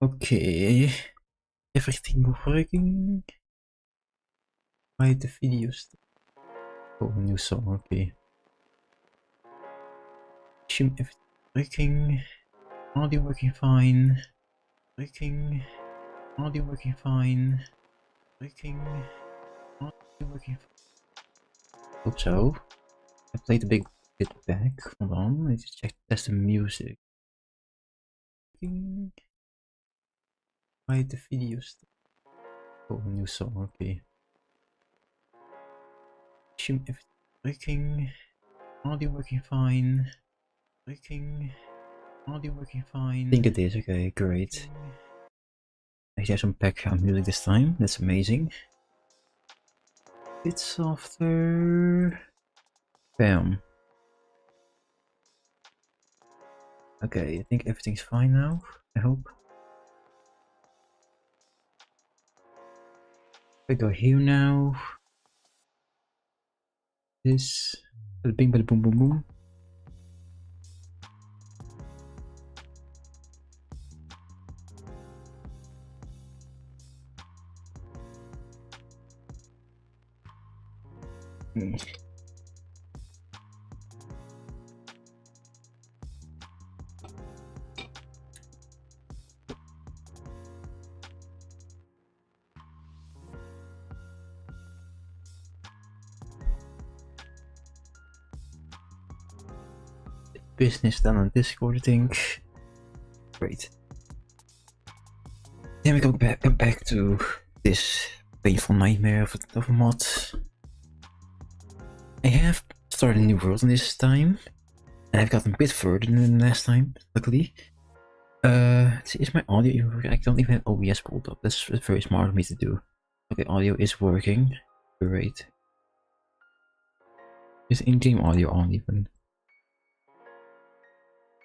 Okay, everything working. Why the videos? Oh, new song. Okay. Assume everything working. Audio working fine. Working. Audio working fine. Working. Audio working fine. Hope so. I played a big bit back. Hold on. Let's check. Test the music. Working. Why the videos? Oh, new song. Okay. Assume everything working. Audio working fine. Working. Audio working fine. I think it is. Okay, great. I have some background music this time. That's amazing. Bit softer. Bam. Okay, I think everything's fine now. I hope. I go here now. This. Bada bing, bada boom, boom, boom. Business done on Discord, I think. Great. Then we come back to this painful nightmare of a mod. I have started a new world this time, and I've gotten a bit further than last time, luckily. Is my audio even working? I don't even have OBS pulled up. That's very smart of me to do. Okay, audio is working. Great. Is in-game audio on even?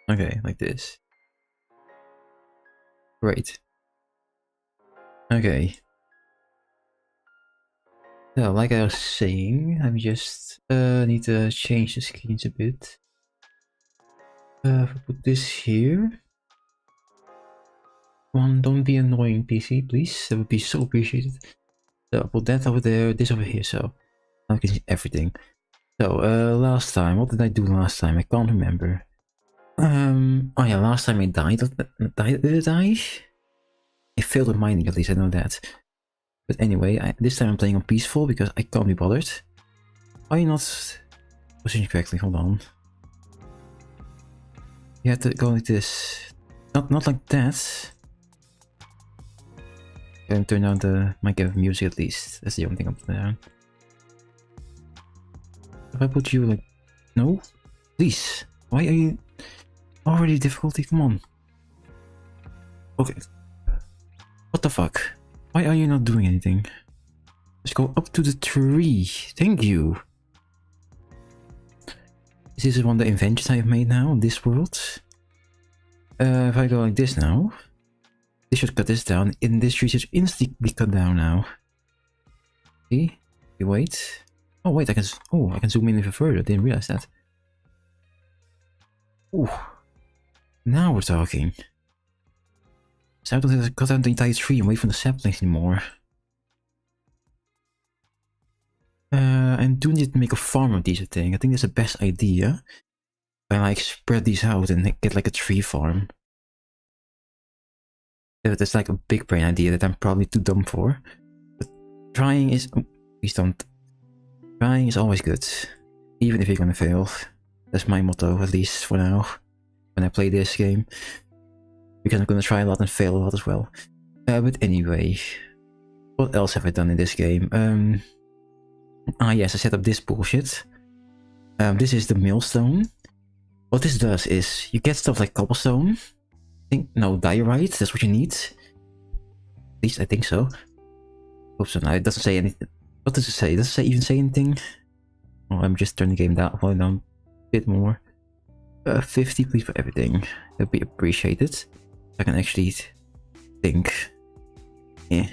Okay, like this. Great. Okay. So, like I was saying, I just need to change the screens a bit. If I put this here. Come on, don't be annoying, PC, please. That would be so appreciated. So I'll put that over there, this over here, so now I can see everything. So, last time, what did I do last time? I can't remember. Oh yeah, last time I died. Did I die? I failed at mining, at least I know that. But anyway, this time I'm playing on peaceful because I can't be bothered. Are you not positioned correctly? Hold on. You have to go like this. Not like that. I'm gonna turn down the mic of music at least. That's the only thing I'm putting down. If I put you like... No? Please. Why are you... Already difficulty? Come on. Okay. What the fuck? Why are you not doing anything? Let's go up to the tree. Thank you. This is one of the inventions I've made now in this world. If I go like this now, this should cut this down. In this tree should instantly be cut down now. See? Wait. Oh wait, I can zoom in even further. I didn't realize that. Ooh. Now we're talking. So I don't have to cut down the entire tree and wait for the saplings anymore. I do need to make a farm of these, I think. I think that's the best idea. I like spread these out and get like a tree farm. That's like a big brain idea that I'm probably too dumb for. But trying is... Oh, please don't. Trying is always good. Even if you're gonna fail. That's my motto, at least for now. When I play this game. Because I'm gonna try a lot and fail a lot as well. But anyway. What else have I done in this game? Ah yes, I set up this bullshit. This is the millstone. What this does is, you get stuff like cobblestone. No, diorite, that's what you need. At least I think so. Hope so. Now it doesn't say anything. What does it say? Does it even say anything? Oh, I'm just turning the game down a bit more. 50 please for everything. That'd be appreciated. I can actually think. Yeah.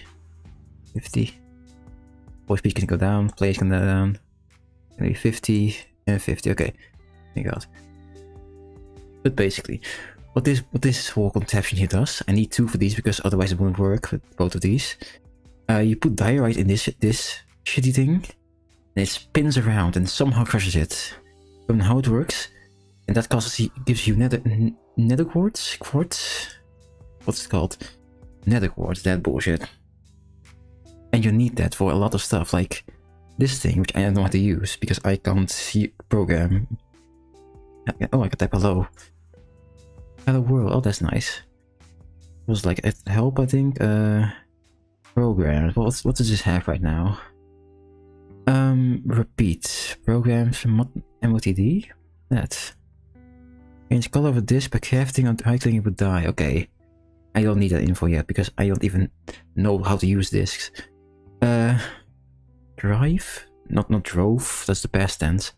50. Voice speed can go down, plays can go down. Maybe 50 and 50. Okay. Thank God. But basically, what this whole contraption here does, I need 2 for these because otherwise it wouldn't work with both of these. You put diorite in this shitty thing, and it spins around and somehow crushes it. Don't know how it works, and that gives you nether quartz? What's it called? Nether quartz, that bullshit. And you need that for a lot of stuff, like this thing, which I don't know how to use because I can't see program. Oh, I can type hello. Hello world. Oh, that's nice. It was like help, I think. Programs. What does this have right now? Repeat programs. MOTD. That. Change color of a disc by crafting and right clicking would die. Okay. I don't need that info yet because I don't even know how to use discs. Drive? Not drove. That's the past tense.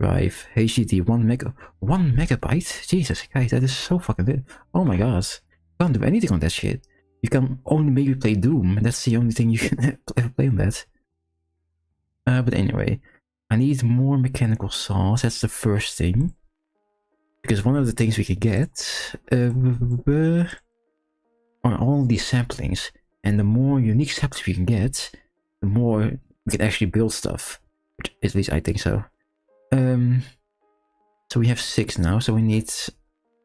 Drive. HDD 1 megabyte? Jesus, guys, that is so fucking big. Oh my god. You can't do anything on that shit. You can only maybe play Doom, and that's the only thing you can ever play on that. But anyway, I need more mechanical saws. That's the first thing. Because one of the things we can get are all these saplings. And the more unique saplings we can get, the more we can actually build stuff. At least I think so. So we have 6 now, so we need...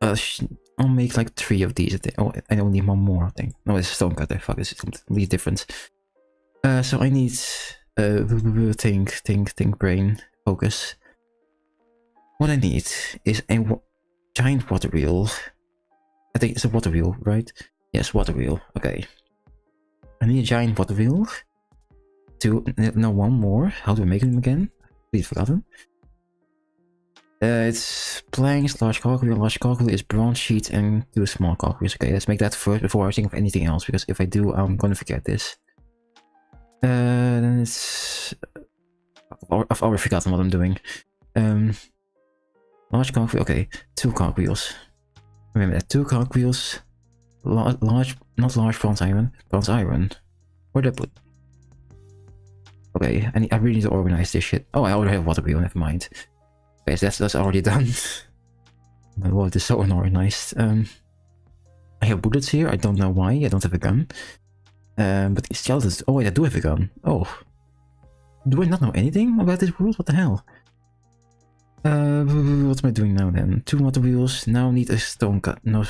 I'll make like 3 of these. Oh, I don't need one more, I think. No, it's a stone cutter. Fuck, this is completely different. So I need... think, brain, focus. What I need is a giant water wheel. I think it's a water wheel, right? Yes, water wheel. Okay. I need a giant water wheel. Now one more. How do I make them again? Please forgotten. It's planks, large cogwheel is bronze sheets, and 2 small cogwheels. Okay, let's make that first before I think of anything else, because if I do, I'm gonna forget this. Then it's... I've already forgotten what I'm doing. Large cogwheel, okay, 2 cogwheels. Remember that, 2 cogwheels, not large bronze iron. Where'd I put? Okay, I really need to organize this shit. Oh, I already have a water wheel, never mind. Okay, so that's already done. My lord, it's so unorganized. I have bullets here, I don't know why, I don't have a gun. But skeletons, oh wait, I do have a gun. Oh. Do I not know anything about this world? What the hell? What am I doing now then? 2 water wheels, now need a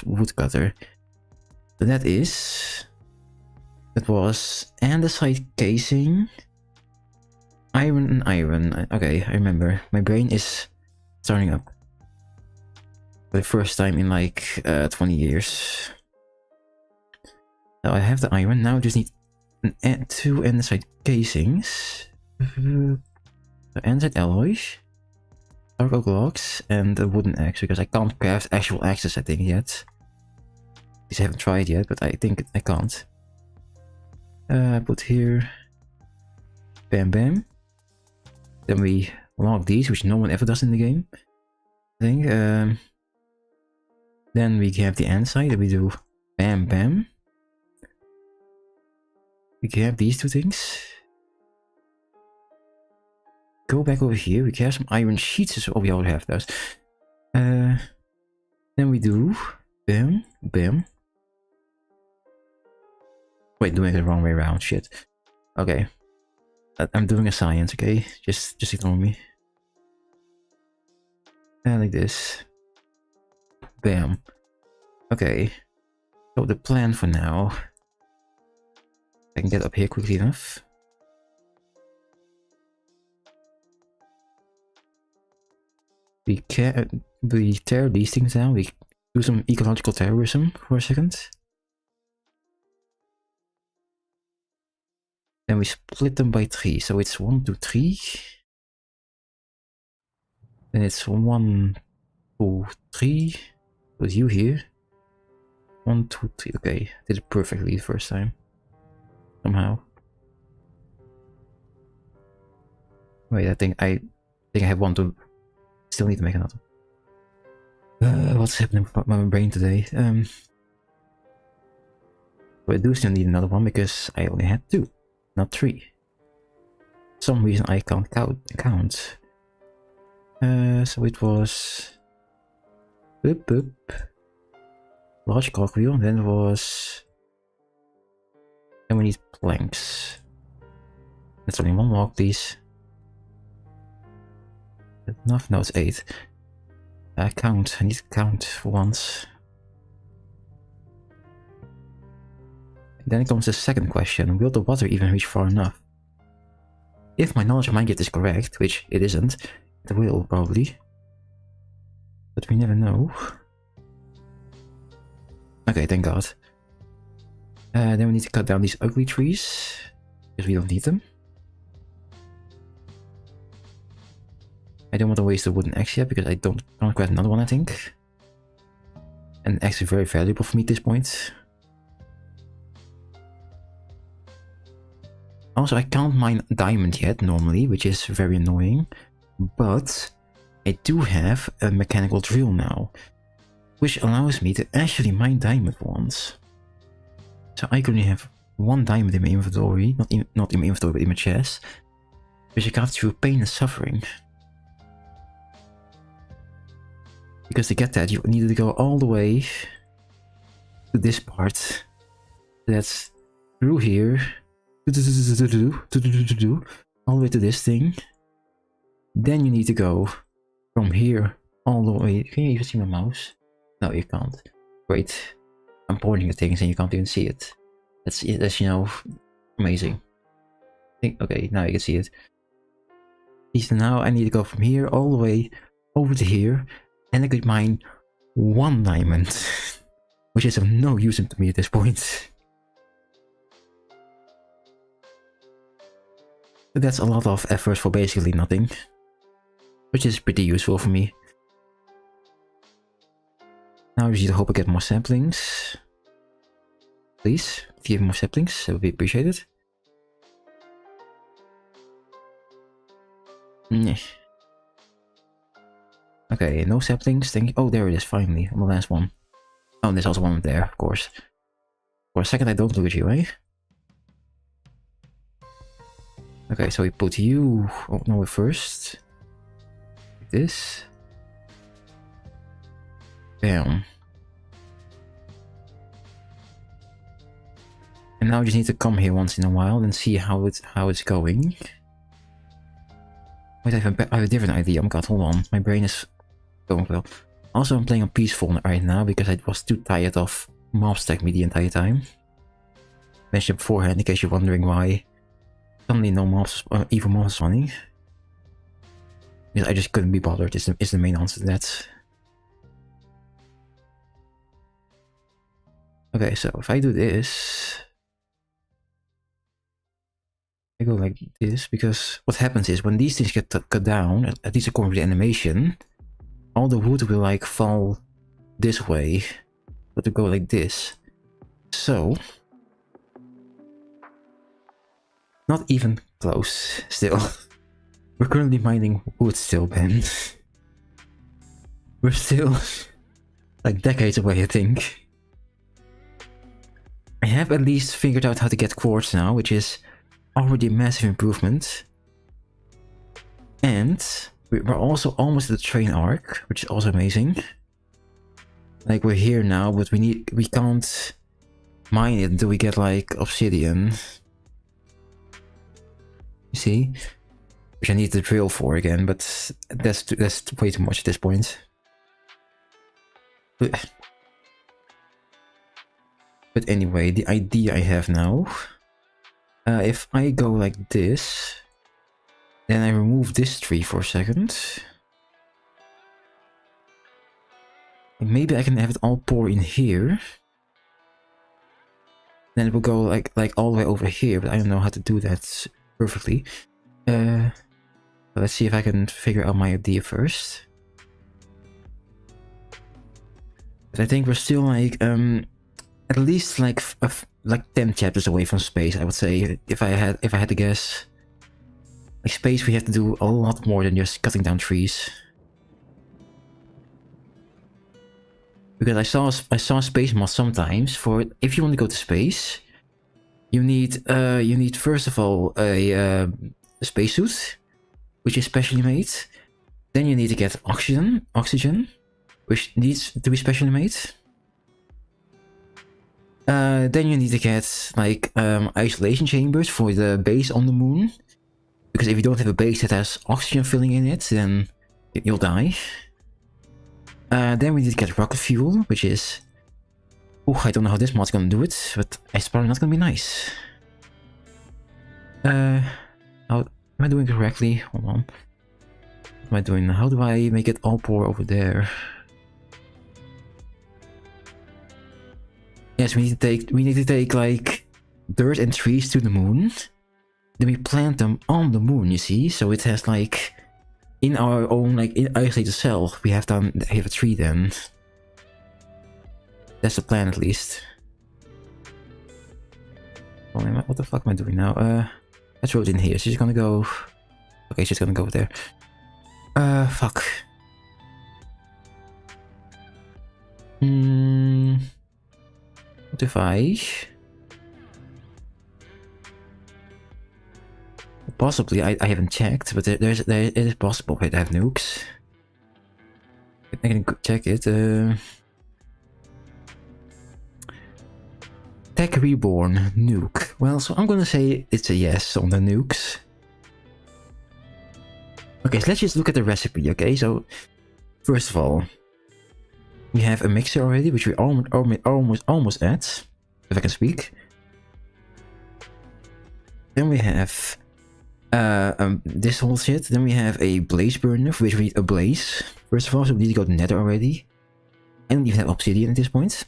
wood cutter. So that was andesite casing, iron and iron. Okay, I remember. My brain is starting up. For the first time in like 20 years. So I have the iron, now I just need 2 andesite casings. Andesite alloys. Dark oak logs and a wooden axe, because I can't craft actual axes, I think, yet. At least I haven't tried yet, but I think I can't. Put here... Bam bam. Then we log these, which no one ever does in the game, I think. Then we have the andesite, that we do bam bam. We can have these 2 things. Go back over here, we can have some iron sheets, oh we already have those. Then we do bam, bam. Wait, doing it the wrong way around, shit. Okay. I'm doing a science, okay? Just ignore me. And like this. Bam. Okay. So the plan for now... I can get up here quickly enough. We tear these things down, we do some ecological terrorism for a second. Then we split them by 3, so it's 1, 2, 3. Then it's 1, 2, 3. With you here. 1, 2, 3. Okay, did it perfectly the first time. Somehow. Wait, I think I have 1 to... Still need to make another. What's happening with my brain today? But I do still need another one because I only had 2, not 3. For some reason I can't count. So it was... Boop boop. large cogwheel, and then there was... Then we need planks. That's only one log, please. Enough? No, it's 8. Count. I need to count for once. Then comes the second question. Will the water even reach far enough? If my knowledge of Minecraft is correct, which it isn't, it will probably. But we never know. Okay, thank god. Then we need to cut down these ugly trees, because we don't need them. I don't want to waste the wooden axe yet, because I can't grab another one, I think. And the axe is very valuable for me at this point. Also, I can't mine diamond yet, normally, which is very annoying. But I do have a mechanical drill now, which allows me to actually mine diamond once. So I currently have 1 diamond in my inventory, not in my inventory, but in my chest, which I got through pain and suffering. Because to get that, you needed to go all the way to this part. That's through here. All the way to this thing. Then you need to go from here all the way. Can you even see my mouse? No, you can't. Great. I'm pointing at things and you can't even see it. That's you know, amazing. Okay, now you can see it. So now I need to go from here all the way over to here, and I could mine 1 diamond, which is of no use to me at this point. But that's a lot of effort for basically nothing, which is pretty useful for me. Now I just need to hope I get more saplings. Please, if you have more saplings, that would be appreciated. Okay, no saplings, thank you. Oh, there it is, finally, on the last one. Oh, there's also one there, of course. For a second I don't look at you, eh? Okay, so we put you... Oh, no, first. Like this. Bam. And now I just need to come here once in a while and see how it's going. Wait, I have a different idea. Oh my god, hold on. My brain is going well. Also, I'm playing on peaceful right now because I was too tired of mob stack me the entire time. Mentioned beforehand in case you're wondering why suddenly no mobs, evil mobs spawning. Because I just couldn't be bothered is the main answer to that. Okay, so if I do this, I go like this, because what happens is when these things get cut down, at least according to the animation, all the wood will like fall this way, but to go like this. So, not even close still. We're currently mining wood still, Ben. We're still like decades away, I think. I have at least figured out how to get quartz now, which is already a massive improvement. And we're also almost at the train arc, which is also amazing. Like, we're here now, but we can't mine it until we get like obsidian. You see? Which I need to drill for again, but that's way too much at this point. But anyway, the idea I have now, if I go like this, then I remove this tree for a second. And maybe I can have it all pour in here. Then it will go like all the way over here, but I don't know how to do that perfectly. Let's see if I can figure out my idea first. But I think we're still like at least like 10 chapters away from space, I would say. If I had to guess, like space, we have to do a lot more than just cutting down trees. Because I saw space mods sometimes for if you want to go to space, you need first of all a spacesuit, which is specially made. Then you need to get oxygen, which needs to be specially made. Then you need to get like isolation chambers for the base on the moon. Because if you don't have a base that has oxygen filling in it, then you'll die. Then we need to get rocket fuel, which is... Oh, I don't know how this mod's gonna do it, but it's probably not gonna be nice. How am I doing correctly? Hold on. What am I doing? How do I make it all pour over there? Yes, we need to take like dirt and trees to the moon. Then we plant them on the moon, you see? So it has like in our own like isolated cell, we have to have a tree then. That's the plan at least. Oh, what the fuck am I doing now? Let's roll it in here. She's gonna go. Okay, she's gonna go over there. Fuck. What if I... Possibly, I haven't checked, but it is possible to have nukes. I can check it. Tech Reborn nuke. Well, so I'm gonna say it's a yes on the nukes. Okay, so let's just look at the recipe, okay? So, first of all, we have a mixer already, which we almost at, if I can speak. Then we have this whole shit. Then we have a blaze burner, for which we need a blaze. First of all, so we need to go to nether already. I don't even have obsidian at this point.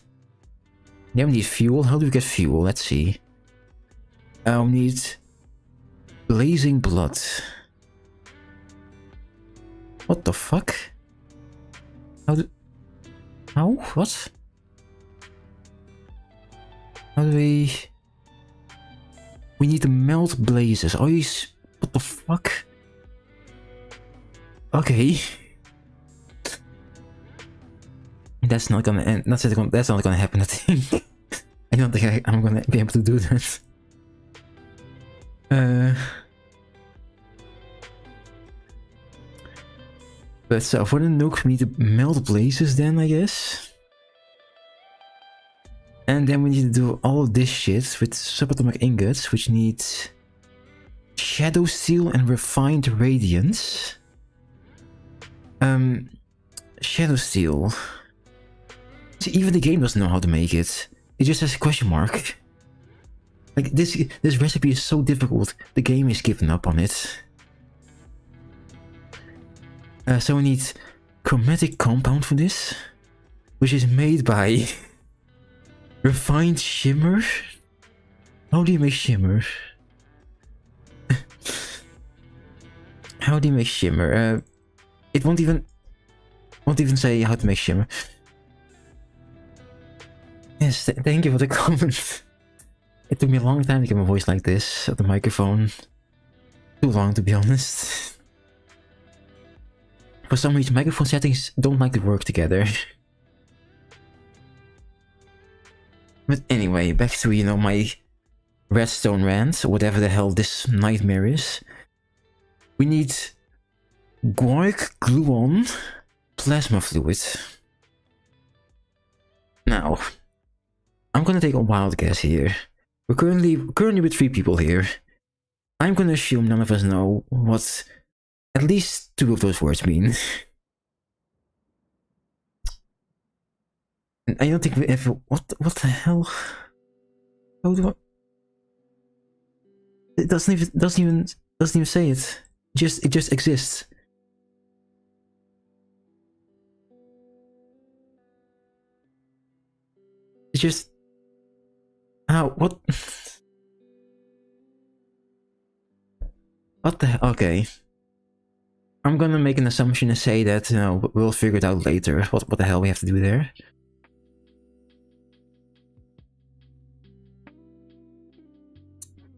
Then we need fuel. How do we get fuel? Let's see. We need blazing blood. What the fuck? How? What? How do we... We need to melt blazes. Oh, what the fuck? Okay. That's not gonna end. That's not gonna happen, I think. I don't think I'm gonna be able to do that. But so for the nuke, we need to melt blazes then, I guess. And then we need to do all of this shit with subatomic ingots, which needs shadow steel and refined radiance. Shadow steel. See, even the game doesn't know how to make it. It just has a question mark. Like this recipe is so difficult. The game is giving up on it. So we need chromatic compound for this, which is made by refined shimmer. How do you make shimmer? How do you make shimmer? It won't even say how to make shimmer. Yes, thank you for the comment. It took me a long time to get my voice like this at the microphone. Too long, to be honest. For some reason, microphone settings don't like to work together. But anyway, back to, you know, my redstone rant, or whatever the hell this nightmare is. We need Quark gluon plasma fluid. Now, I'm gonna take a wild guess here. We're currently with 3 people here. I'm gonna assume none of us know what at least 2 of those words mean. And I don't think we ever... What the hell? How do I... It doesn't even say it. It just exists. It's just... How? What? What the hell? Okay. I'm gonna make an assumption and say that, you know, we'll figure it out later. What the hell we have to do there.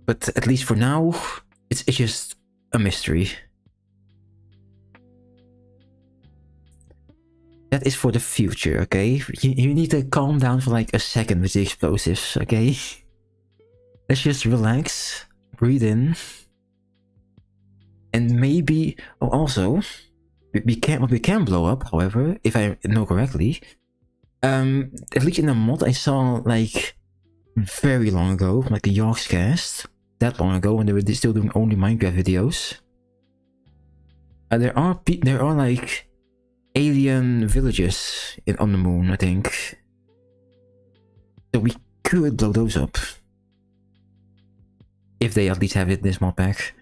But at least for now, it's just a mystery. That is for the future, okay? You need to calm down for like a second with the explosives, okay? Let's just relax, breathe in. And maybe... Oh, also, what we can blow up, however, if I know correctly, at least in the mod I saw like very long ago, like the Yorks cast. That long ago, when they were still doing only Minecraft videos. There are like alien villages on the moon, I think. So we could blow those up. If they at least have it in this mod pack.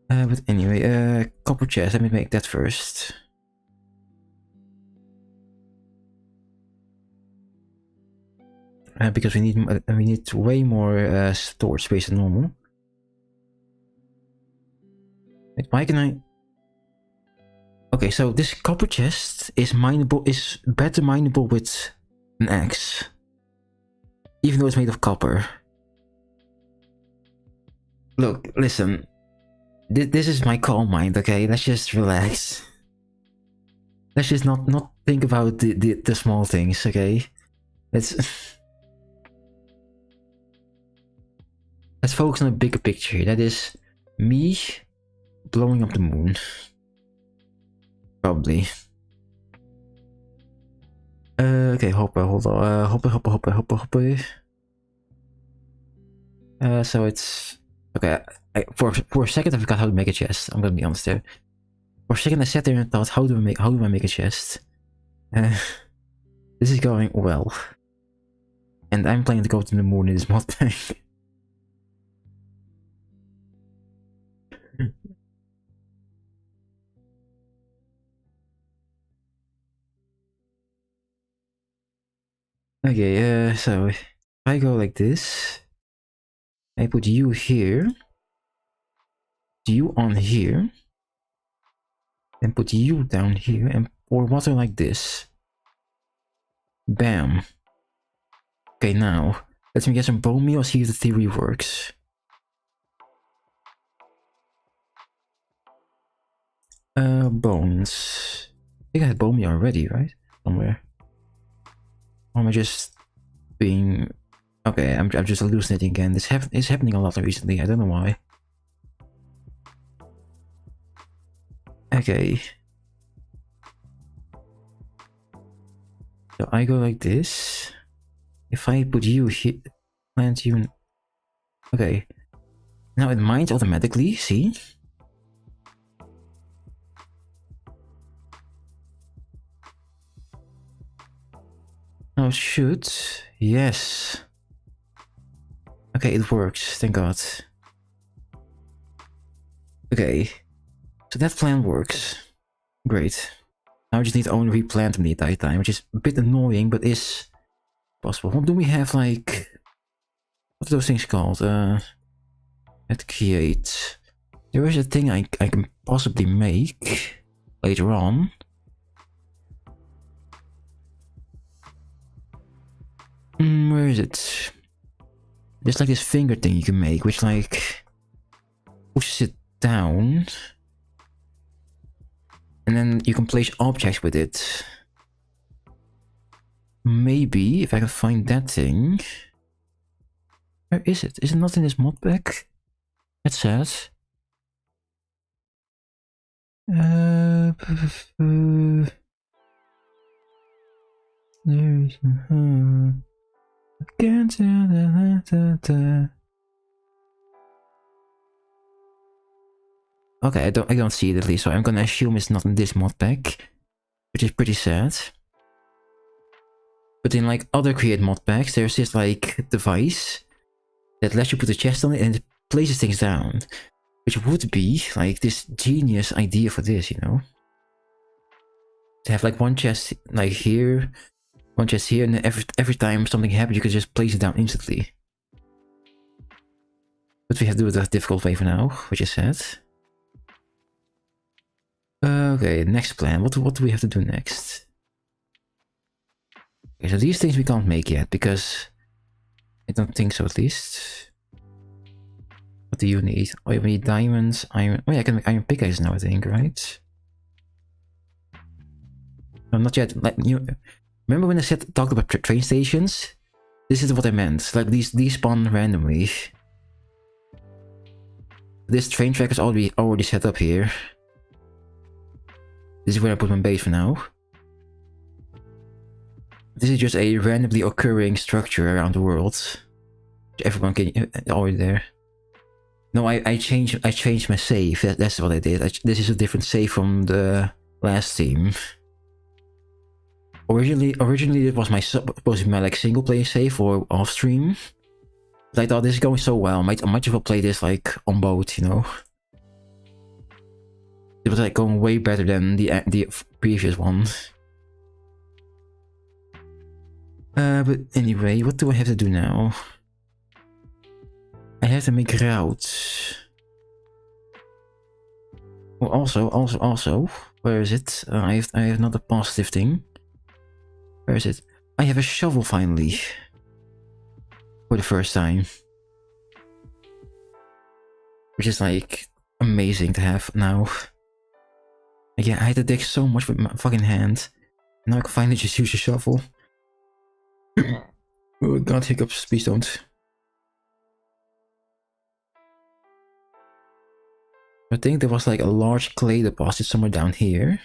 But anyway, copper chest, let me make that first. Because we need way more storage space than normal. Wait, why can I? Okay, so this copper chest is better mineable with an axe, even though it's made of copper. Look, listen. This is my calm mind, okay? Let's just relax. Let's just not think about the small things, okay? Let's focus on the bigger picture. That is me blowing up the moon. Probably. Okay, hopper, hold on. Hopper. So it's okay. For a second I forgot how to make a chest. I'm gonna be honest there. For a second I sat there and thought, how do I make a chest? This is going well. And I'm planning to go to the moon in this mod pack. Okay, so if I go like this, I put you here, you on here, and put you down here, and pour water like this. Bam. Okay, now, let me get some bone meal, see if the theory works. Bones. I think I had bone meal already, right? Somewhere. Or am I just being... Okay, I'm just hallucinating again. This is happening a lot recently, I don't know why. Okay. So I go like this. If I put you here, plant you... Okay. Now it mines automatically, see? Now it should... Yes. Okay, it works, thank god. Okay. So that plan works. Great. Now I just need to only replant them the entire time, which is a bit annoying, but is possible. What do we have, like... What are those things called? Let's create... There is a thing I can possibly make later on. Where is it? There's like this finger thing you can make, which like pushes it down, and then you can place objects with it. Maybe if I can find that thing. Where is it? Is it not in this mod pack? That's sad. There's Okay, I don't see it at least, so I'm gonna assume it's not in this mod pack, which is pretty sad. But in like other create mod packs, there's this like device that lets you put a chest on it and it places things down, which would be like this genius idea for this, you know? To have like one chest like here, one chest here, and every time something happens, you can just place it down instantly. But we have to do it the difficult way for now, which is sad. Okay, next plan. What do we have to do next? Okay, so these things we can't make yet, because I don't think so at least. What do you need? Oh, you need diamonds, iron. Oh yeah, I can make iron pickaxes now, I think, right? No, not yet. Like, remember when I talked about train stations? This is what I meant. Like these spawn randomly. This train track is already set up here. This is where I put my base for now. This is just a randomly occurring structure around the world. Everyone can already there. No, I changed my save. That's what I did. This is a different save from the last team. Originally it was supposed to be my like single player save or off stream. But I thought this is going so well. I might as well play this like on both, you know. It was like going way better than the previous one. But anyway, what do I have to do now? I have to make routes. Well, also, where is it? I have another positive thing. Where is it? I have a shovel finally. For the first time. Which is like amazing to have now. Yeah, I had to dig so much with my fucking hand. Now I can finally just use a shovel. Oh god, hiccups, please don't. I think there was like a large clay deposit somewhere down here.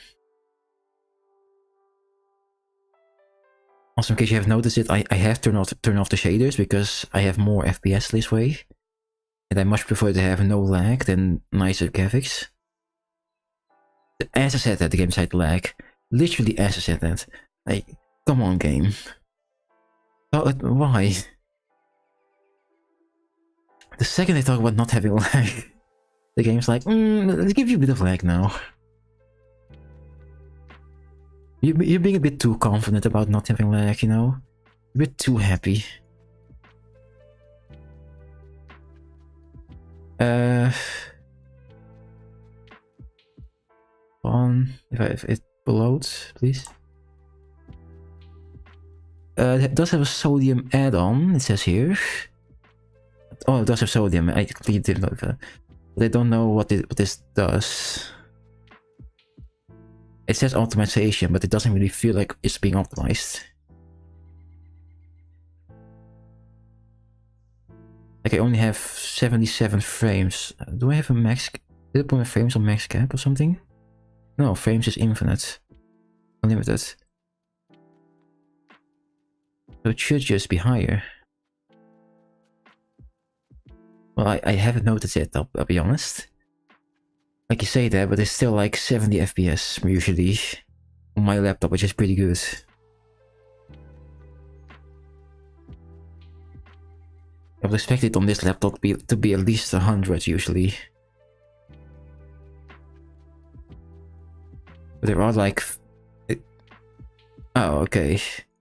Also, in case you have noticed it, I have turned off the shaders because I have more FPS this way. And I much prefer to have no lag than nicer graphics. As I said that, the game side lag. Literally as I said that. Like, come on game. Oh, why? The second I talk about not having lag, the game's like, let's give you a bit of lag now. You're being a bit too confident about not having lag, you know? A bit too happy. If it loads, please. It does have a sodium add-on, it says here. Oh, it does have sodium, I completely didn't know that. But I don't know what this does. It says optimization, but it doesn't really feel like it's being optimized. Like I only have 77 frames. Do I have a max? Did I put my frames on max cap or something? No, frames is infinite. Unlimited. So it should just be higher. Well, I haven't noticed it, I'll be honest. Like you say that, but it's still like 70 FPS usually on my laptop, which is pretty good. I would expect it on this laptop to be at least 100 usually. But there are like... Oh, okay.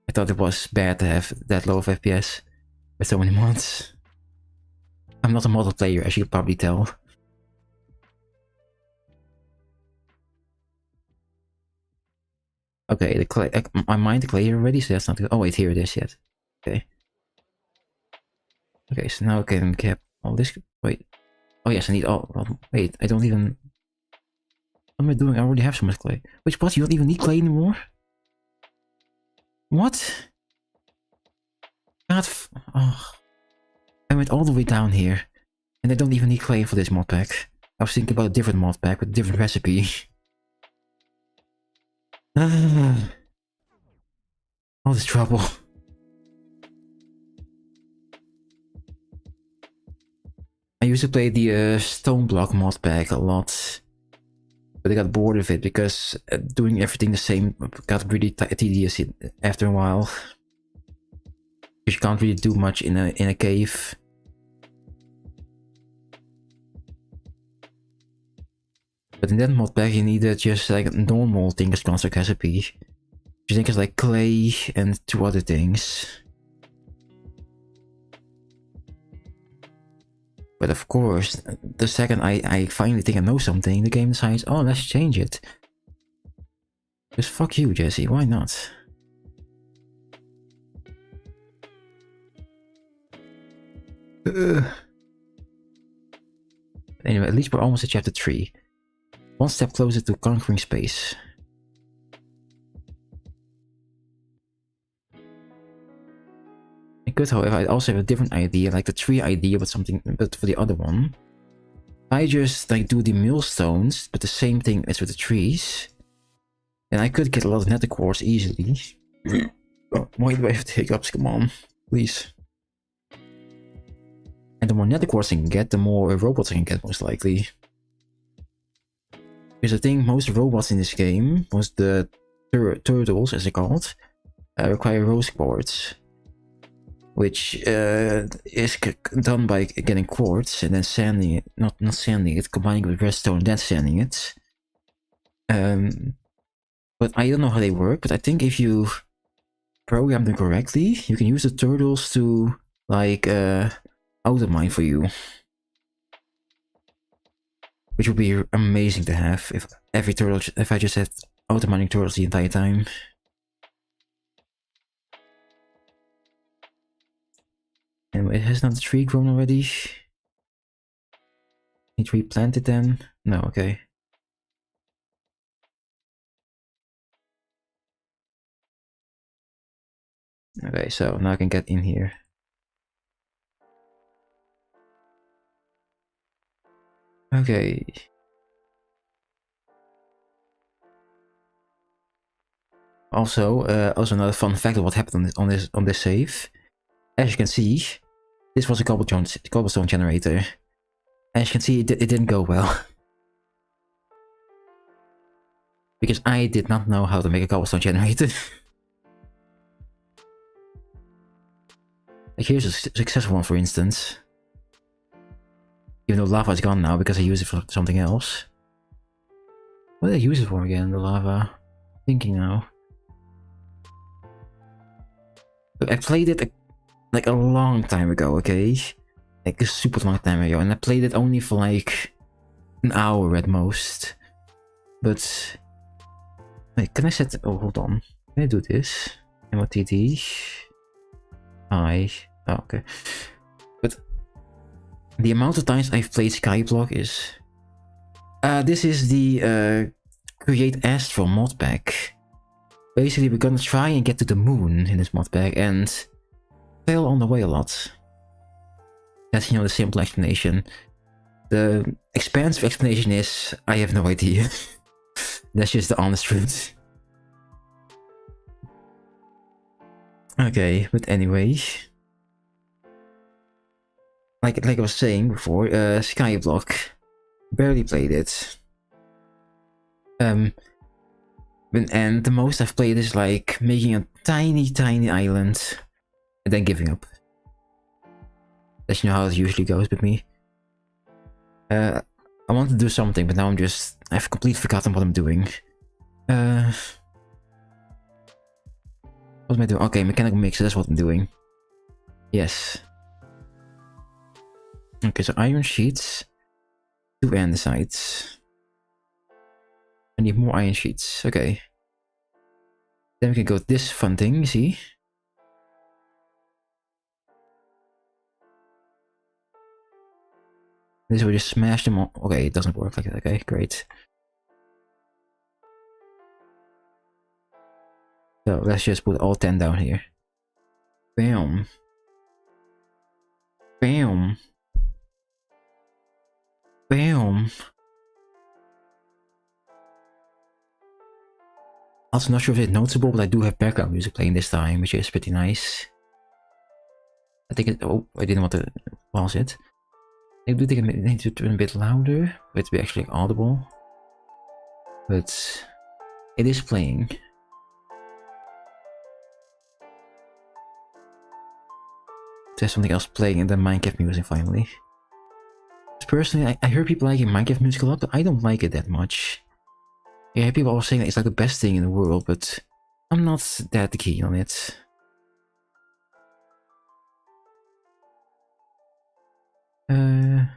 I thought it was bad to have that low of FPS with so many mods. I'm not a model player, as you can probably tell. Okay, the clay. I mined the clay here already, so that's not good. Oh wait, here it is yet. Okay. Okay, so now I can cap all this. Wait. Oh yes, I need all. Well, wait, I don't even. What am I doing? I already have so much clay. Which what? You don't even need clay anymore? What? God. Oh. I went all the way down here, and I don't even need clay for this mod pack. I was thinking about a different mod pack with a different recipe. All this trouble. I used to play the stone block mod pack a lot, but I got bored of it because doing everything the same got really tedious after a while. Because you can't really do much in a cave. But in that mod pack you needed just like normal Tinker's Construct recipe. Which I think is like clay and 2 other things. But of course, the second I finally think I know something, the game decides, oh, let's change it. Just fuck you, Jesse, why not? Anyway, at least we're almost at chapter 3. One step closer to conquering space. I could, however, I also have a different idea, like the tree idea, but something, but for the other one. I just like do the millstones, but the same thing as with the trees. And I could get a lot of nether quartz easily. Oh, why do I have the hiccups? Come on, please. And the more nether quartz I can get, the more robots I can get, most likely. Because I think most robots in this game, most the turtles, as they're called, require rose quartz. Which is done by getting quartz and then sanding it, not sanding it, combining it with redstone and then sanding it. But I don't know how they work, but I think if you program them correctly, you can use the turtles to, like, auto-mine for you. Which would be amazing to have if every turtle, if I just had auto-mining turtles the entire time. Anyway, has not the tree grown already? Need to replant it then? No, okay. Okay, so now I can get in here. Okay. Also, another fun fact of what happened on this save. As you can see, this was a cobblestone generator. As you can see, it didn't go well. Because I did not know how to make a cobblestone generator. Like, here's a successful one, for instance. Even though lava is gone now because I use it for something else. What did I use it for again, the lava? Thinking now. Look, I played it like a long time ago, okay? Like a super long time ago, and I played it only for like an hour at most. But wait, can I set? Oh, hold on. Can I do this? MOTD. Oh, okay. But the amount of times I've played Skyblock is. This is the create Astral mod pack. Basically, we're gonna try and get to the moon in this mod pack and fail on the way a lot. That's, you know, the simple explanation. The expansive explanation is I have no idea. That's just the honest truth. Okay, but anyway. Like I was saying before, Skyblock. Barely played it. And the most I've played is like making a tiny island and then giving up. That's, you know, how it usually goes with me. I want to do something, but now I've completely forgotten what I'm doing. What am I doing? Okay, mechanical mixer, that's what I'm doing. Yes. Okay, so iron sheets. 2 andesites. I need more iron sheets. Okay. Then we can go this fun thing, you see? This will just smash them all. Okay, it doesn't work like that. Okay, great. So let's just put all 10 down here. Bam. Bam. Bam. Also, not sure if it's noticeable, but I do have background music playing this time, which is pretty nice. I think it. Oh, I didn't want to pause it. I do think I need to turn a bit louder for it to be actually audible. But it is playing. There's something else playing in the Minecraft music finally. Personally, I hear people liking Minecraft music a lot, but I don't like it that much. Yeah, people are saying that it's like the best thing in the world, but I'm not that keen on it. I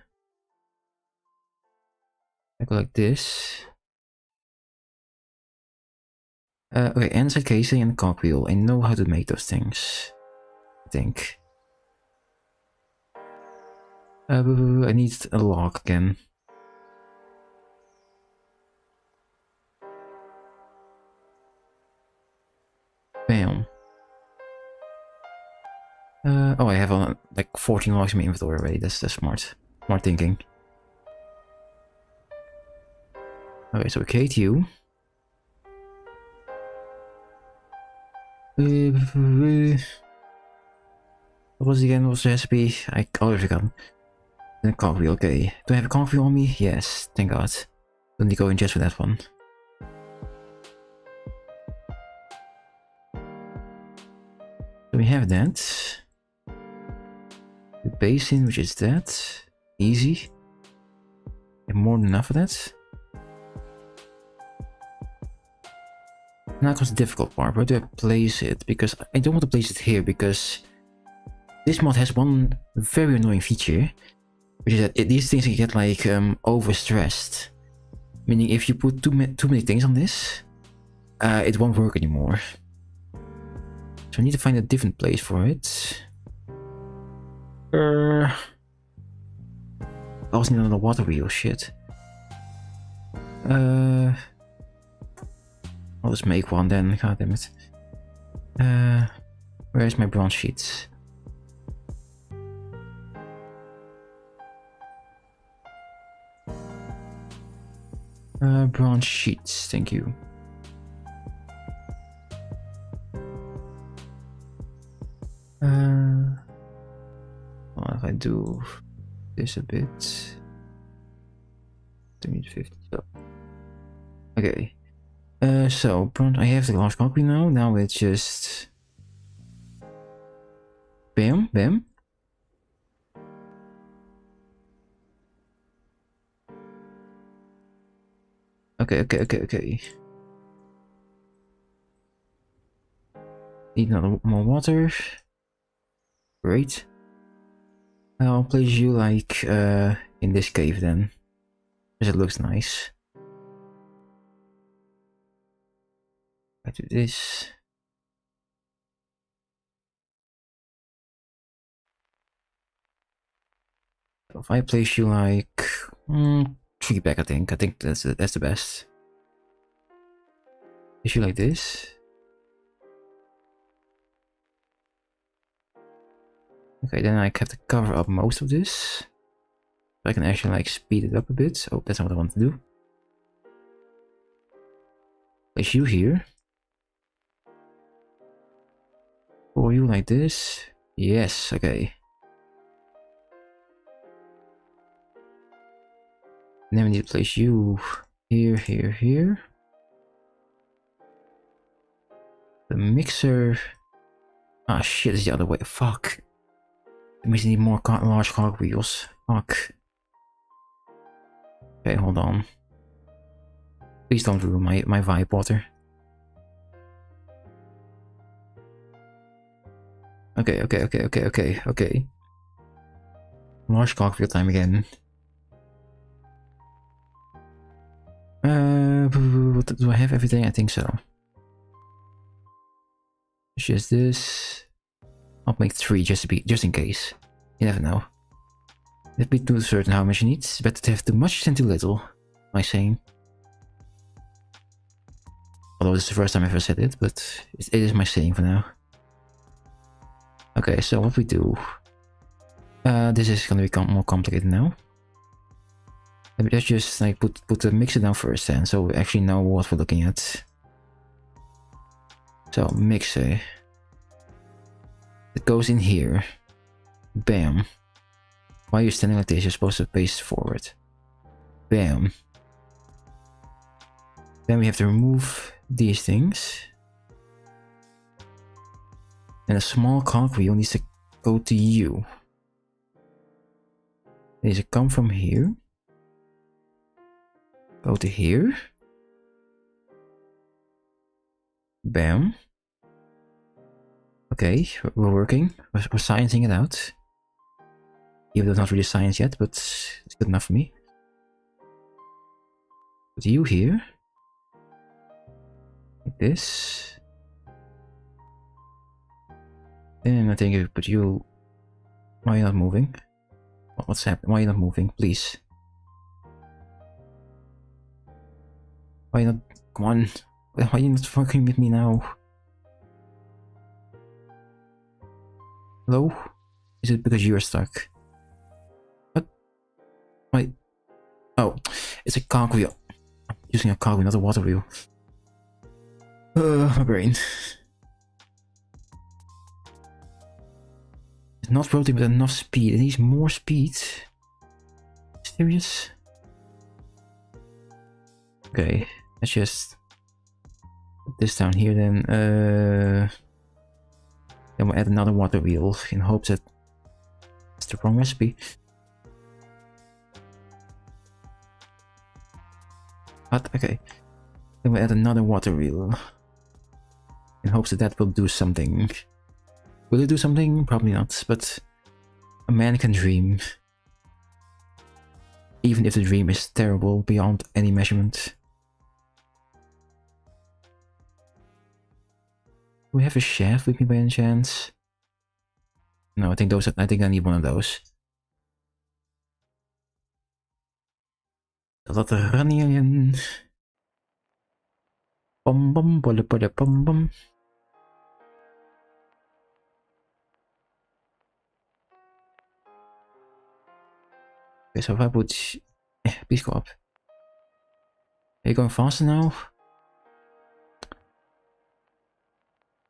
go like this. Okay, andesite casing and cogwheel. I know how to make those things. I think. I need a log again. Bam. Oh, I have like 14 logs in my inventory already. That's smart. Smart thinking. Okay, so we create you. What was it again? What was the recipe? I already forgotten. Then cogwheel, okay. Do I have a cogwheel on me? Yes, thank god. Don't need to go in just for that one. So we have that. The basin, which is that. Easy. And more than enough of that. Now comes the difficult part. Where do I place it? Because I don't want to place it here, because this mod has one very annoying feature, which is that these things can get like overstressed. Meaning if you put too many things on this, it won't work anymore. So I need to find a different place for it. I also need another water wheel, shit. I'll just make one then, goddammit. Where's my bronze sheets? Bronze sheets, thank you. Well, if I do this a bit, 350. So, okay. So bronze. I have the large concrete now. Now it's just bam, bam. Okay. Need another more water. Great. I'll place you like in this cave then, because it looks nice. I do this. So if I place you like 3 back, I think that's the best. Place you like this. Okay, then I have to cover up most of this. So I can actually like speed it up a bit. Oh, that's not what I want to do. Place you here. For you like this. Yes, okay. And then we need to place you here. The mixer. Ah, shit, it's the other way. Fuck. That means I need more large cog wheels. Fuck. Okay, hold on. Please don't ruin my vibe, Potter. Okay. Large cog wheel time again. Do I have everything? I think so. It's just this. I'll make 3 just in case. You never know. If we too certain how much you need, it's better to have too much than too little. My saying. Although this is the first time I ever said it, but it is my saying for now. Okay, so what we do. This is gonna become more complicated now. Let's just like put the mixer down first then, so we actually know what we're looking at. So mixer. It goes in here. Bam. While you're standing like this, you're supposed to pace forward. Bam. Then we have to remove these things. And a small cog wheel needs to go to you. It needs to come from here. Go to here. Bam. Okay, we're working. We're sciencing it out. Even though it's not really science yet, but it's good enough for me. Put you here. Like this. Then I think if we put you... Why are you not moving? What's happening? Why are you not moving? Please. Why are you not... Come on. Why are you not fucking with me now? Hello? Is it because you're stuck? What? Wait. Oh, it's a cog wheel. I'm using a cog wheel, not a water wheel. My brain. not rotating with enough speed. It needs more speed. Serious? Okay, let's just put this down here then. Then we'll add another water wheel in hopes that it's the wrong recipe. But okay. Then we'll add another water wheel in hopes that that will do something. Will it do something? Probably not, but a man can dream. Even if the dream is terrible beyond any measurement. Do we have a chef with me by any chance? No, I think I need one of those. A lot of running. Bum bum bum bum bum. Okay, so if I put... please go up. Are you going faster now?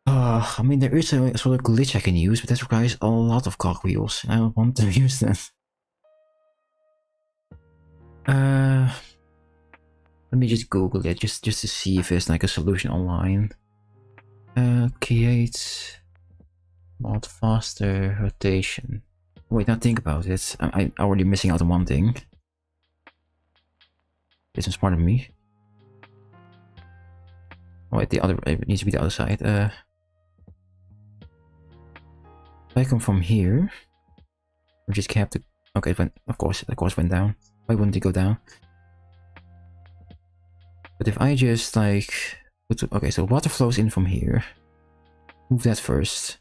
I mean, there is a sort of glitch I can use, but that requires a lot of cogwheels. I don't want to use that. Let me just Google it, just to see if there's like a solution online. Create mod faster rotation. Wait, now think about it. I'm already missing out on one thing. Isn't smart of me. Wait, it needs to be the other side. If I come from here, we just have to. Okay, of course went down. Why wouldn't it go down? But if I just like okay, so water flows in from here. Move that first.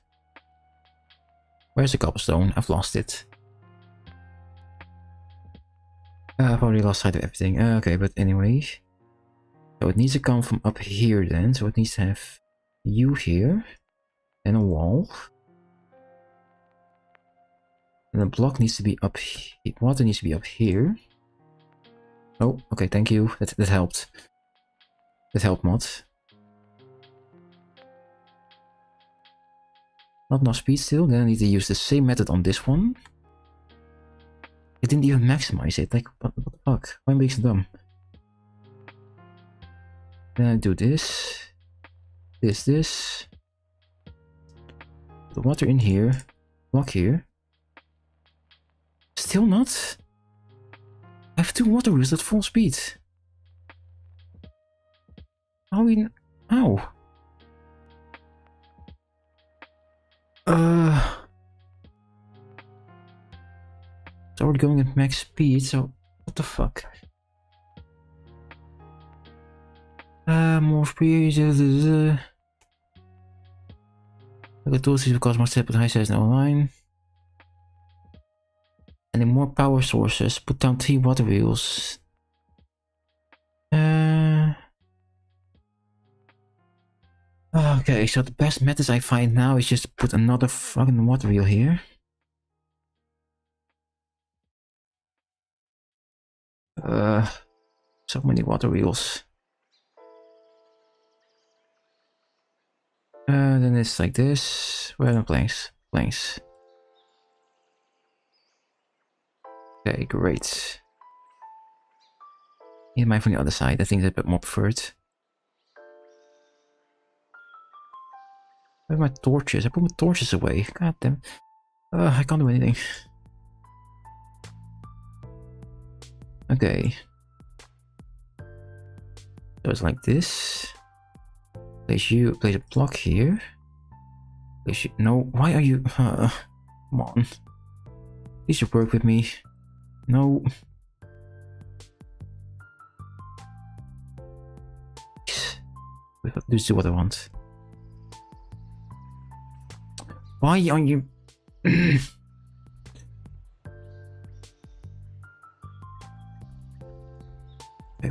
Where's the cobblestone? I've lost it. I've already lost sight of everything. Okay, but anyway. So it needs to come from up here then. So it needs to have you here. And a wall. And the block needs to be up here. Water needs to be up here. Oh, okay, thank you. That helped. That helped, mod. Not enough speed still. Then I need to use the same method on this one. It didn't even maximize it. Like, what the fuck? Why am I being so dumb? Then I do this. This. The water in here. Block here. Still not? I have 2 water wheels at full speed. How? It's already going at max speed, so what the fuck? More speed. The tools will cause more step, but high size and online. And then more power sources. Put down 3 water wheels. Okay, so the best methods I find now is just put another fucking water wheel here. So many water wheels. Then it's like this. Where are the planks? Planks. Okay, great. Need mine from the other side. I think that's a bit more preferred. Where are my torches? I put my torches away. God damn. I can't do anything. Okay. So it's like this. Place a block here. No, why are you? Come on. Please should work with me. No. Let's do what I want. Why are you? Okay,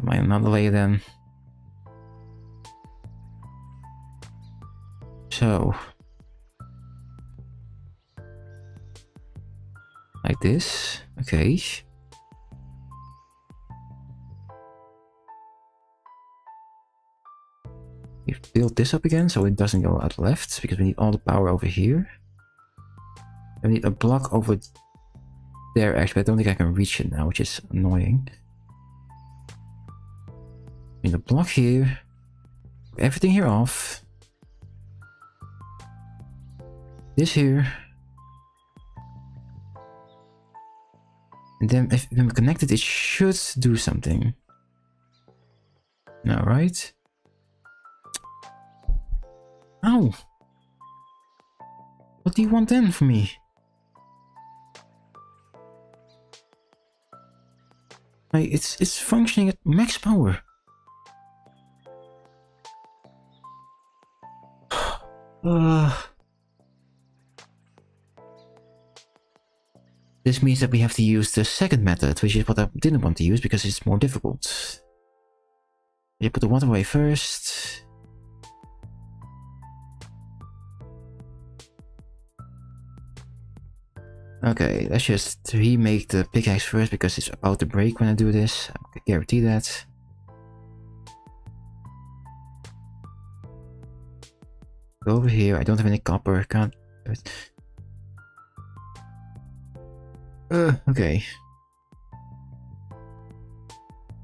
mine another layer then. So, like this. Okay. We've built this up again so it doesn't go out left because we need all the power over here. I need a block over there actually, but I don't think I can reach it now, which is annoying. I need a block here. Everything here off. This here. And then if I'm connected, it should do something. No, right? Ow! What do you want then from me? Like, it's functioning at max power. This means that we have to use the second method, which is what I didn't want to use because it's more difficult. You put the water away first. Okay, let's just remake the pickaxe first because it's about to break when I do this. I can guarantee that. Go over here. I don't have any copper. Can't do it. Okay.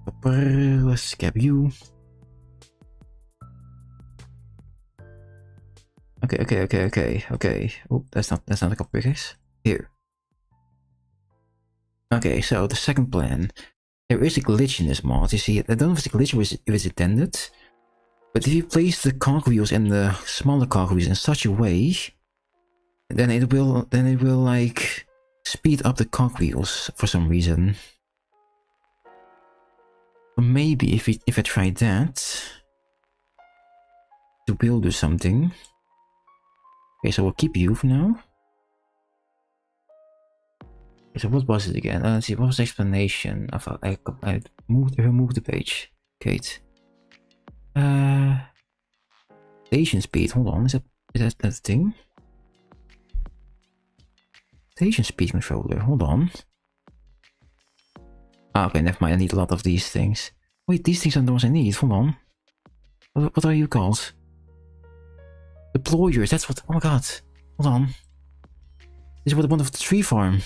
Copper. Let's grab you. Okay. Oh, that's not a copper pickaxe. Here. Okay, so the second plan. There is a glitch in this mod. You see, I don't know if it's a glitch or if it's intended. But if you place the cogwheels and the smaller cogwheels in such a way, then it will like speed up the cogwheels for some reason. Or maybe if I try that, it will do something. Okay, so we'll keep you for now. Okay, so what was it again? Let's see, what was the explanation of I removed the page. Kate. Station speed. Hold on, is that the thing? Station speed controller. Hold on. Ah, okay, never mind. I need a lot of these things. Wait, these things are the ones I need. Hold on. What are you called? Deployers. That's what. Oh my god. Hold on. This is what I want of the tree farm.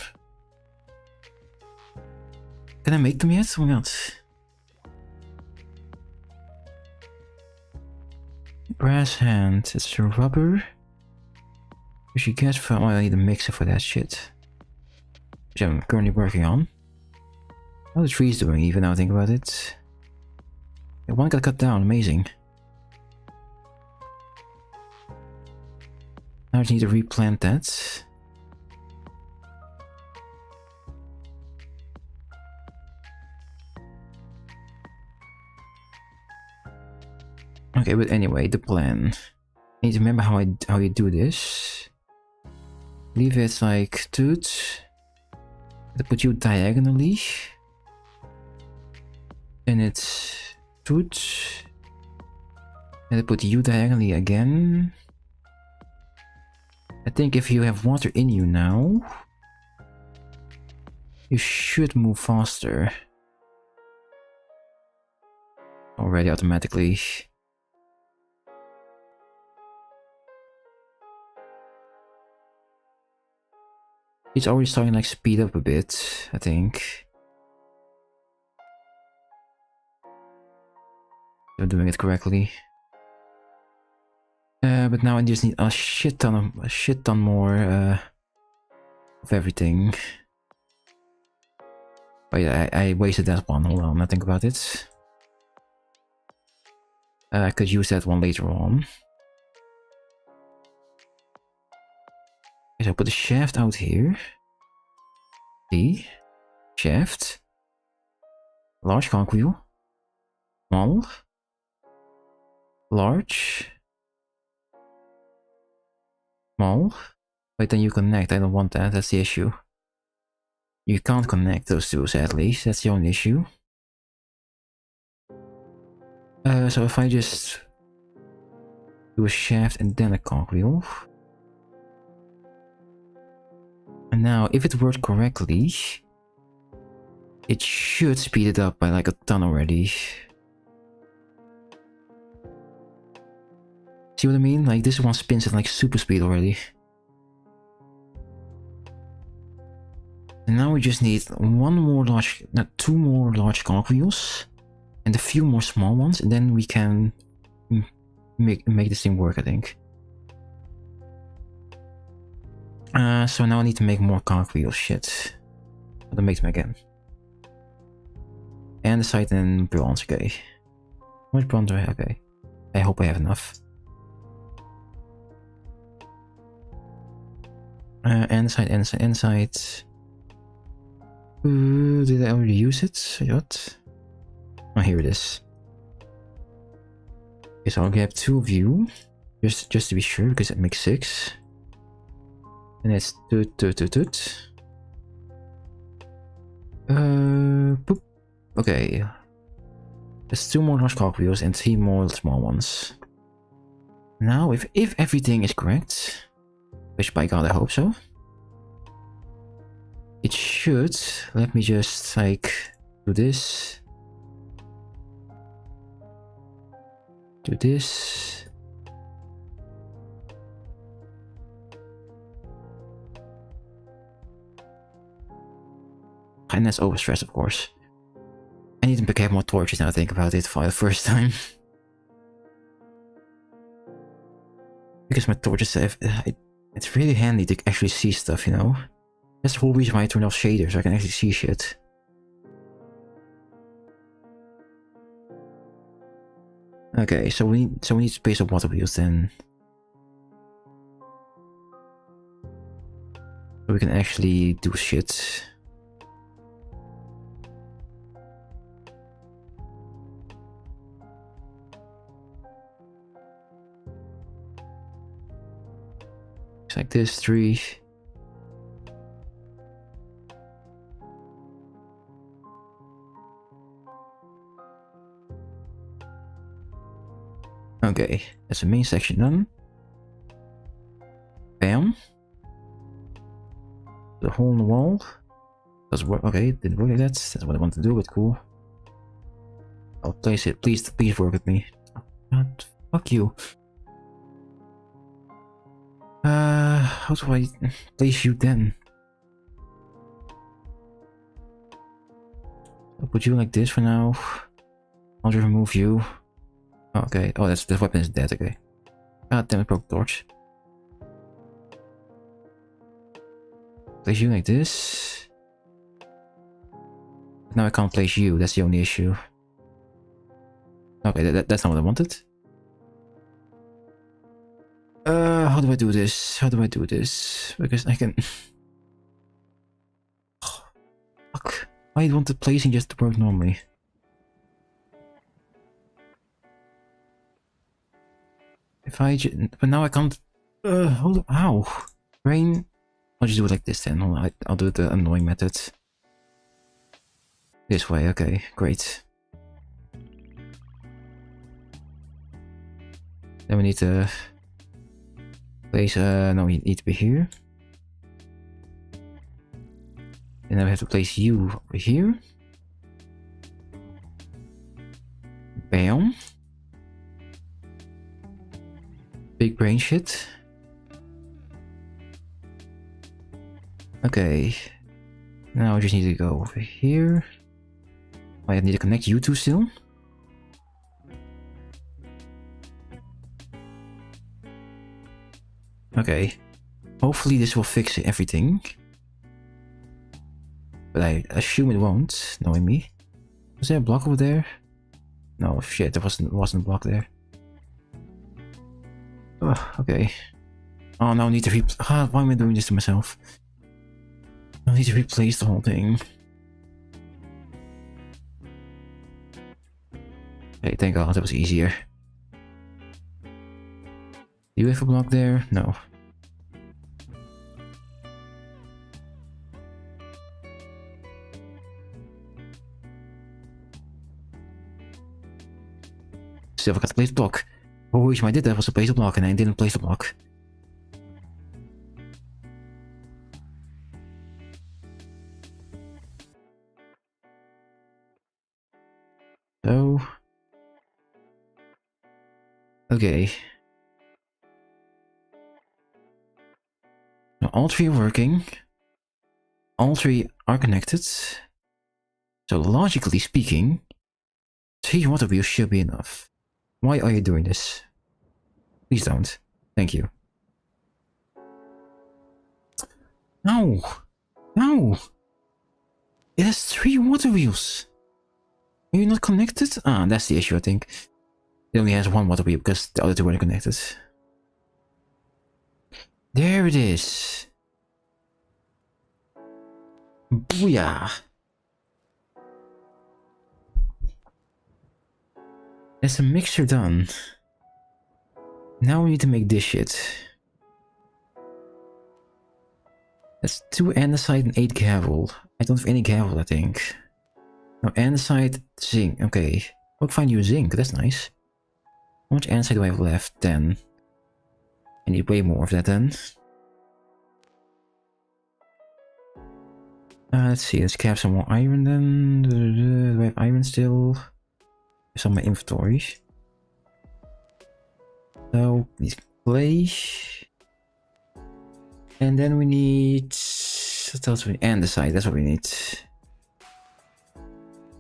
Can I make them yet? Oh my god. Brass hand. It's rubber. Which you get from. Oh, I need a mixer for that shit. Which I'm currently working on. How are the trees doing, even now I think about it? Yeah, one got cut down. Amazing. Now I just need to replant that. Okay, but anyway, the plan. I need to remember how you do this. Leave it like toot. To put you diagonally. And it's toot. And I put you diagonally again. I think if you have water in you now, you should move faster. Already automatically. It's already starting to like speed up a bit, I think. I'm doing it correctly. But now I just need a shit ton more of everything. Oh yeah, I wasted that one. Hold on, I think about it. I could use that one later on. Okay, so I put the shaft out here. See? Shaft. Large cogwheel. Small. Large. Small. Wait, then you connect. I don't want that. That's the issue. You can't connect those two, sadly. That's the only issue. So if I just do a shaft and then a cogwheel. And now, if it worked correctly, it should speed it up by like a ton already. See what I mean? Like this one spins at like super speed already. And now we just need one more large, no, two more large cogwheels, and a few more small ones, and then we can make this thing work, I think. So now I need to make more cogwheels. Shit. I'll make them again. And the site in bronze. Okay. How much bronze do I have? Okay. I hope I have enough. Inside. Did I already use it? What? Oh, here it is. Okay, so I'll grab 2 of you, just to be sure, because it makes 6. And it's toot. Boop. Okay. There's 2 more large cogwheels and 3 more small ones. Now, if everything is correct, which by God I hope so, it should. Let me just like do this. Do this. And that's overstress, of course. I need to pick up more torches now I think about it for the first time. Because my torches have, it's really handy to actually see stuff, you know? That's the whole reason why I turned off shaders, so I can actually see shit. Okay, so we need space of water wheels then. So we can actually do shit. It's like this, 3. Okay, that's the main section done. Bam. The hole in the wall. Does work. Okay, it didn't work like that. That's what I want to do, but cool. I'll place it. Please work with me. God, fuck you. How do I place you then? I'll put you like this for now. I'll just remove you. Oh, okay. Oh, this weapon is dead. Okay. God damn it, broke torch. Place you like this. Now I can't place you. That's the only issue. Okay, that's not what I wanted. How do I do this? How do I do this? Because I can. Oh, fuck. I want the placing just to work normally. If I but now I can't. Hold on. Ow. Brain. I'll just do it like this then. Hold on. I'll do the annoying method. This way. Okay. Great. Then we need to place. No, we need to be here. And then we have to place you over here. Bam. Big brain shit. Okay. Now I just need to go over here. I need to connect you two still. Okay. Hopefully this will fix everything. But I assume it won't, knowing me. Was there a block over there? No, shit, there wasn't a block there. Ugh, okay. Oh, now I need to why am I doing this to myself? I need to replace the whole thing. Okay, thank God, that was easier. Do you have a block there? No. Still forgot to place the block. Oh, which I did that was to place the block and I didn't place the block. So... okay. Now all 3 are working. All 3 are connected. So logically speaking, 3 water wheels should be enough. Why are you doing this? Please don't. Thank you. No! No! It has 3 water wheels! Are you not connected? Ah, that's the issue, I think. It only has 1 water wheel because the other 2 weren't connected. There it is! Booyah! There's a mixture done. Now we need to make this shit. That's 2 andesite and 8 gravel. I don't have any gravel, I think. No, andesite, zinc. Okay. I'll find you zinc, that's nice. How much andesite do I have left? 10. I need way more of that then. Let's see, let's grab some more iron then. Do I have iron still? It's on my inventory. So, need clay. And then we need... what else we need? Andesite, that's what we need.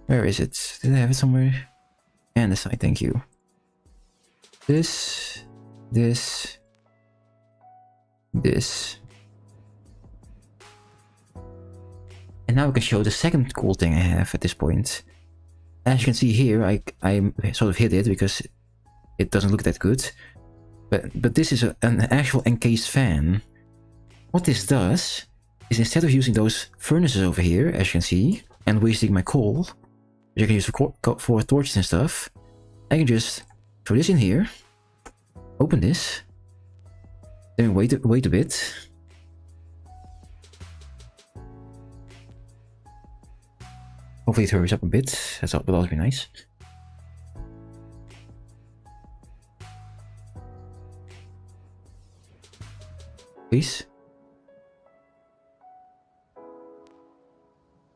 Where is it? Did I have it somewhere? Andesite, thank you. This. And now we can show the second cool thing I have at this point. As you can see here, I sort of hid it because it doesn't look that good. But this is an actual encased fan. What this does is instead of using those furnaces over here, as you can see, and wasting my coal, which I can use for torches and stuff, I can just throw this in here, open this, then wait a bit. Hopefully it hurries up a bit, that would also be nice. Please.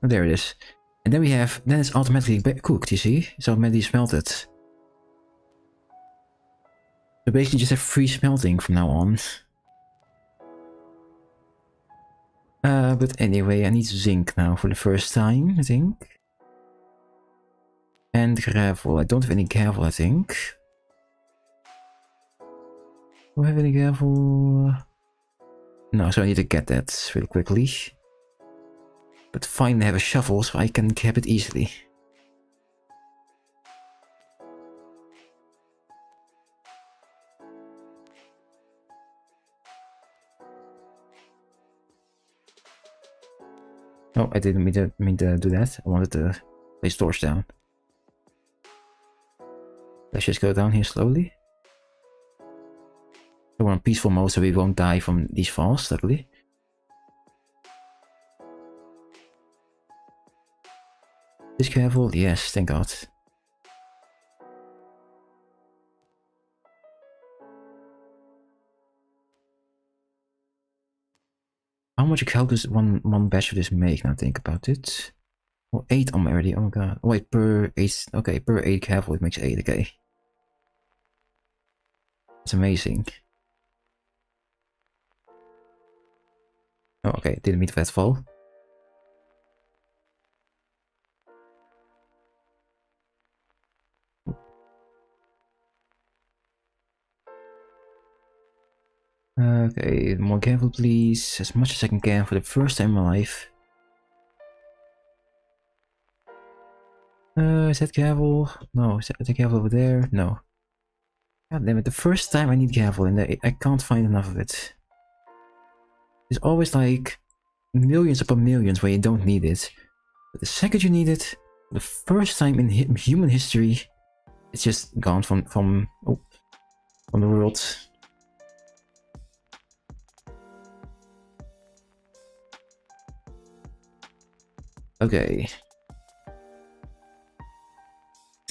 Oh, there it is. And then it's automatically cooked, you see? It's automatically smelted. So basically just have free smelting from now on. But anyway, I need zinc now for the first time, I think. And gravel. I don't have any gravel, I think. Do I have any gravel? No, so I need to get that really quickly. But finally I have a shovel, so I can grab it easily. Oh, I didn't mean to do that. I wanted to place torch down. Let's just go down here slowly. So we're on peaceful mode, so we won't die from these falls, luckily. Is gravel? Yes, thank God. How much gravel does one batch of this make? Now think about it. Oh, 8 on already. Oh my God. Oh, wait, per 8. Okay, per 8 gravel it makes 8. Okay. That's amazing. Oh, okay. Didn't mean for that to fall. Okay, more gravel please, as much as I can for the first time in my life. Is that gravel? No, is that gravel over there? No. God damn it, the first time I need gravel and I can't find enough of it. There's always like millions upon millions where you don't need it. But the second you need it, the first time in human history, it's just gone from the world. Okay.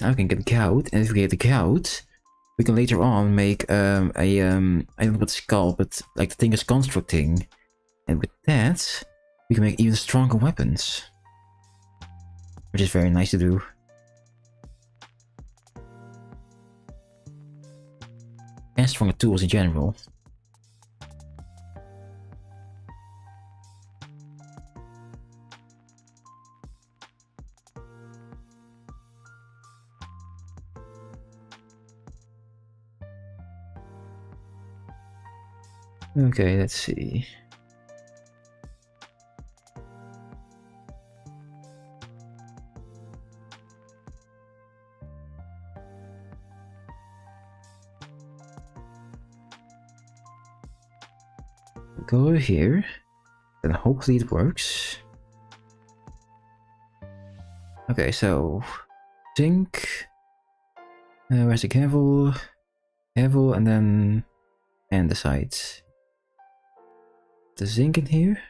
Now we can get the gout, and if we get the gout, we can later on make I don't know what it's called, but like the thing is constructing. And with that, we can make even stronger weapons. Which is very nice to do. And stronger tools in general. Okay, let's see. Go over here, and hopefully it works. Okay, so zinc. Where's the gravel? Gravel, and then andesite. The zinc in here.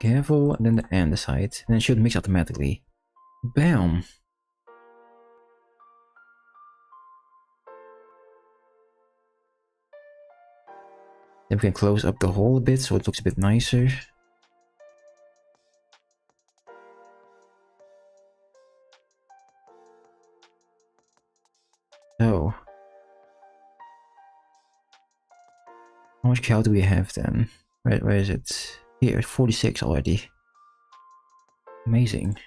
Gravel, and then the andesite. And it should mix automatically. Bam! Then we can close up the hole a bit so it looks a bit nicer. So, how much cow do we have then? Where is it? Here, 46 already. Amazing.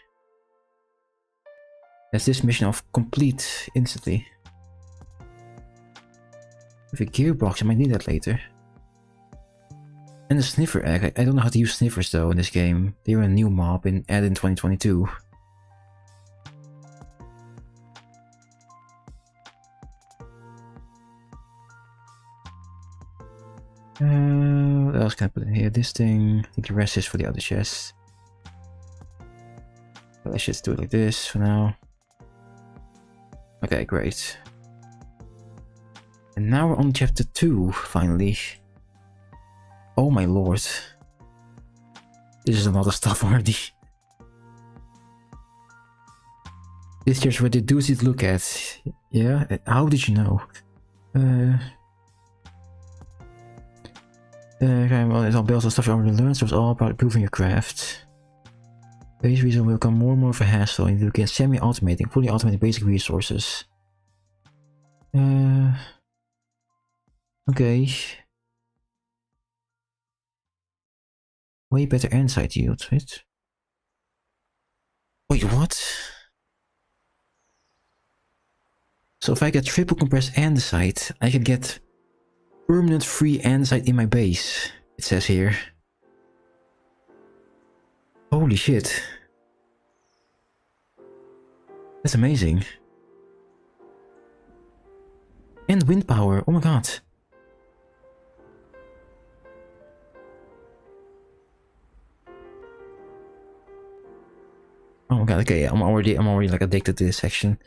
That's this mission off complete instantly. With a gearbox, I might need that later. And the sniffer egg. I don't know how to use sniffers though in this game. They were a new mob added in 2022. What else can I put in here? This thing. I think the rest is for the other chests. But let's just do it like this for now. Okay, great. And now we're on chapter 2, finally. Oh my lord. This is a lot of stuff already. This here's what the doozy to look at. Yeah? How did you know? Well, it's all bells and stuff you already learned, so it's all about improving your craft. Base reason will become more and more of a hassle, and you can semi-automating, fully automating basic resources. Okay. Way better andesite yield, right? Wait, what? So if I get triple compressed andesite, I can get permanent free andesite in my base, it says here. Holy shit. That's amazing. And wind power, oh my god. Oh my god, okay, I'm already like addicted to this section.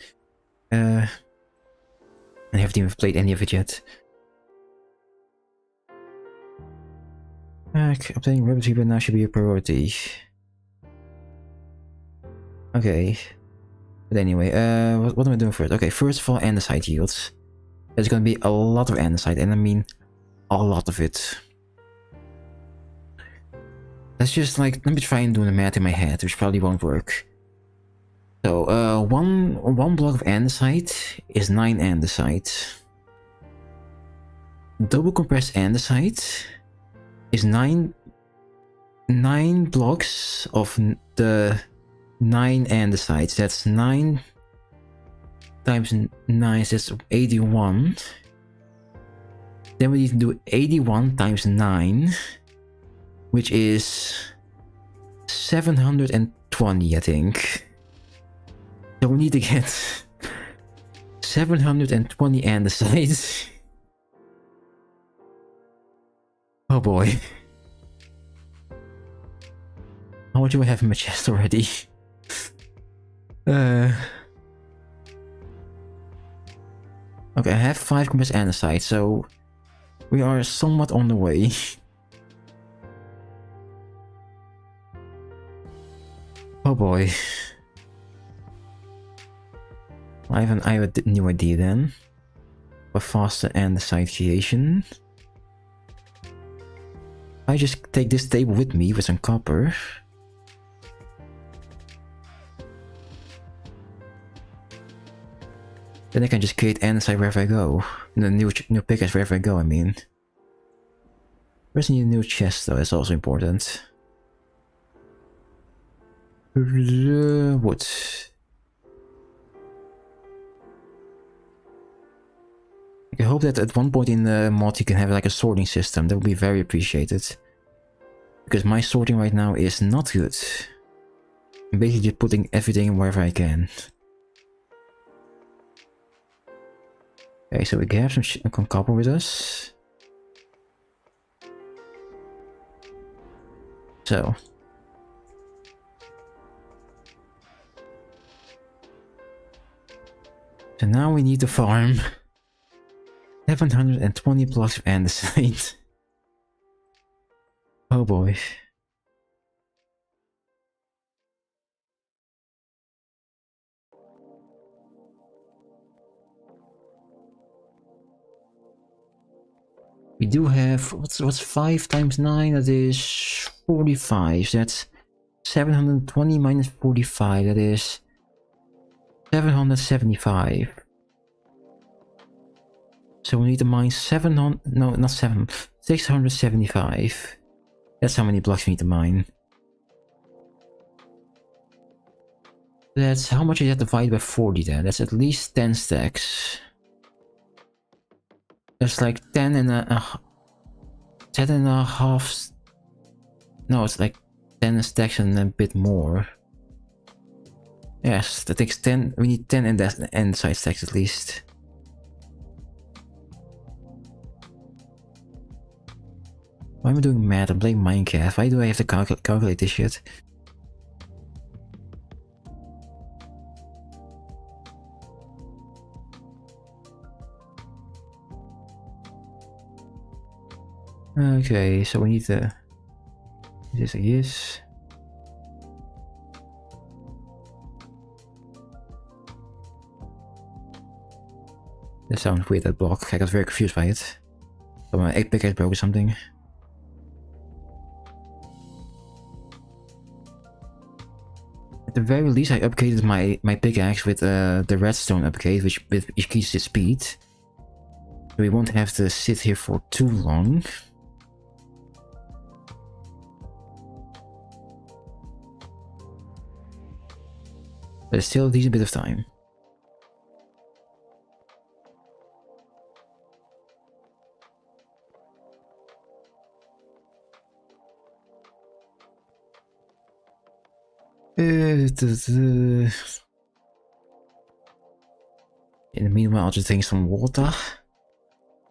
I haven't even played any of it yet. Obtaining rabbit but now should be a priority. Okay. But anyway, what am I doing first? Okay, first of all, andesite yields. There's gonna be a lot of andesite, and I mean a lot of it. Let's just like, let me try and do the math in my head, which probably won't work. So, one block of andesite is 9 andesite. Double compressed andesite is 9 blocks of the 9 andesites. That's 9 times 9, so that's 81. Then we need to do 81 times 9, which is 720, I think. So we need to get 720 andesites. Oh boy. How much do I have in my chest already? Okay, I have 5 compressed andesite, so we are somewhat on the way. Oh boy. I have a new idea then. For faster andesite creation. I just take this table with me with some copper. Then I can just create andesite wherever I go. And a new pickaxe wherever I go, I mean. Where's the new chest though? That's also important. Wood. I hope that at one point in the mod you can have like a sorting system. That would be very appreciated. Because my sorting right now is not good. I'm basically just putting everything wherever I can. Okay, so we have some copper with us. So now we need to farm 720 blocks of andesite. Oh boy. We do have, what's 5 times 9? That is 45. So that's 720 minus 45. That is 775. So we need to mine 700, no, not 7, 675. That's how many blocks we need to mine. That's, how much is that divided by 40 then? That's at least 10 stacks. That's like 10 and a half. No, it's like 10 stacks and a bit more. Yes, that takes 10. We need 10 andesite stacks at least. Why am I doing math? I'm playing Minecraft. Why do I have to calculate this shit? Okay, so we need to... This like this. That sounds weird, that block. I got very confused by it. So my egg picker broke or something. At the very least, I upgraded my pickaxe with the redstone upgrade, which increases its speed. So we won't have to sit here for too long. But it's still a decent bit of time. In the meanwhile, I'll just drink some water,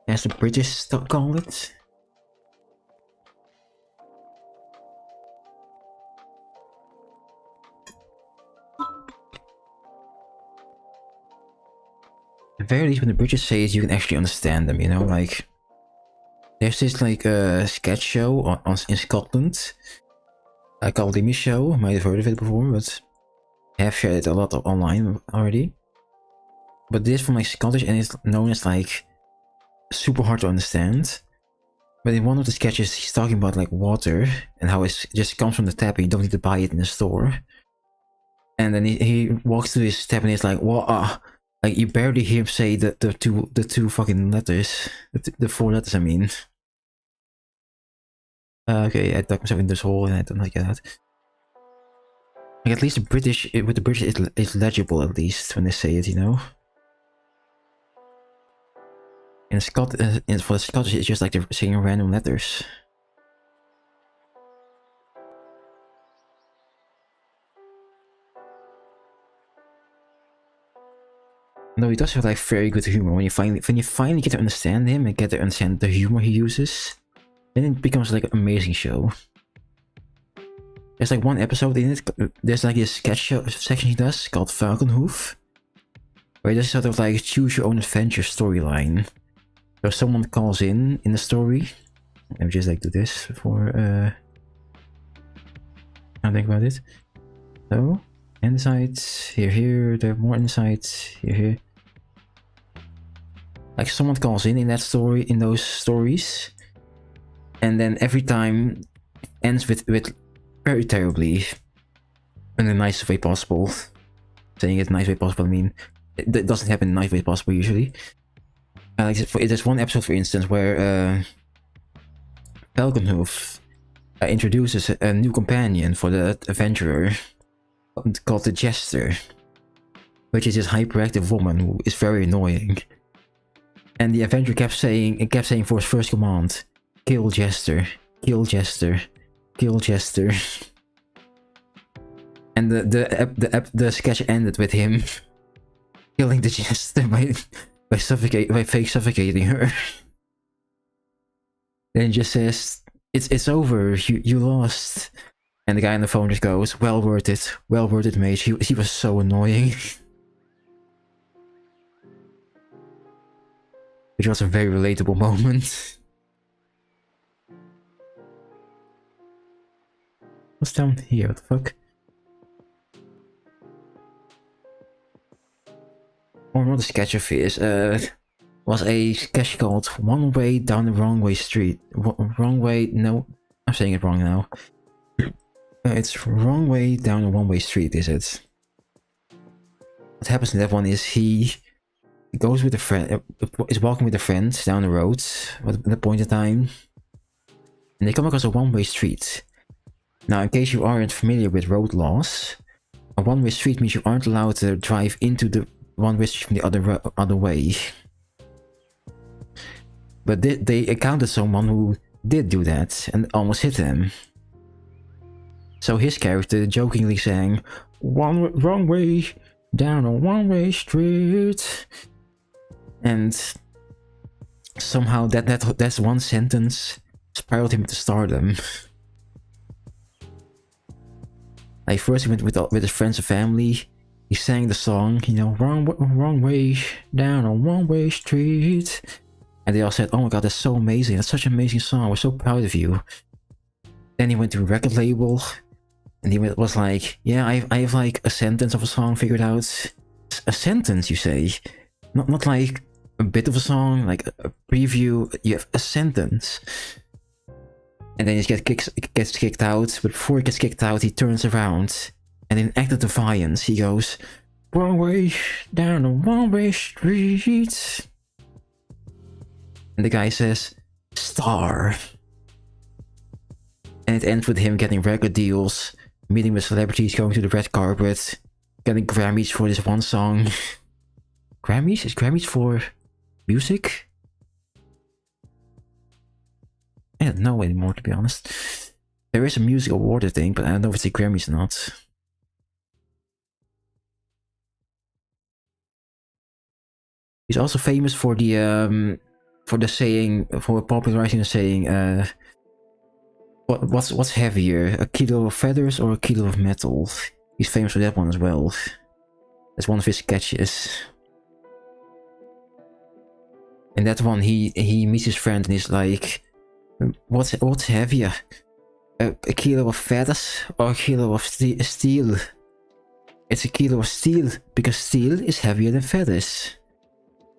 as the British call it. At the very least, when the British say it, you can actually understand them, you know, like... There's this, like, sketch show in Scotland, called the Show. I might have heard of it before, but I have shared it a lot online already. But this from, like, Scottish, and it's known as, like, super hard to understand. But in one of the sketches, he's talking about, like, water, and how it just comes from the tap, and you don't need to buy it in the store. And then he walks to his tap, and he's like, "What?" Like, you barely hear him say the two fucking letters. The 4 letters, I mean. Okay, I dug myself in this hole and I don't like that. Like, at least the British, with the British, it's legible at least when they say it, you know? In for the Scottish, it's just like they're saying random letters. No, he does have like very good humor. When you finally get to understand him and get to understand the humor he uses, then it becomes like an amazing show. There's like one episode in it. There's like this sketch show section he does called Falconhoof, where he does sort of like choose your own adventure storyline. So someone calls in the story. Let me just like do this before I think about it. So insights here, there are more insights here. Like someone calls in that story, in those stories, and then every time ends with very terribly, in the nicest way possible. Saying it nice way possible, I mean, it doesn't happen in the nice way possible usually. Like there's one episode, for instance, where Falconhoof introduces a new companion for the adventurer called the Jester, which is this hyperactive woman who is very annoying. And the Avenger kept saying for his first command, kill Jester, kill Jester, kill Jester. And the sketch ended with him killing the Jester by fake suffocating her. Then he just says, it's over, you lost. And the guy on the phone just goes, well worth it mate, he was so annoying. Which was a very relatable moment. What's down here, what the fuck? Or not a sketch of his, was a sketch called One Way Down the Wrong Way Street. Wrong way, no, I'm saying it wrong now. It's Wrong Way Down a One Way Street, is it? What happens in that one is he goes with a friend, is walking with a friend down the road at a point in time, and they come across a one-way street. Now, in case you aren't familiar with road laws, a one-way street means you aren't allowed to drive into the one-way street from the other way. But they encountered someone who did do that and almost hit them. So his character jokingly sang, wrong way down a one-way street. And somehow that's one sentence spiraled him to stardom. Like first he went with his friends and family. He sang the song, you know, wrong way down a one-way street. And they all said, oh my god, that's so amazing. That's such an amazing song. We're so proud of you. Then he went to a record label. And he was like, yeah, I have like a sentence of a song figured out. A sentence, you say? Not like a bit of a song, like a preview. You have a sentence. And then he gets kicked out. But before he gets kicked out, he turns around. And in act of defiance, he goes, wrong way down a one-way street. And the guy says, star. And it ends with him getting record deals, meeting with celebrities, going to the red carpet, getting Grammys for this one song. Grammys? Is Grammys for music? I don't know anymore, to be honest. There is a music award, I think, but I don't know if it's a Grammys or not. He's also famous for the saying, for popularizing the saying, what's heavier, a kilo of feathers or a kilo of metal? He's famous for that one as well. That's one of his sketches. In that one, he meets his friend and he's like, what's heavier, a kilo of feathers or a kilo of steel? It's a kilo of steel because steel is heavier than feathers.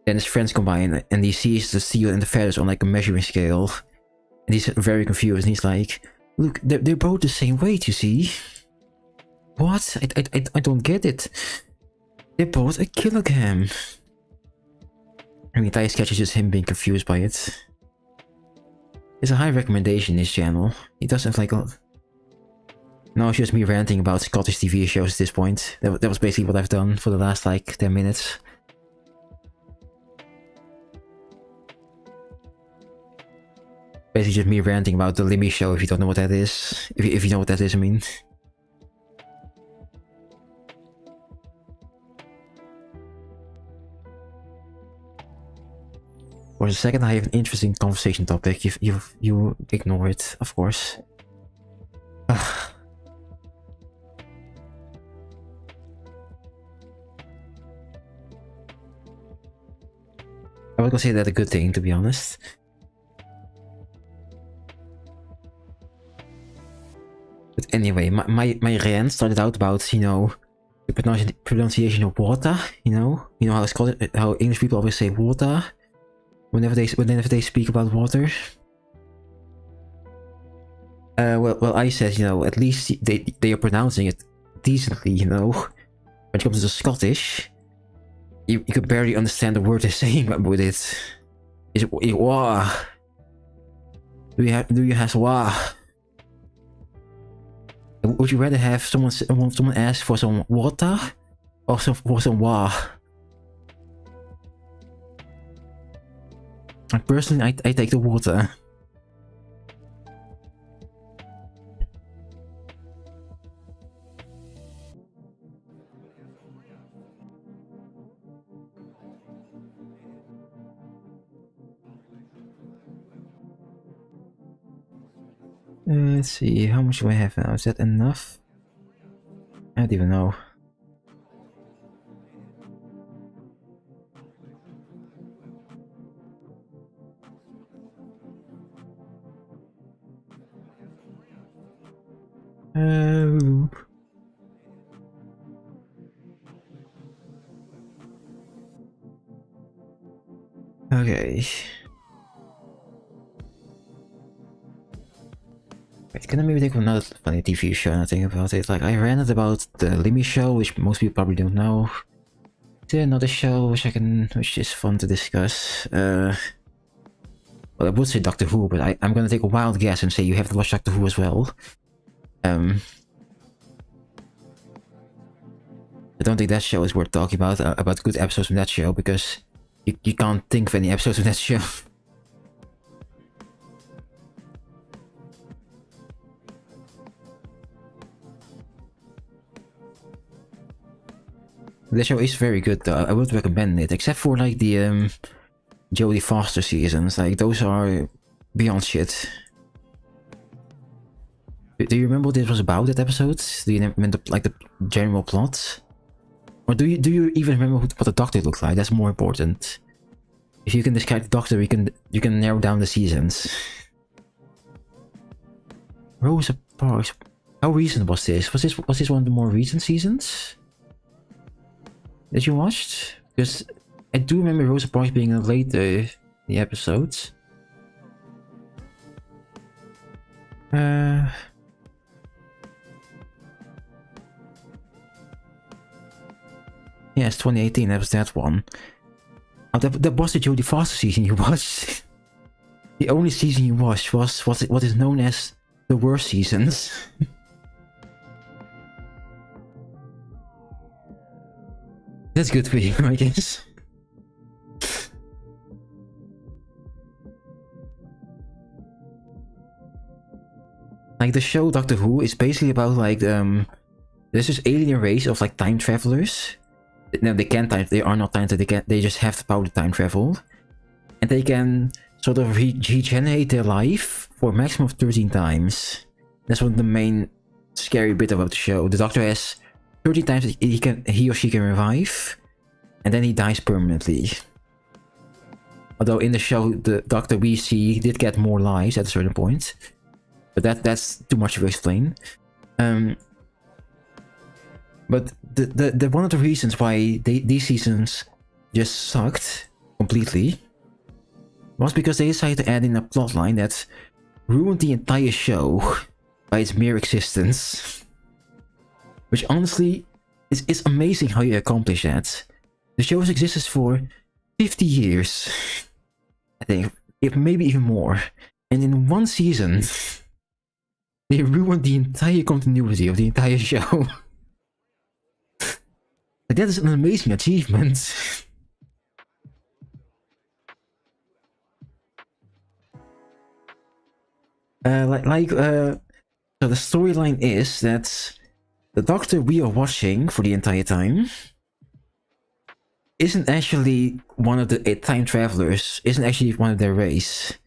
Then his friends combine and he sees the steel and the feathers on like a measuring scale. And he's very confused and he's like, look, they're both the same weight, you see? What? I don't get it. They're both a kilogram. I mean, the entire sketch is just him being confused by it. It's a high recommendation, this channel. He doesn't like... No, it's just me ranting about Scottish TV shows at this point. That was basically what I've done for the last like 10 minutes. Basically just me ranting about the Limmy show, if you don't know what that is. If you know what that is, I mean. For a second I have an interesting conversation topic. You ignore it, of course. I would consider that a good thing, to be honest. But anyway, my rant started out about, you know, the pronunciation of water, you know how English people always say water whenever they speak about water. Well, I said, you know, at least they are pronouncing it decently, you know. When it comes to the Scottish, you could barely understand the word they're saying with it. Is it wah? Do you have wah? Would you rather have someone ask for some water or for some wah? Personally, I take the water. Let's see, how much do I have now? Is that enough? I don't even know. Okay. Wait, can I maybe think of another funny TV show and I think about it? Like, I ranted about the Limmy show, which most people probably don't know. Is there another show which is fun to discuss? Well, I would say Doctor Who, but I'm gonna take a wild guess and say you have to watch Doctor Who as well. I don't think that show is worth talking about good episodes from that show, because you can't think of any episodes of that show. The show is very good though, I would recommend it, except for like the Jodie Foster seasons, like those are beyond shit. Do you remember what this was about, that episode? Do you remember like the general plot? Or do you even remember what the Doctor looked like? That's more important. If you can describe the Doctor, you can narrow down the seasons. Rosa Parks. How recent was this? Was this one of the more recent seasons that you watched? Because I do remember Rosa Parks being later in the episodes. Yes, 2018, that was that one. Oh, that was the Jodie Foster season you watched. The only season you watched was what is known as the worst seasons. That's good for you, I guess. Like, the show Doctor Who is basically about like there's this alien race of like time travelers. No, they can't time. They are not time. They just have the power to time travel, and they can sort of regenerate their life for a maximum of 13 times. That's one of the main scary bit about the show. The Doctor has 13 times he or she can revive, and then he dies permanently. Although in the show, the Doctor we see did get more lives at a certain point, but that's too much to explain. But the one of the reasons why these seasons just sucked completely was because they decided to add in a plotline that ruined the entire show by its mere existence. Which honestly is amazing how you accomplish that. The show has existed for 50 years, I think, if maybe even more, and in one season they ruined the entire continuity of the entire show. Like, that is an amazing achievement. So the storyline is that the Doctor we are watching for the entire time isn't actually one of the time travelers, isn't actually one of their race.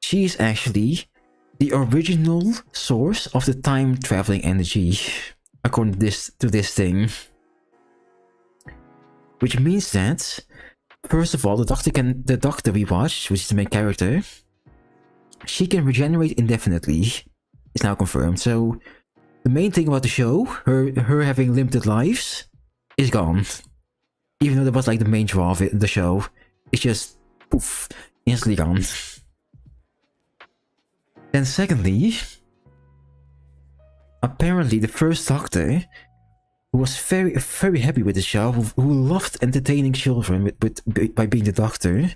She's actually the original source of the time traveling energy, according to this thing. Which means that, first of all, the Doctor we watch, which is the main character, she can regenerate indefinitely. It's now confirmed. So the main thing about the show, her having limited lives, is gone. Even though that was like the main draw of the show, it's just poof, instantly gone. Then secondly, apparently the first Doctor, who was very, very happy with the show, who loved entertaining children by being the Doctor,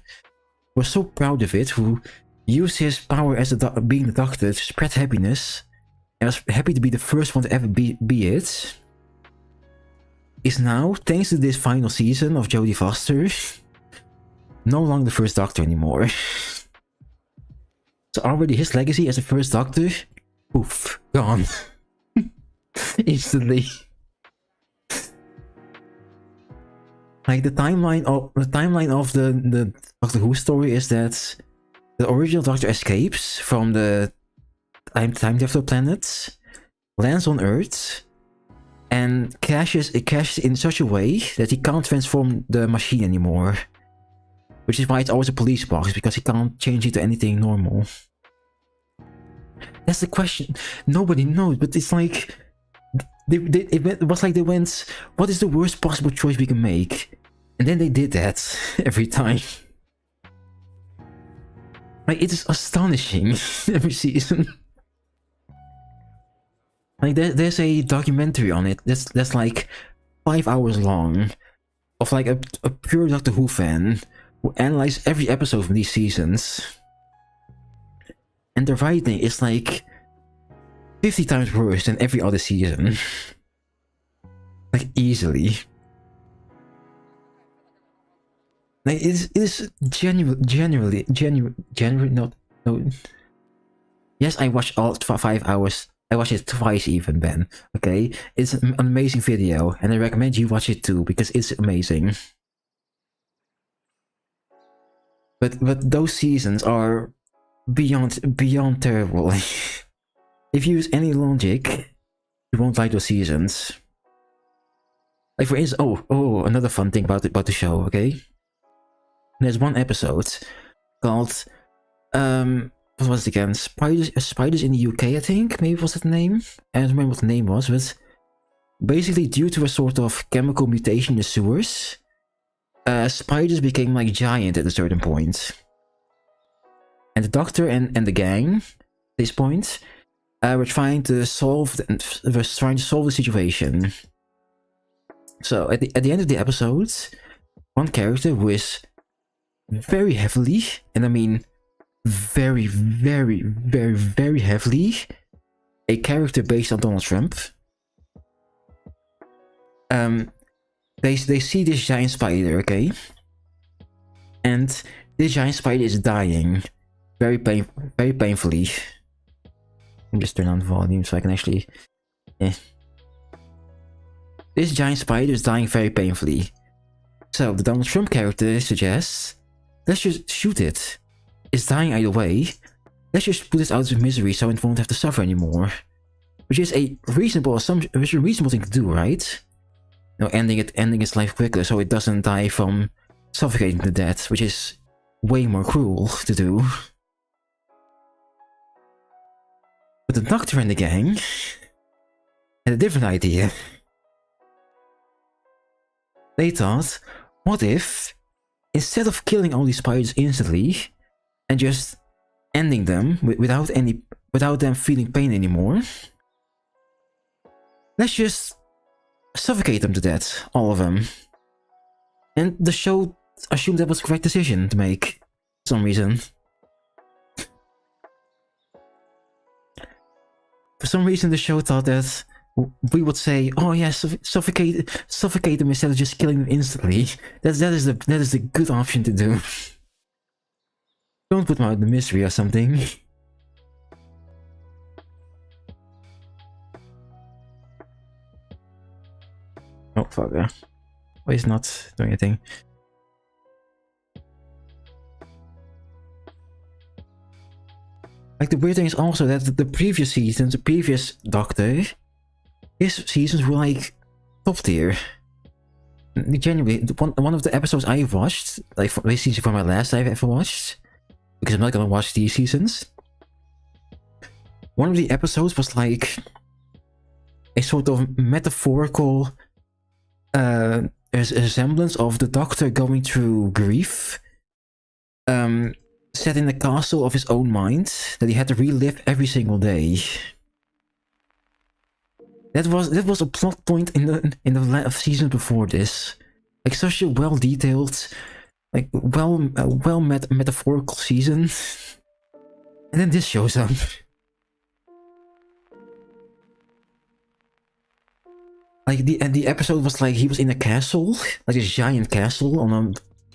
was so proud of it, who used his power as being the Doctor to spread happiness, and was happy to be the first one to ever be it, is now, thanks to this final season of Jodie Foster, no longer the First Doctor anymore. So already his legacy as the First Doctor, poof, gone. Instantly. Like the timeline of the Doctor Who story is that the original Doctor escapes from the time traveler planets, lands on Earth, and crashes in such a way that he can't transform the machine anymore. Which is why it's always a police box, because he can't change it to anything normal. That's the question. Nobody knows, but it's like it was like they went, what is the worst possible choice we can make? And then they did that every time. Like, it is astonishing every season. Like there's a documentary on it that's like 5 hours long of like a pure Doctor Who fan who analyzed every episode from these seasons. And the writing is like 50 times worse than every other season. Like easily. Like it is genuinely no. Yes, I watched all 5 hours. I watched it twice even, Ben. Okay, it's an amazing video, and I recommend you watch it too because it's amazing. But those seasons are beyond terrible. If you use any logic, you won't like those seasons. Like for instance, another fun thing about the show. Okay, there's one episode called what was it again? Spiders in the UK, I think. Maybe was that the name? I don't remember what the name was, but basically due to a sort of chemical mutation in the sewers, spiders became like giant at a certain point. And the Doctor and the gang, at this point, were trying to solve the situation. So at the end of the episode, one character who is very heavily, and I mean very heavily, a character based on Donald Trump. They see this giant spider, okay? And this giant spider is dying very painfully. Let me just turn on the volume so I can actually... This giant spider is dying very painfully. So the Donald Trump character suggests, let's just shoot it. It's dying either way. Let's just put it out of misery so it won't have to suffer anymore. Which is a reasonable assumption, which is a reasonable thing to do, right? You know, ending its life quicker so it doesn't die from suffocating to death, which is way more cruel to do. But the Doctor and the gang had a different idea. They thought, what if, instead of killing all these spiders instantly, and just ending them without them feeling pain anymore, let's just suffocate them to death, all of them. And the show assumed that was the correct decision to make, for some reason. For some reason the show thought that we would say, oh yes, suffocate them instead of just killing them instantly. That is the good option to do. Don't put them out in the misery or something. Oh fuck yeah. Why is not doing anything? Like the weird thing is also that the previous seasons, the previous Doctor, his seasons were like top tier. Genuinely, one of the episodes I watched, like basically for my last I've ever watched, because I'm not gonna watch these seasons. One of the episodes was like a sort of metaphorical resemblance of the Doctor going through grief, set in the castle of his own mind that he had to relive every single day. That was a plot point in the season before this, like such a well detailed, like well metaphorical season, and then this shows up. Like the episode was like he was in a castle, like this giant castle on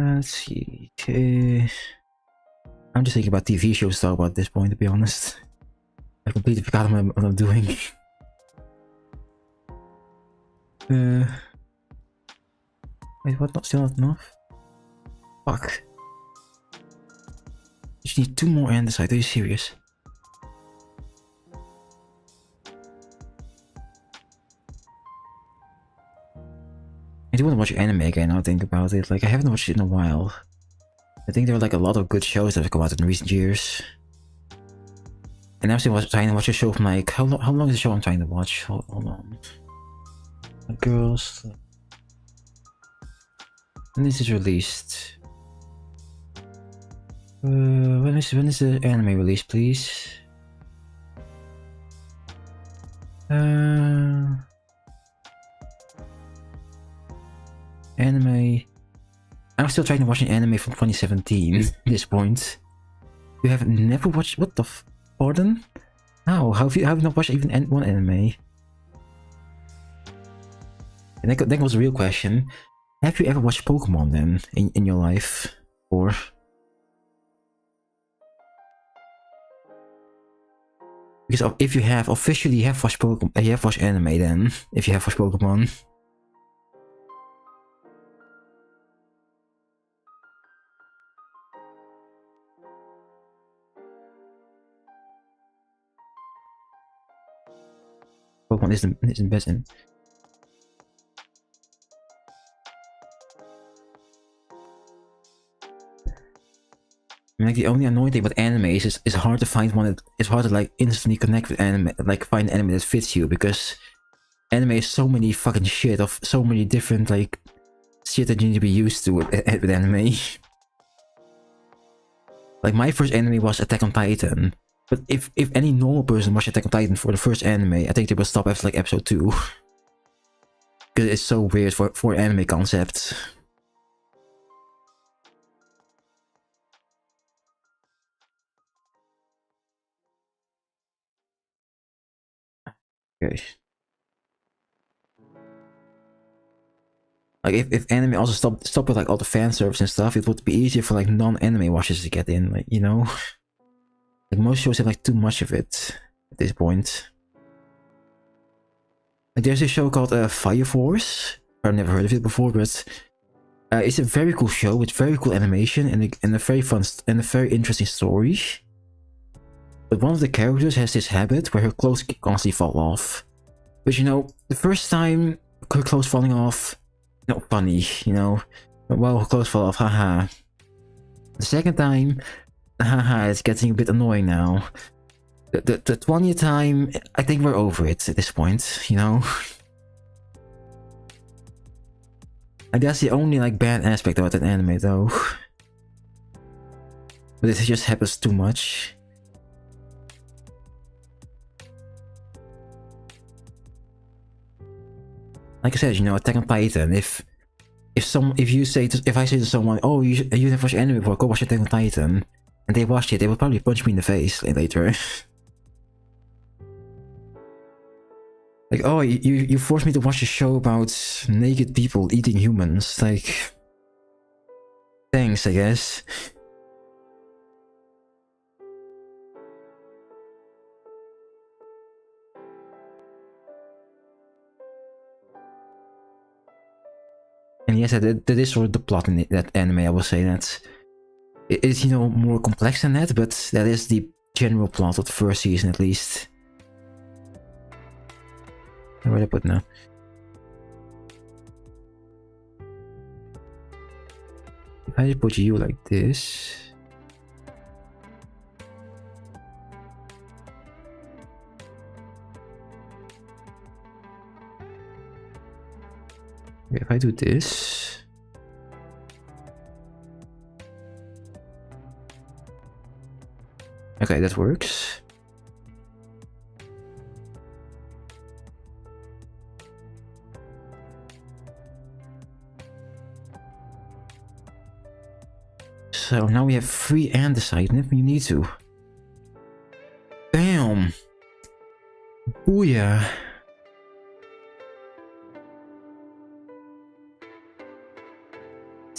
Let's see. I'm just thinking about TV shows to talk about at this point, to be honest. I completely forgot what I'm doing. Wait, what? Not still not enough? Fuck. Just need 2 more andesite. Are you serious? I do want to watch anime again now I think about it. Like, I haven't watched it in a while. I think there are like a lot of good shows that have come out in recent years. And I'm still trying to watch a show from like... How long is the show I'm trying to watch? Hold on. Girls... When is this released? When is the anime released, please? Anime. I'm still trying to watch an anime from 2017 at this point. You have never watched. What the pardon? How? How have you not watched even one anime? And that was a real question. Have you ever watched Pokemon then in your life? Or because if you have officially you have watched Pokemon, you have watched anime then. If you have watched Pokemon. Pokemon is the best in. I mean, like the only annoying thing about anime is it's hard to find one that it's hard to like instantly connect with anime, like find anime that fits you because anime is so many fucking shit of so many different like shit that you need to be used to with anime. Like my first anime was Attack on Titan, but if any normal person watched Attack on Titan for the first anime, I think they will stop after like episode 2 because it's so weird for anime concepts. Okay. Like if anime also stopped with like all the fan service and stuff, it would be easier for like non-anime watchers to get in, like, you know? Like most shows have like too much of it at this point. Like there's a show called Fire Force. I've never heard of it before, but it's a very cool show with very cool animation and a very fun and a very interesting story. But one of the characters has this habit where her clothes constantly fall off. Which, you know, the first time her clothes falling off, not funny, you know. Well, her clothes fall off, haha. The second time, haha, it's getting a bit annoying now. The 20th time, I think we're over it at this point, you know. And that's the only like bad aspect about that anime though. But it just happens too much. Like I said, you know, Attack on Titan. If I say to someone, "Oh, you never watched anime before, go watch Attack on Titan," and they watched it, they would probably punch me in the face later. Like, oh, you forced me to watch a show about naked people eating humans. Like, thanks, I guess. And yes, that is sort of the plot in that anime. I will say that it is, you know, more complex than that, but that is the general plot of the first season, at least. Where did I put now? If I just put you like this. If I do this. Okay, that works. So now we have 3 andesite if we need to. Bam! Booyah!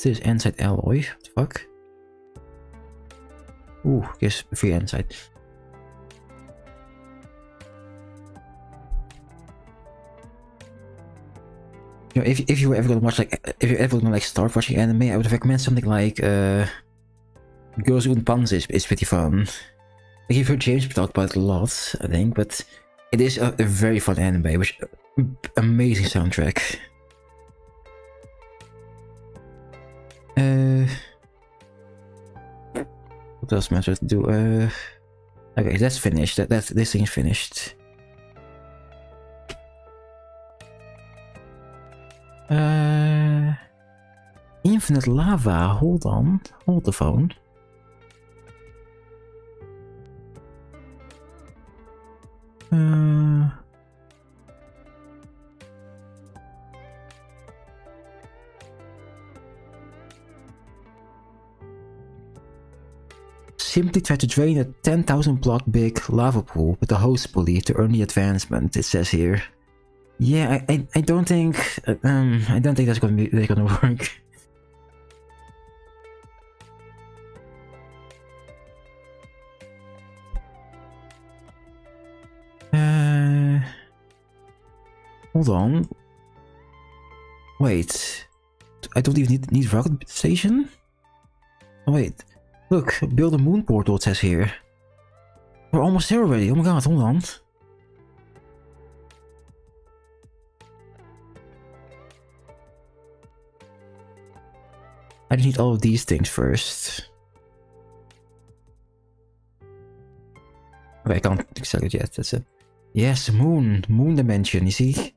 What's this? Andesite alloy? What the fuck? Ooh, gives free andesite. You know, if you were ever gonna watch if you're ever gonna start watching anime, I would recommend something like Girls und Panzer is pretty fun. Like, you've heard James talk about it a lot, I think, but it is a very fun anime, which amazing soundtrack. What else am I supposed to do? Okay, that's finished. This thing's finished. Infinite lava. Hold on. Hold the phone. Simply try to drain a 10,000 block big lava pool with a hose pulley to earn the advancement, it says here. Yeah, I don't think that's gonna work. Hold on. Wait. I don't even need rocket station? Oh wait. Look, build a moon portal, it says here. We're almost there already. Oh my god, hold on. I just need all of these things first. Okay, I can't sell it yet, that's it. Yes, moon dimension, you see?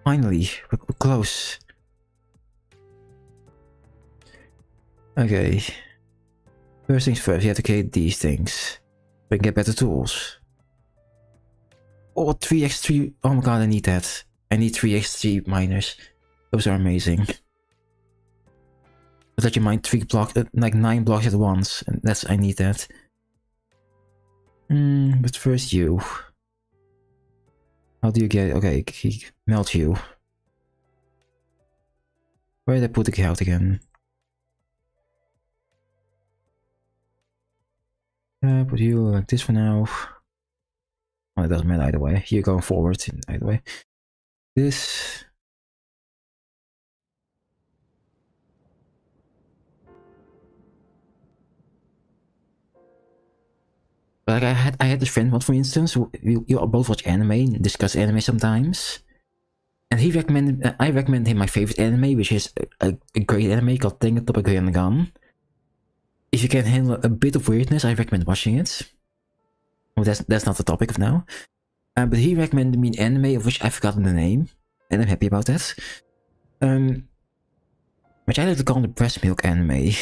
Finally, we're close. Okay. First things first, you have to create these things. We can get better tools. Oh, 3x3. Oh my god, I need that. I need 3x3 miners. Those are amazing. But let you mine 9 blocks at once. And I need that. But first you. How do you get... Okay, melt you. Where did I put the cow again? Put you like this for now. Oh, it doesn't matter either way. You're going forward in either way. This. Like I had this friend once, for instance. We both watch anime and discuss anime sometimes. And he recommended. I recommended him my favorite anime, which is a great anime called Tengen Toppa Gurren Lagann. If you can handle a bit of weirdness, I recommend watching it. Well, that's not the topic of now. But he recommended me an anime of which I've forgotten the name, and I'm happy about that. Which I like to call the breast milk anime.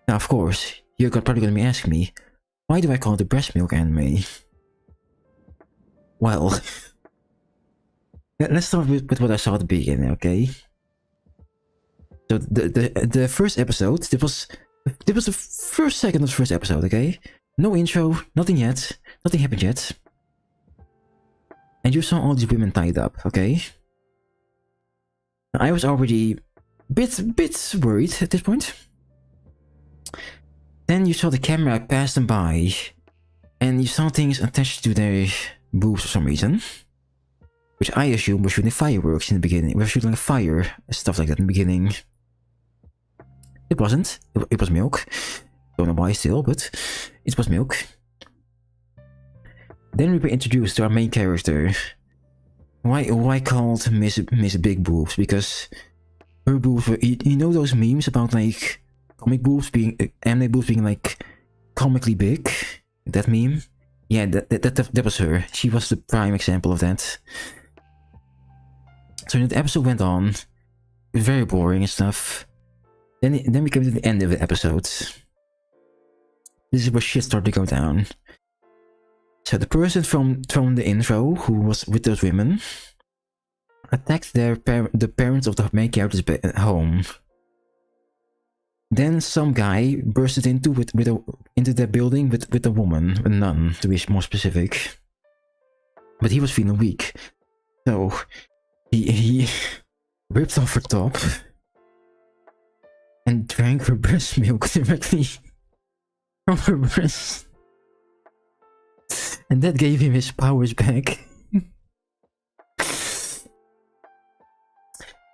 Now, of course, you're probably going to be asking me, why do I call it the breast milk anime? Well, let's start with what I saw at the beginning, okay? So the first episode, it was the first second of the first episode, okay? No intro, nothing yet, nothing happened yet. And you saw all these women tied up, okay? I was already bit worried at this point. Then you saw the camera pass them by, and you saw things attached to their boobs for some reason. Which I assume were shooting fireworks in the beginning. We were shooting like fire, stuff like that in the beginning. It wasn't. It was milk. Don't know why still, but it was milk. Then we were introduced to our main character. Why called Miss Big Boobs? Because her boobs were, you know those memes about like comic boobs being anime boobs being like comically big? That meme? Yeah, that was her. She was the prime example of that. So the episode went on, very boring and stuff. Then we came to the end of the episode. This is where shit started to go down. So the person from the intro who was with those women attacked the parents of the main character's home. Then some guy bursted into the building with a woman, a nun to be more specific. But he was feeling weak, so he ripped off her top and drank her breast milk directly from her breast. And that gave him his powers back.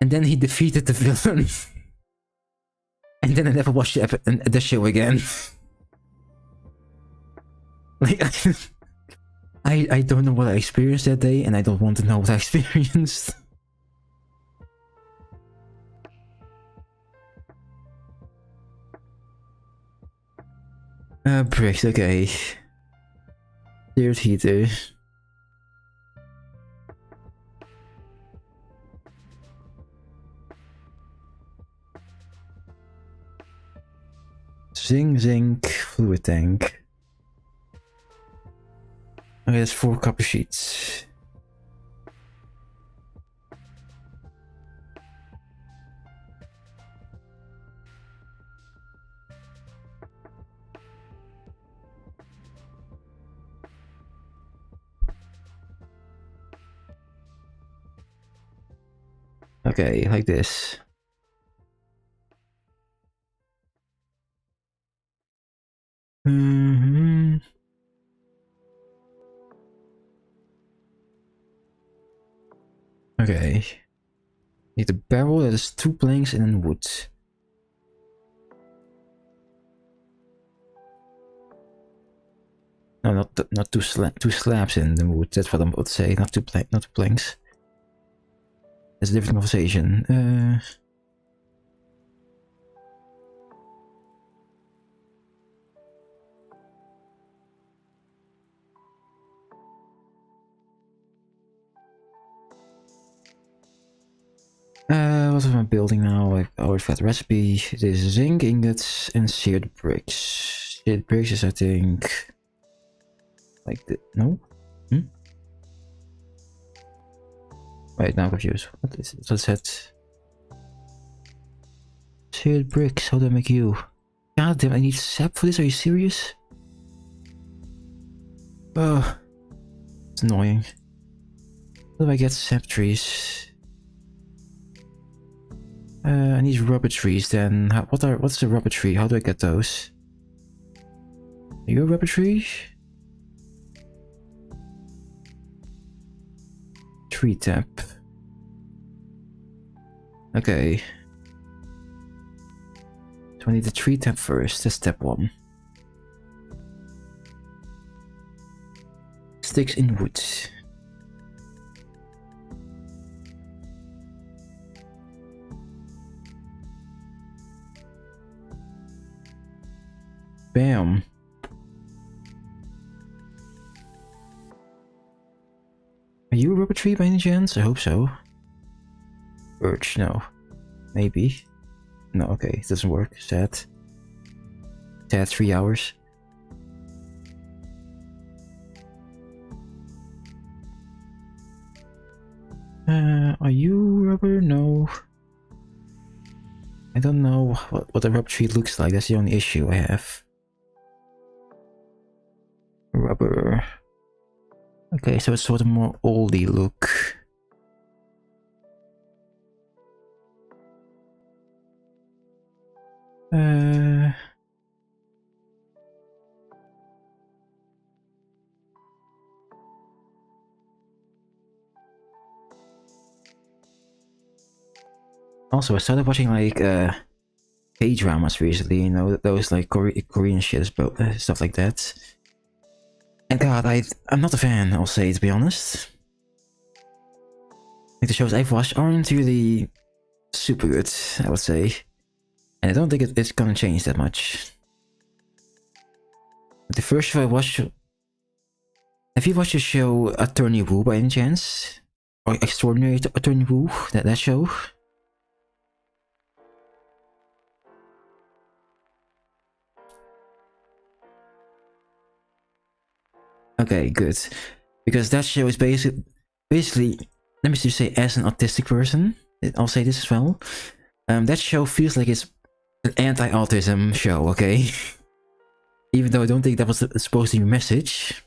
And then he defeated the villain. And then I never watched the show again. Like, I don't know what I experienced that day, and I don't want to know what I experienced. Bricks, okay. Seared heater. Zinc, fluid tank. Okay, that's 4 copper sheets. Okay, like this. Okay. Need a barrel that is 2 planks and then wood. No, not two slabs in the wood. That's what I'm about to say. Not two planks. That's a different conversation. What am I building now? I've always got the recipe. This is zinc ingots and seared bricks. Seared bricks is, I think, like the no. Wait, now I'm confused. What is it? What's that? Seared bricks. How do I make you? God damn! I need sap for this. Are you serious? Oh, it's annoying. How do I get sap trees? I need rubber trees then. What's the rubber tree? How do I get those? Are you a rubber tree? Tree tap. Okay. So I need the tree tap first. That's step 1. Sticks in wood. Bam. Are you a rubber tree by any chance? I hope so. Birch, no. Maybe. No, okay, it doesn't work. Sad. Sad 3 hours. Are you rubber? No. I don't know what a rubber tree looks like. That's the only issue I have. Rubber. Okay, so it's sort of more oldie look. Also, I started watching like K-dramas recently, you know, those like Korean shit, stuff like that. And God, I'm not a fan, I'll say, to be honest. Like the shows I've watched aren't really super good, I would say. And I don't think it's gonna change that much. The first show I watched... Have you watched the show Attorney Woo by any chance? Or Extraordinary Attorney Woo, that show? Okay, good. Because that show is basically, let me just say, as an autistic person, I'll say this as well. That show feels like it's an anti-autism show, okay? Even though I don't think that was supposed to be a message.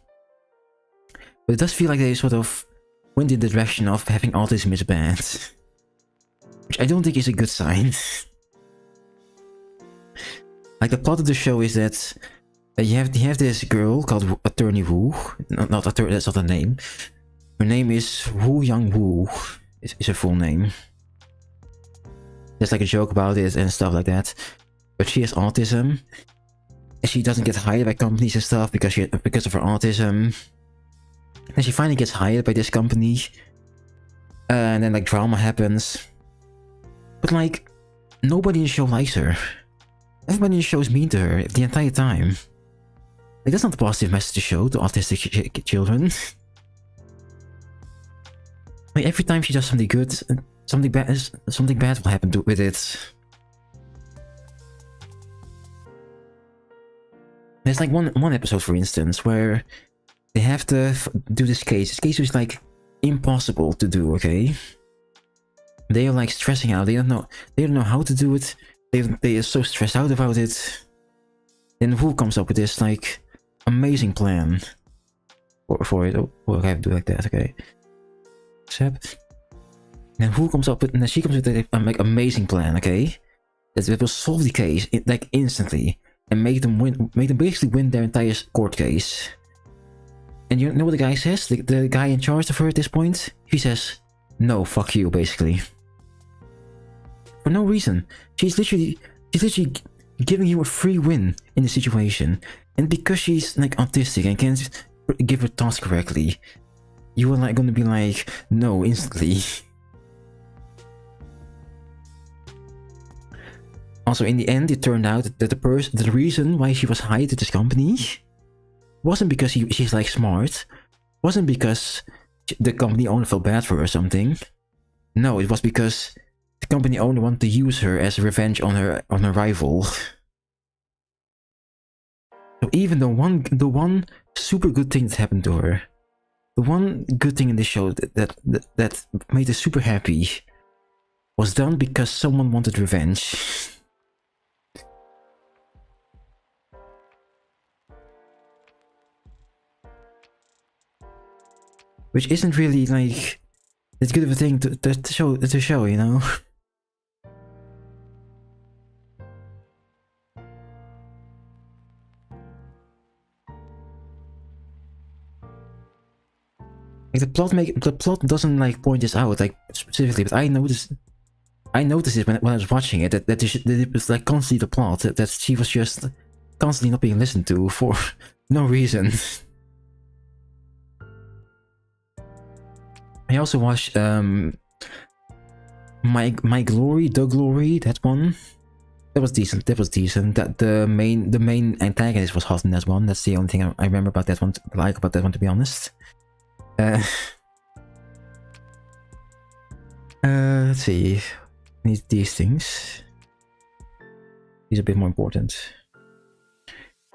But it does feel like they sort of went in the direction of having autism is bad. which I don't think is a good sign. Like, the plot of the show is that you have this girl called Attorney Wu. Not Attorney, that's not her name. Her name is Wu Yang Wu, is her full name. There's like a joke about it and stuff like that. But she has autism. And she doesn't get hired by companies and stuff because of her autism. And she finally gets hired by this company. And then like drama happens. But like, nobody in the show likes her. Everybody in the show is mean to her the entire time. Like, that's not a positive message to show to autistic children. Like, every time she does something good, something bad will happen with it. There's like one episode, for instance, where they have to do this case. This case is like impossible to do. Okay, they are like stressing out. They don't know how to do it. They are so stressed out about it. Then Wu comes up with this like amazing plan for it. Oh, I have to do like that. Okay. Except, and Wu comes up with, and then she comes with a like amazing plan. Okay, that will solve the case like instantly and make them basically win their entire court case. And you know what the guy says? The guy in charge of her at this point? He says, "No, fuck you," basically. For no reason. She's literally giving you a free win in the situation. And because she's like autistic and can't give her task correctly, you are like gonna be like, no, instantly. Also, in the end, it turned out that the reason why she was hired at this company wasn't because she's like smart, wasn't because the company owner felt bad for her or something. No, it was because the company owner wanted to use her as revenge on her rival. So even the one super good thing that happened to her, the one good thing in this show that made her super happy, was done because someone wanted revenge. Which isn't really like that good of a thing to show, you know? Like the plot doesn't like point this out like specifically, but I noticed it when I was watching it that it was like constantly the plot that she was just constantly not being listened to for no reason. I also watched My Glory, The Glory, that one. That was decent. That the main antagonist was hot in that one. That's the only thing I remember about that one. Like about that one, to be honest. Let's see. Need these things. These are a bit more important.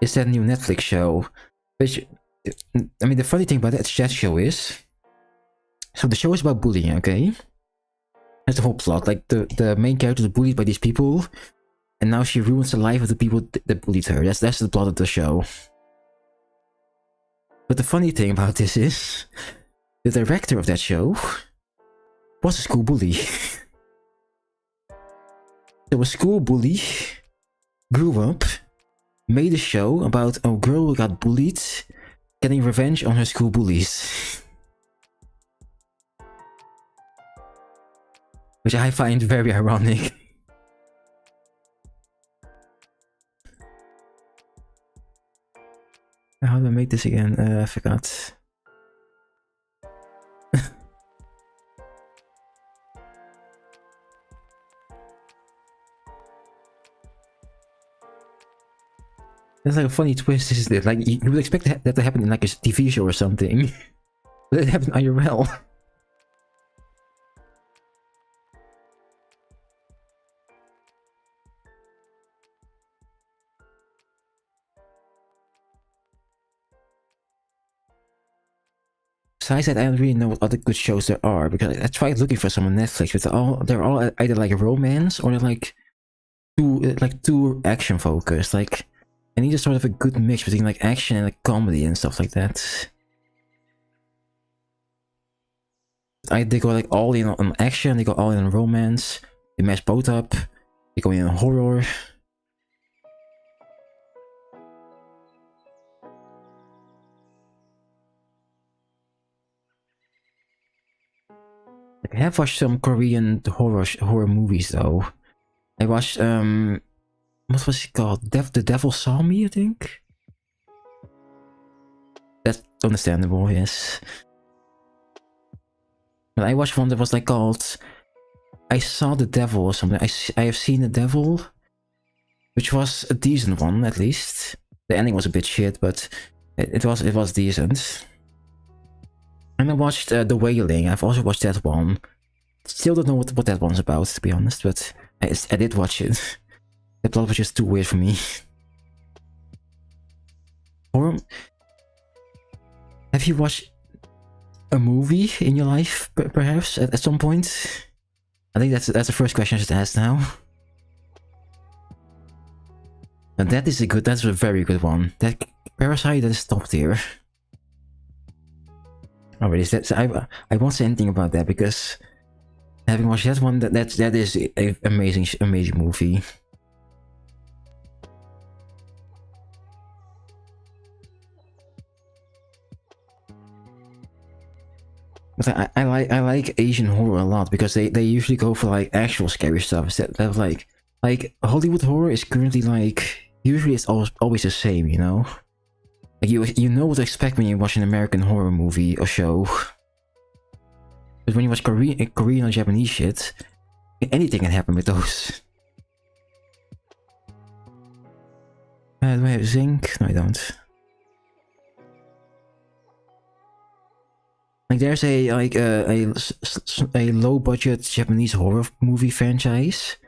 Is that new Netflix show? Which, I mean, the funny thing about that show is, so the show is about bullying, okay? That's the whole plot. Like the main character is bullied by these people, and now she ruins the life of the people that bullied her. That's the plot of the show. But the funny thing about this is, the director of that show was a school bully. So a school bully grew up, made a show about a girl who got bullied, getting revenge on her school bullies. Which I find very ironic. How do I make this again? I forgot. That's like a funny twist, isn't it? Like, you would expect that to happen in like a TV show or something. But it happened IRL. Besides that, I don't really know what other good shows there are, because I tried looking for some on Netflix, but they're all either like romance or they're like too action focused. Like, I need a sort of a good mix between like action and like comedy and stuff like that. They go like all in on action, they go all in on romance. They mess both up. They go in horror. I have watched some Korean horror movies though. I watched what was it called? The Devil Saw Me, I think. That's understandable, yes. But I watched one that was like called I Saw the Devil or something. I have seen the devil, which was a decent one at least. The ending was a bit shit, but it was decent. And I watched The Wailing. I've also watched that one. Still don't know what that one's about, to be honest, but I did watch it. The plot was just too weird for me. Or have you watched a movie in your life, perhaps, at some point? I think that's the first question I should ask now. And that's a very good one. That Parasite is top tier. Already, so I won't say anything about that because having watched that one, that is an amazing movie. But I like Asian horror a lot because they usually go for like actual scary stuff instead of like Hollywood horror is currently like usually it's always the same, you know. Like you know what to expect when you watch an American horror movie or show. But when you watch Korean or Japanese shit, anything can happen with those. Do I have zinc? No, I don't. Like there's a low budget Japanese horror movie franchise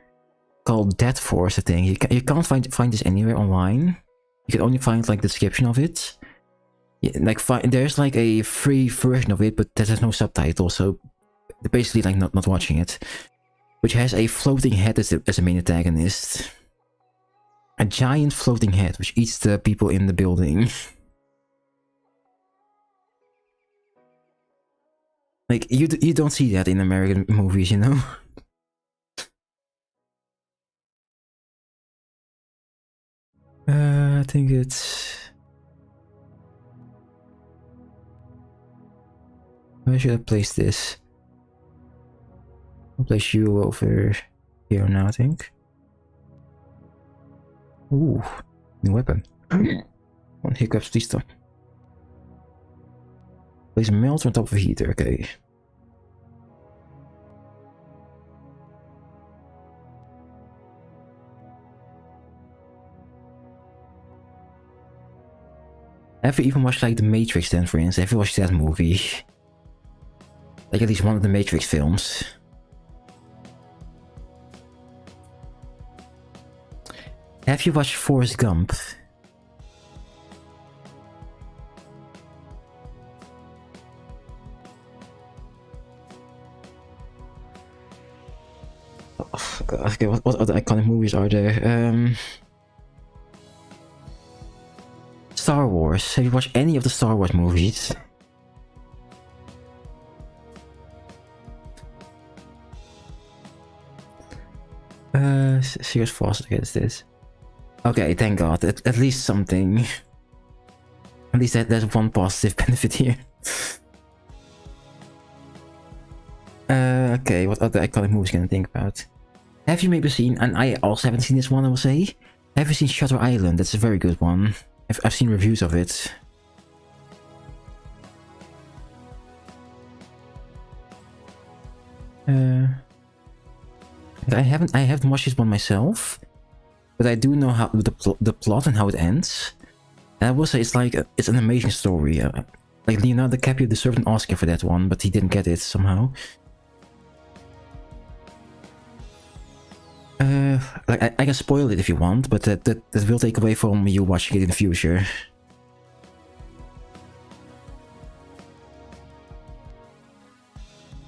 called Dead Force, I think. You can't find this anywhere online. You can only find like the description of it. Yeah, like there's like a free version of it, but that has no subtitles, so basically like not watching it. Which has a floating head as a main antagonist. A giant floating head which eats the people in the building. Like you don't see that in American movies, you know. I think it's. Where should I place this? I'll place you over here now, I think. Ooh, new weapon. One hiccups, please stop. Place melt on top of a heater, okay. Have you even watched like The Matrix then, for instance? Have you watched that movie? Like at least one of the Matrix films. Have you watched Forrest Gump? Oh, God. Okay, what other iconic movies are there? Star Wars. Have you watched any of the Star Wars movies? Serious Foster against this. Okay, thank God. At least something. At least there's one positive benefit here. Okay, what other iconic movies can I think about? Have you maybe seen, and I also haven't seen this one, I will say. Have you seen Shutter Island? That's a very good one. I've seen reviews of it. I haven't watched this one myself, but I do know how the plot and how it ends. And I will say it's an amazing story. Like Leonardo DiCaprio deserved an Oscar for that one, but he didn't get it somehow. Like I can spoil it if you want, but that will take away from you watching it in the future.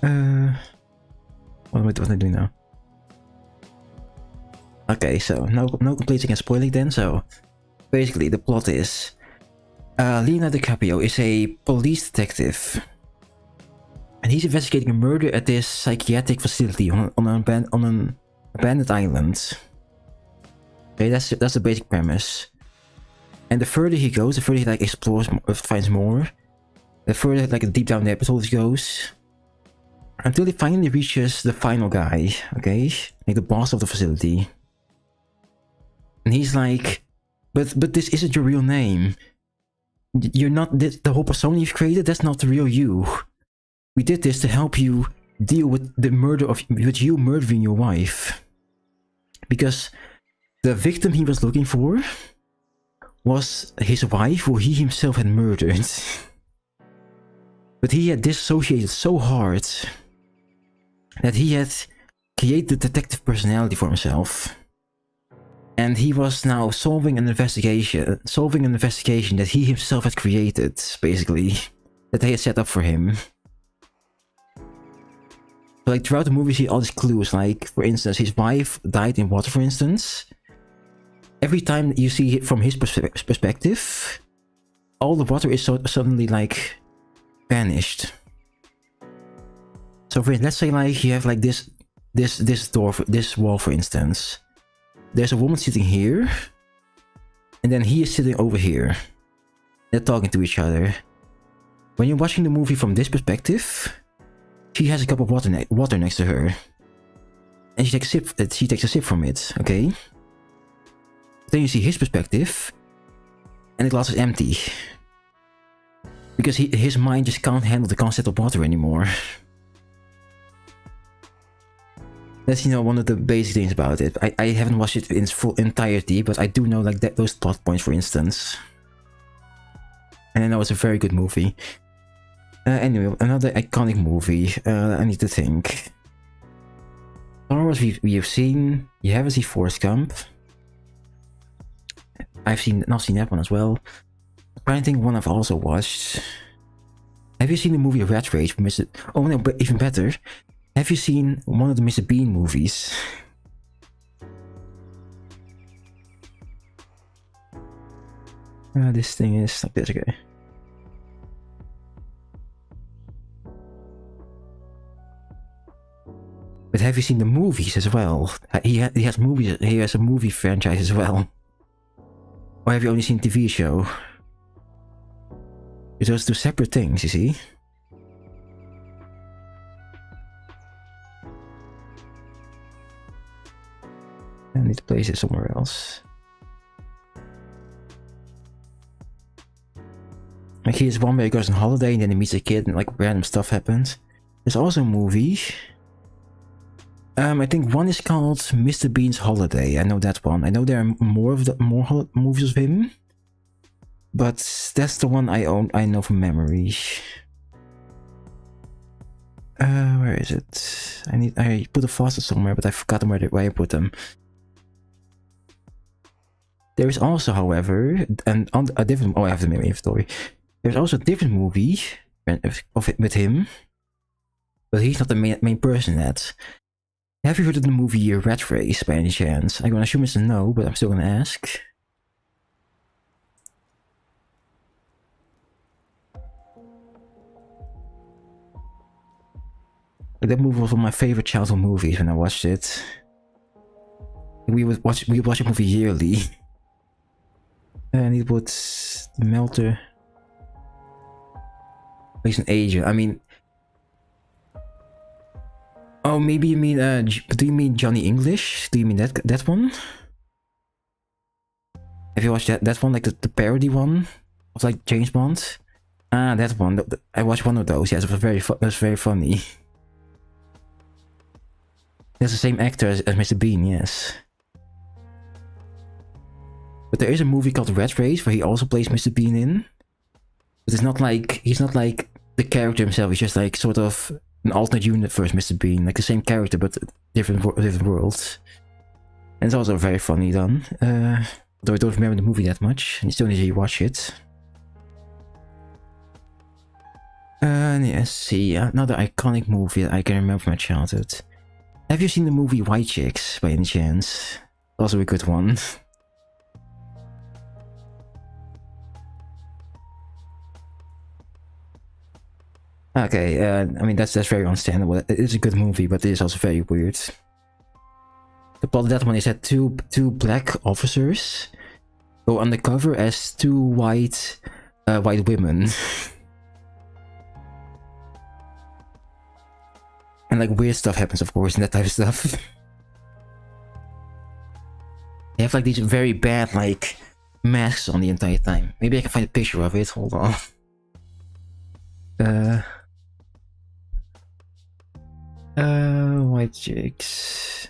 What am I doing now? Okay, so no complaints against spoiling then. So basically the plot is Leonardo DiCaprio is a police detective, and he's investigating a murder at this psychiatric facility on an abandoned island. Okay, that's the basic premise. And the further he goes, the further he like explores, finds more. The further like deep down the episode he goes, until he finally reaches the final guy. Okay, like the boss of the facility. And he's like, but this isn't your real name. You're not the whole persona you've created. That's not the real you. We did this to help you deal with the murder with you murdering your wife. Because the victim he was looking for was his wife, who he himself had murdered. But he had dissociated so hard that he had created the detective personality for himself. And he was now solving an investigation that he himself had created, basically. That they had set up for him. So like throughout the movie you see all these clues, like for instance his wife died in water, for instance. Every time you see it from his perspective, all the water is suddenly like vanished. So for instance, let's say like you have like this wall, for instance. There's a woman sitting here, and then he is sitting over here. They're talking to each other. When you're watching the movie from this perspective, she has a cup of water next to her, and she takes a sip from it. Okay. Then you see his perspective, and the glass is empty. Because his mind just can't handle the concept of water anymore. That's, you know, one of the basic things about it. I haven't watched it in its full entirety, but I do know like those plot points, for instance. And I know it's a very good movie. Anyway, another iconic movie. I need to think. Star Wars we have seen. You haven't seen Forrest Gump. I've not seen that one as well. I'm trying to think one I've also watched. Have you seen the movie Rat Race from Mr. Oh no, but even better. Have you seen one of the Mr. Bean movies? This thing is like this, okay. But have you seen the movies as well? He has movies. He has a movie franchise as well. Or have you only seen TV show? It's those two separate things, you see. I need to place it somewhere else. Like here's one where he goes on holiday and then he meets a kid and like random stuff happens. There's also a movie. I think one is called Mr. Bean's Holiday. I know that one. I know there are more movies of him, but that's the one I know from memory. Where is it? I put the faucet somewhere, but I forgot where I put them. There is also, however, a different. Oh, I have the inventory. There's also a different movie with him, but he's not the main person in that. Have you heard of the movie Rat Race by any chance? I'm gonna assume it's a no, but I'm still gonna ask. That movie was one of my favorite childhood movies when I watched it. We watch a movie yearly. And it was the Melter. He's an Asian. I mean. Oh, maybe you mean. Do you mean Johnny English? Do you mean that one? Have you watched that one, like the parody one of like James Bond? Ah, that one. I watched one of those. Yes, it was very funny. That's the same actor as Mr. Bean. Yes. But there is a movie called Rat Race where he also plays Mr. Bean in. But it's not like he's not like the character himself. He's just like sort of an alternate universe Mr. Bean, like the same character but different worlds. And it's also very funny done. Though I don't remember the movie that much, and you still need to watch it. Let's see, another iconic movie that I can remember from my childhood. Have you seen the movie White Chicks by any chance? Also a good one. Okay, I mean that's very understandable. It is a good movie, but it is also very weird. The plot of that one is that two black officers go undercover as two white women. And like weird stuff happens, of course, and that type of stuff. They have like these very bad like masks on the entire time. Maybe I can find a picture of it. Hold on. White chicks.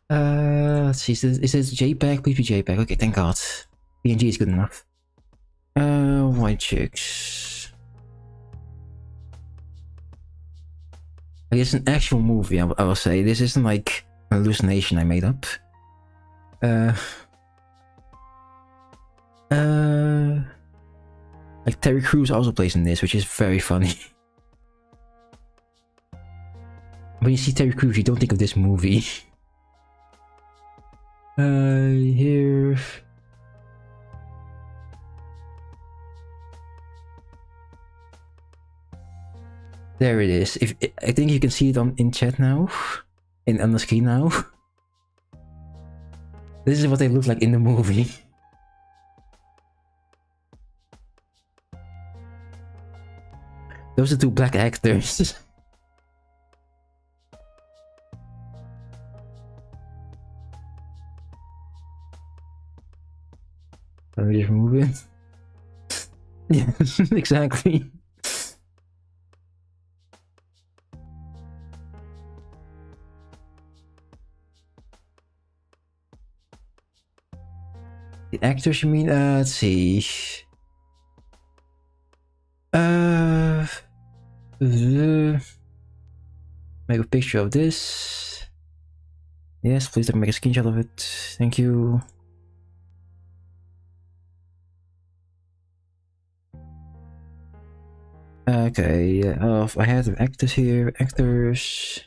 Let's see. Is this JPEG? Please be JPEG. Okay, thank God. PNG is good enough. White chicks. Like, it's an actual movie. I will say this isn't like an hallucination I made up. Like Terry Crews also plays in this, which is very funny. When you see Terry Crews, you don't think of this movie. Here. There it is. I think you can see it in chat now, on the screen now. This is what they look like in the movie. Those are two black actors. Let me just move it. Yes, exactly. The actors, you mean? Let's see. Make a picture of this. Yes, please don't make a screenshot of it. Thank you. Okay, I have the actors here. Actors.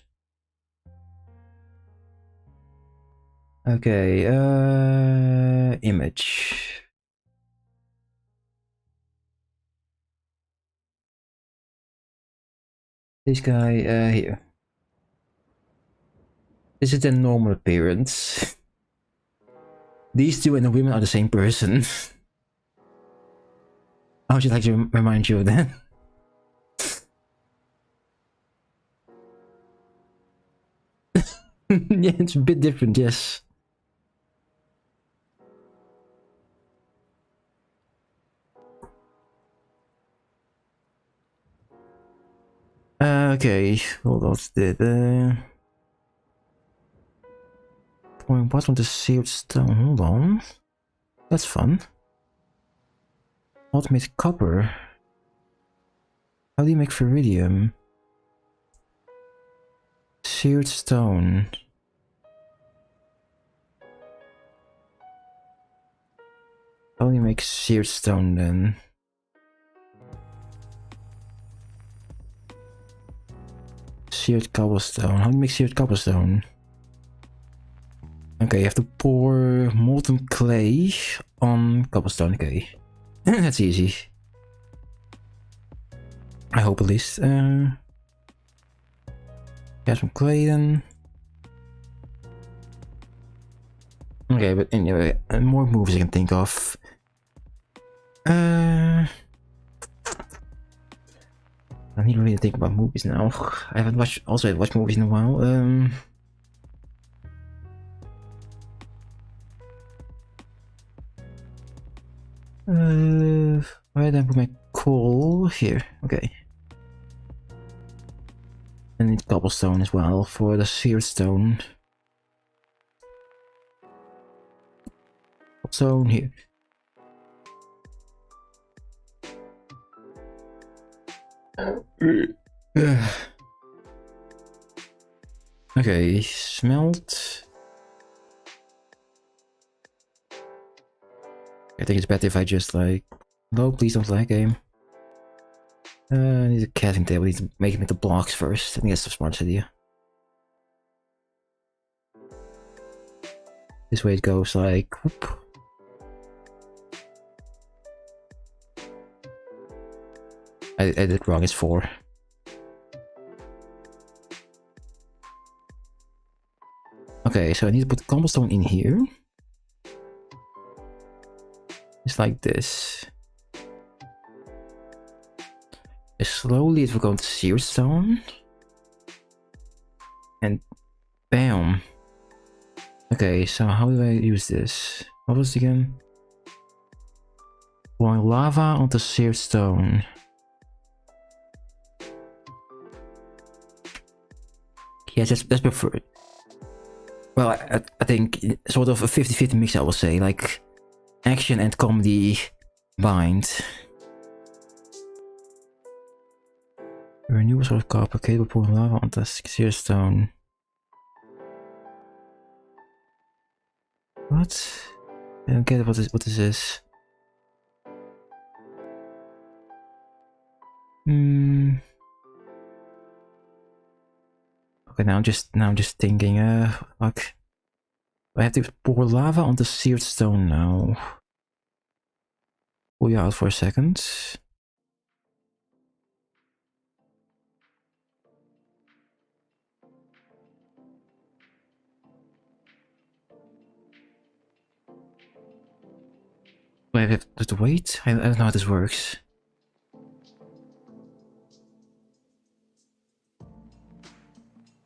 Okay, image. This guy, here. This is their normal appearance. These two and the women are the same person. I would just like to remind you of that. Yeah, it's a bit different, yes. Okay, hold on. Pouring water on the seared stone. Hold on. That's fun. Ultimate copper. How do you make viridium? Seared stone. How do you make seared stone then? Seared cobblestone. How do you make seared cobblestone? Okay, you have to pour molten clay on cobblestone. Okay. That's easy. I hope at least. Get some clay then. Okay, but anyway, more moves I can think of. I need to really think about movies now. I haven't watched movies in a while. Where did I put my coal? Here, okay. I need cobblestone as well for the seared stone. Cobblestone here. Okay, smelt. I think it's better if I just like... No, please don't lag, game. I need a casting table. I need to make it into blocks first. I think that's the smartest idea. This way it goes like... Whoop. I did it wrong, it's 4. Okay, so I need to put cobblestone in here. Just like this. And slowly it will go to seared stone. And bam. Okay, so how do I use this? What was it again? Pouring lava onto seared stone. Yes, that's preferred. Well, I think sort of a 50-50 mix, I will say. Like, action and comedy combined. Renew a source of copper cable pouring lava onto seared stone. What? I don't get what is this. Okay, now I'm just thinking, fuck. I have to pour lava onto seared stone now. Pull you out for a second. Wait, I have to wait? I don't know how this works.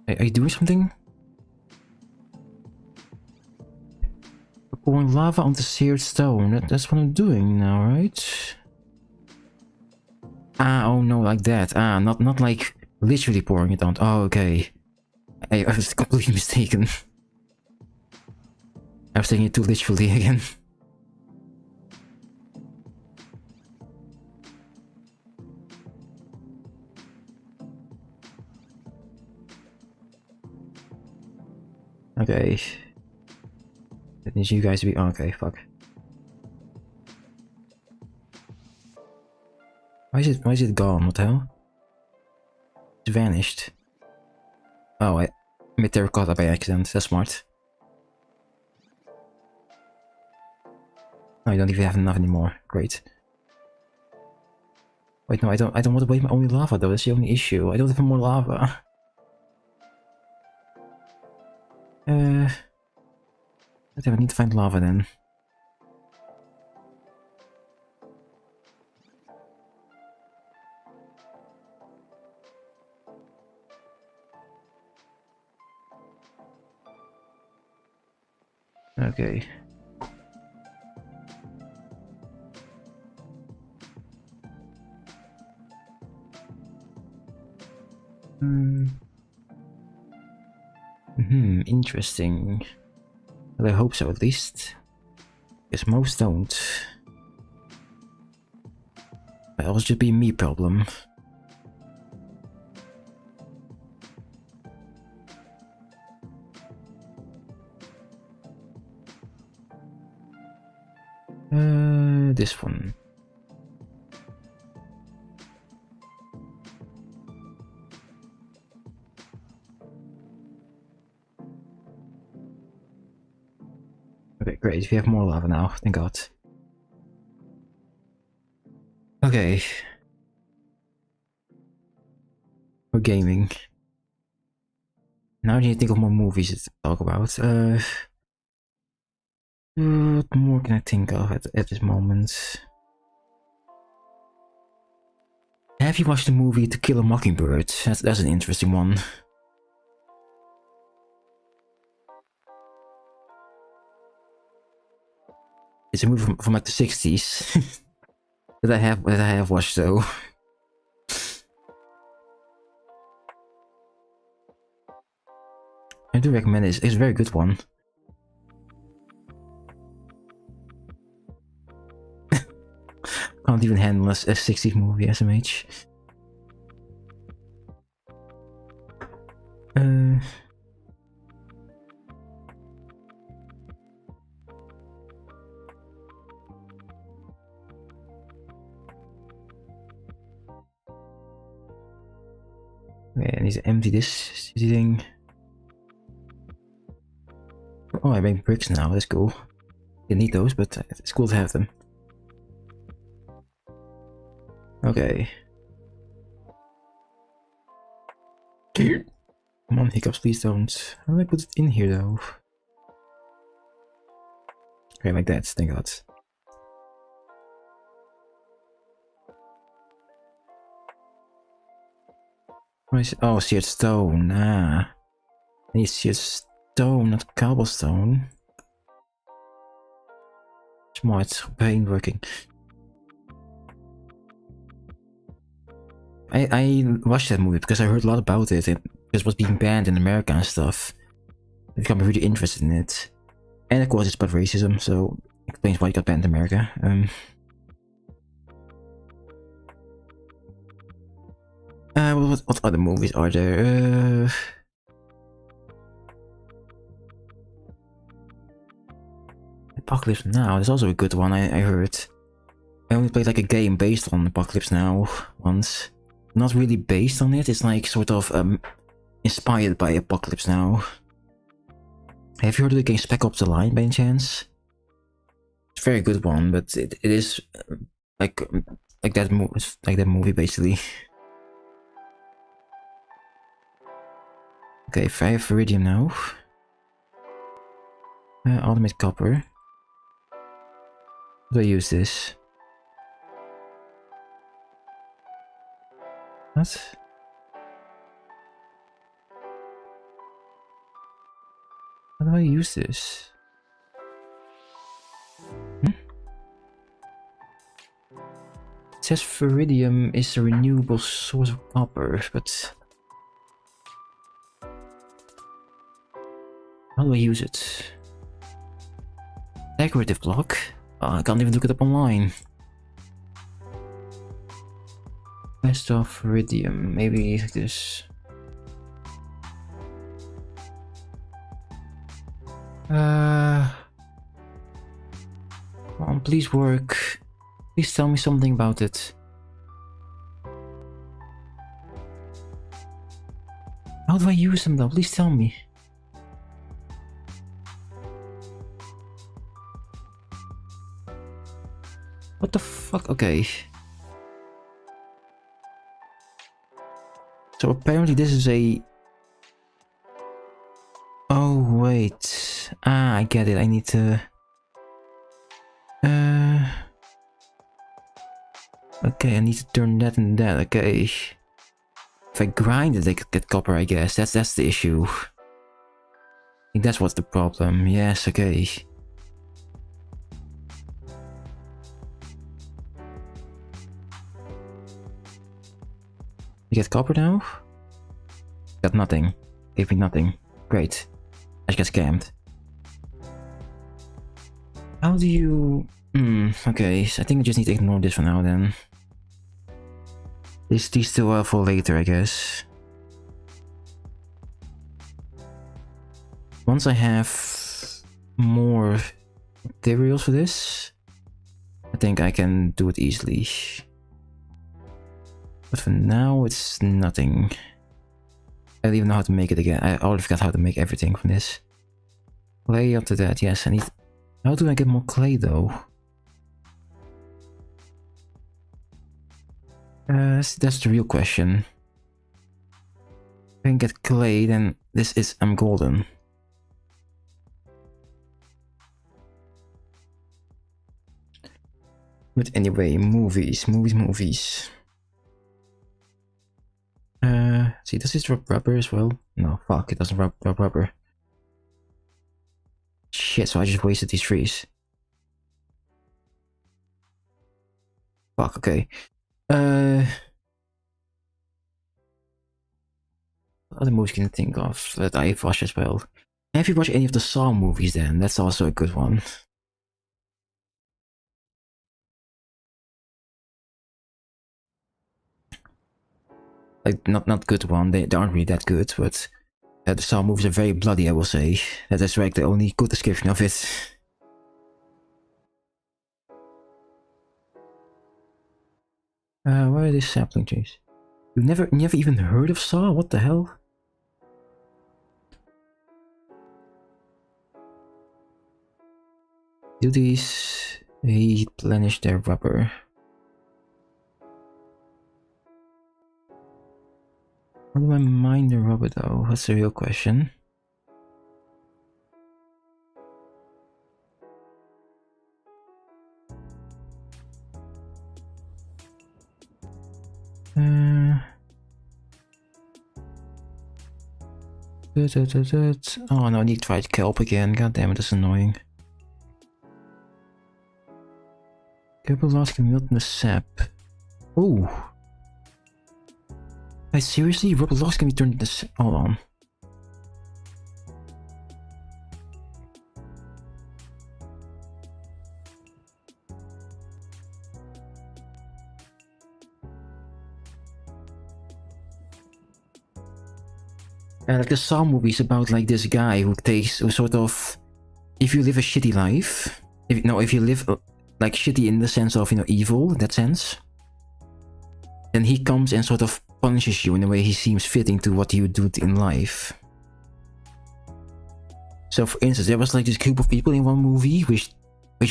Are you doing something? Pouring lava onto seared stone. That's what I'm doing now, right? Ah, oh no, like that. Ah, not like literally pouring it on. Oh, okay. I was completely mistaken. I was taking it too literally again. Okay. That needs you guys to be. Oh, okay, fuck. Why is it gone? What the hell? It's vanished. Oh, I made terracotta by accident. That's smart. Oh, I don't even have enough anymore. Great. Wait, no, I don't want to waste my only lava though. That's the only issue. I don't have more lava. I need to find lava then. Okay. Interesting. Well, I hope so at least. Because most don't. That'll just be a me problem. This one. Okay, great. We have more lava now, thank god. Okay. We're gaming. Now I need to think of more movies to talk about. What more can I think of at this moment? Have you watched the movie To Kill a Mockingbird? That's an interesting one. It's a movie from like the 60s that I have watched though. I do recommend it. It's a very good one. Can't even handle a 60s movie, SMH. Okay, I need to empty this thing. Oh, I make bricks now, that's cool. Didn't need those, but it's cool to have them. Okay. Come on, hiccups, please don't. How do I put it in here though? Okay, like that, thank god. Oh, seared stone. Ah. I need seared stone, not cobblestone. Smart, brain working. I watched that movie because I heard a lot about it and it was being banned in America and stuff. I became really interested in it. And of course it's about racism, so it explains why it got banned in America. What other movies are there? Apocalypse Now, there's also a good one, I heard. I only played like a game based on Apocalypse Now once. Not really based on it, it's like sort of inspired by Apocalypse Now. Have you heard of the game Spec Ops: The Line by any chance? It's a very good one, but it is like that movie basically. Okay, 5 Iridium now. Ultimate Copper. How do I use this? What? How do I use this? It says Viridium is a renewable source of copper, but how do I use it? Decorative block? Oh, I can't even look it up online. Best of Viridium, maybe like this. Come on, please work. Please tell me something about it. How do I use them though? Please tell me. What the fuck? Okay. So apparently this is a... Oh wait. Ah, I get it. I need to... Okay, I need to turn that and that. Okay. If I grind it, I could get copper, I guess. That's the issue. I think that's what's the problem. Yes, okay. You get copper now? Got nothing. Gave me nothing. Great. I just get scammed. How do you... okay, so I think I just need to ignore this for now then. These still for later, I guess. Once I have more materials for this, I think I can do it easily. But for now, it's nothing. I don't even know how to make it again. I already forgot how to make everything from this. Clay up to that, yes, I need... How do I get more clay though? That's the real question. If I can get clay, then this is... I'm golden. But anyway, movies. See, does this drop rubber as well? No, fuck, it doesn't drop rubber. Shit, so I just wasted these trees. Fuck, okay. What other movies can you think of that I've watched as well? Have you watched any of the Saw movies then? That's also a good one. Like, not good one, they aren't really that good, but the Saw movies are very bloody, I will say. That's like the only good description of it. Where are these sapling trees? You've never even heard of Saw? What the hell? Do these replenish their rubber? How do I mine the rubber though? That's the real question. Oh no, I need to try kelp again. God damn it, that's annoying. Rubberlasky milk in the sap. Oh. Wait, seriously? Rubberlasky can be turned into sap? Hold on. Like the Saw movies about like this guy who sort of, if you live a shitty life, if you live like shitty in the sense of, evil in that sense, then he comes and sort of punishes you in a way he seems fitting to what you do in life. So for instance, there was like this group of people in one movie which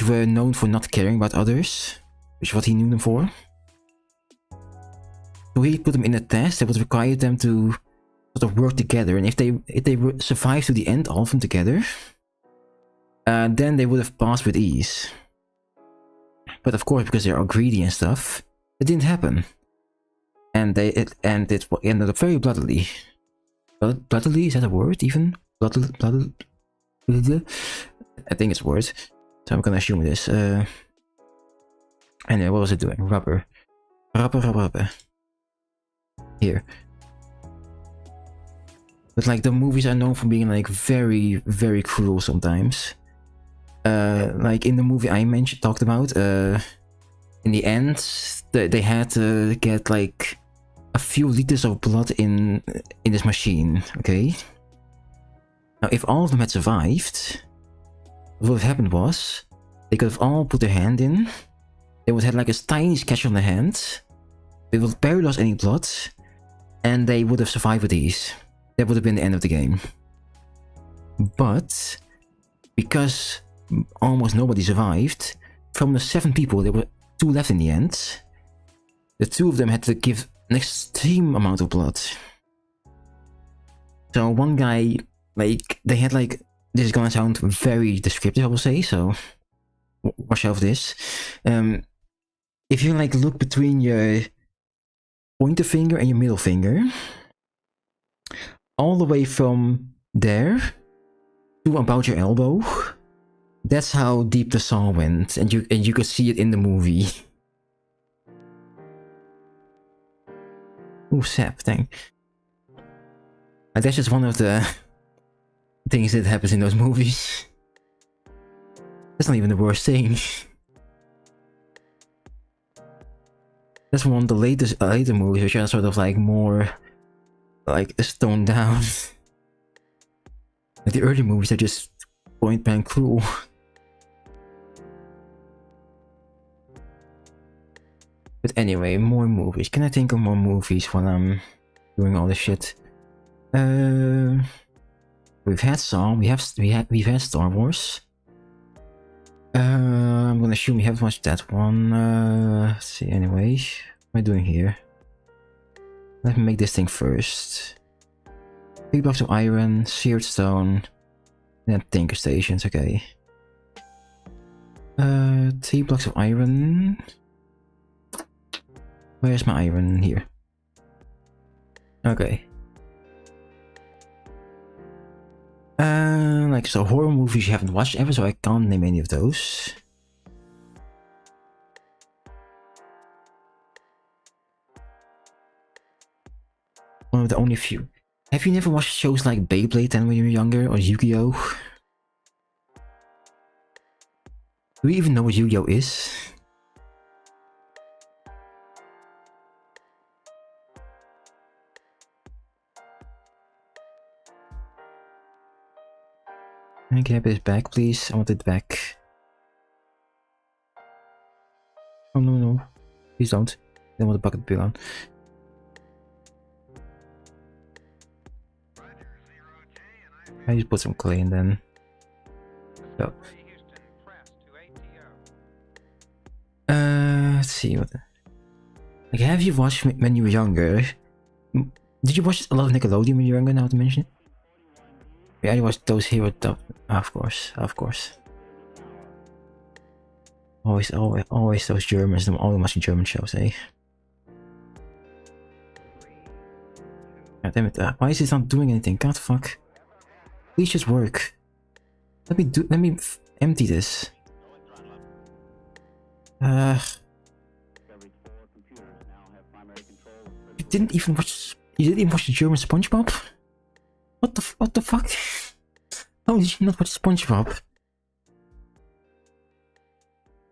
were known for not caring about others, which is what he knew them for. So he put them in a test that would require them to sort of work together, and if they survive to the end, all of them together, then they would have passed with ease. But of course, because they're all greedy and stuff, it didn't happen, and it ended up very bloodily. Bloodily, is that a word even? Bloodily. I think it's a word, so I'm gonna assume it is. Anyway, what was it doing? Rubber. Here. But like the movies are known for being like very, very cruel sometimes. Like in the movie I talked about, in the end, they had to get like a few liters of blood in this machine. Okay. Now, if all of them had survived, what would have happened was they could have all put their hand in. They would have like a tiny sketch on their hand. They would barely lost any blood, and they would have survived with these. That would have been the end of the game. But because almost nobody survived, from the 7 people, there were 2 left in the end. The 2 of them had to give an extreme amount of blood. So one guy, like, they had like, this is gonna sound very descriptive, I will say, so watch out for this. If you like look between your pointer finger and your middle finger, all the way from there to about your elbow, that's how deep the saw went, and you could see it in the movie. Ooh, sap, thank. And that's just one of the things that happens in those movies. That's not even the worst thing. That's one of the later movies which are sort of like more like stoned down. Like the early movies are just point blank cruel. But anyway, more movies. Can I think of more movies while I'm doing all this shit? We've had Saw. We've had Star Wars. I'm gonna assume we haven't watched that one. Let's see. Anyway, what am I doing here? Let me make this thing first. 3 blocks of iron, seared stone, and then tinker stations. Okay. 3 blocks of iron. Where's my iron? Here. Okay. Like, so horror movies you haven't watched ever, so I can't name any of those. One of the only few. Have you never watched shows like Beyblade then when you were younger, or Yu-Gi-Oh? Do you even know what Yu-Gi-Oh is? Can I have this back, please? I want it back. Oh no, no. Please don't. I don't want the bucket to be on. I just put some clay in then. So. Let's see what. Like, have you watched when you were younger? Did you watch a lot of Nickelodeon when you were younger, now to mention it? Yeah, I watched those hero dub. Of course, of course. Always those Germans, them always watching German shows, eh? God damn it, why is this not doing anything? God fuck. Please just work. Let me empty this. You didn't even watch the German SpongeBob? What the fuck? How did you not watch SpongeBob?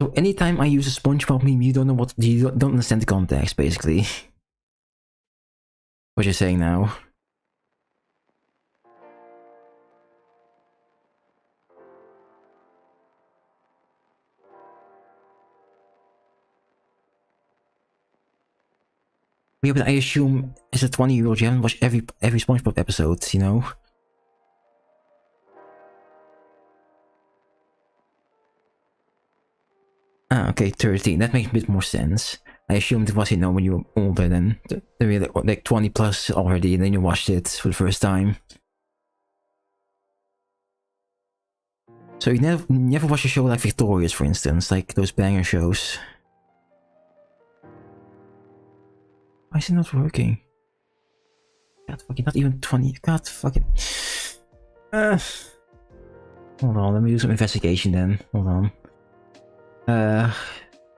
So anytime I use a SpongeBob meme, you don't know you don't understand the context, basically. What you're saying now. Yeah, but I assume as a 20-year-old you haven't watched every SpongeBob episode, you know? Ah, okay, 13. That makes a bit more sense. I assumed it was, you know, when you were older than like 20 plus already, and then you watched it for the first time. So you never watched a show like Victorious, for instance, like those banger shows. Why is it not working? God fucking, not even 20. God fucking. Hold on, let me do some investigation then. Hold on.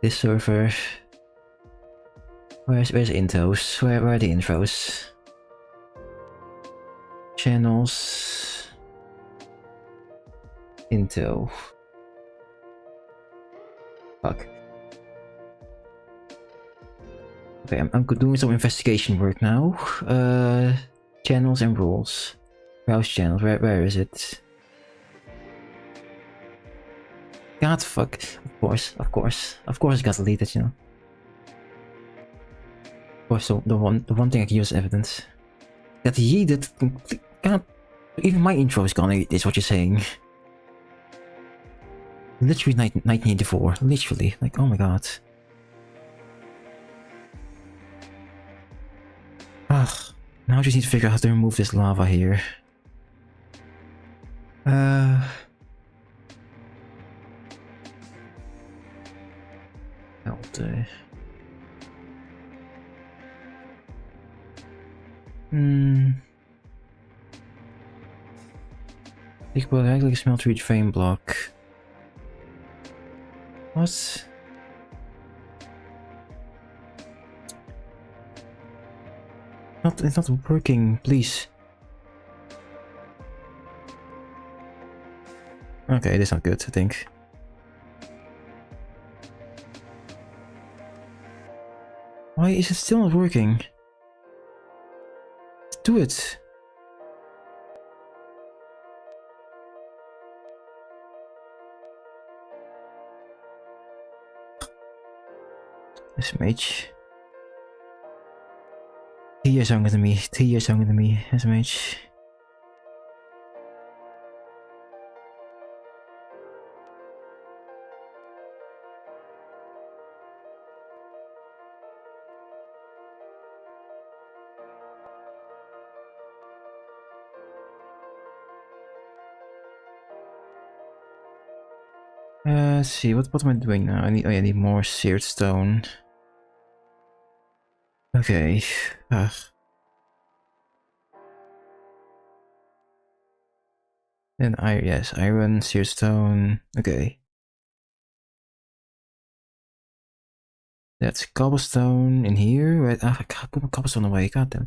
This server. Where's intros? Where are the intros? Channels. Into. Fuck. Okay, I'm doing some investigation work now. Channels and rules. Browse channels. Where is it? God fuck. Of course it got deleted, you know. Of course, so the one thing I can use as evidence. That he did. God, even my intro is gone, is what you're saying. Literally 1984. Literally. Like, oh my god. Ugh. Now I just need to figure out how to remove this lava here. Equal regular smelt reach frame block. What? It's not working, please. Okay, that's not good, I think. Why is it still not working? Do it! SMH. 3 years younger than me, SMH. Let's see, what am I doing now? I need more seared stone. Okay. Then yes, iron, seared stone. Okay. That's cobblestone in here. Right? I can't put my cobblestone away. Goddamn.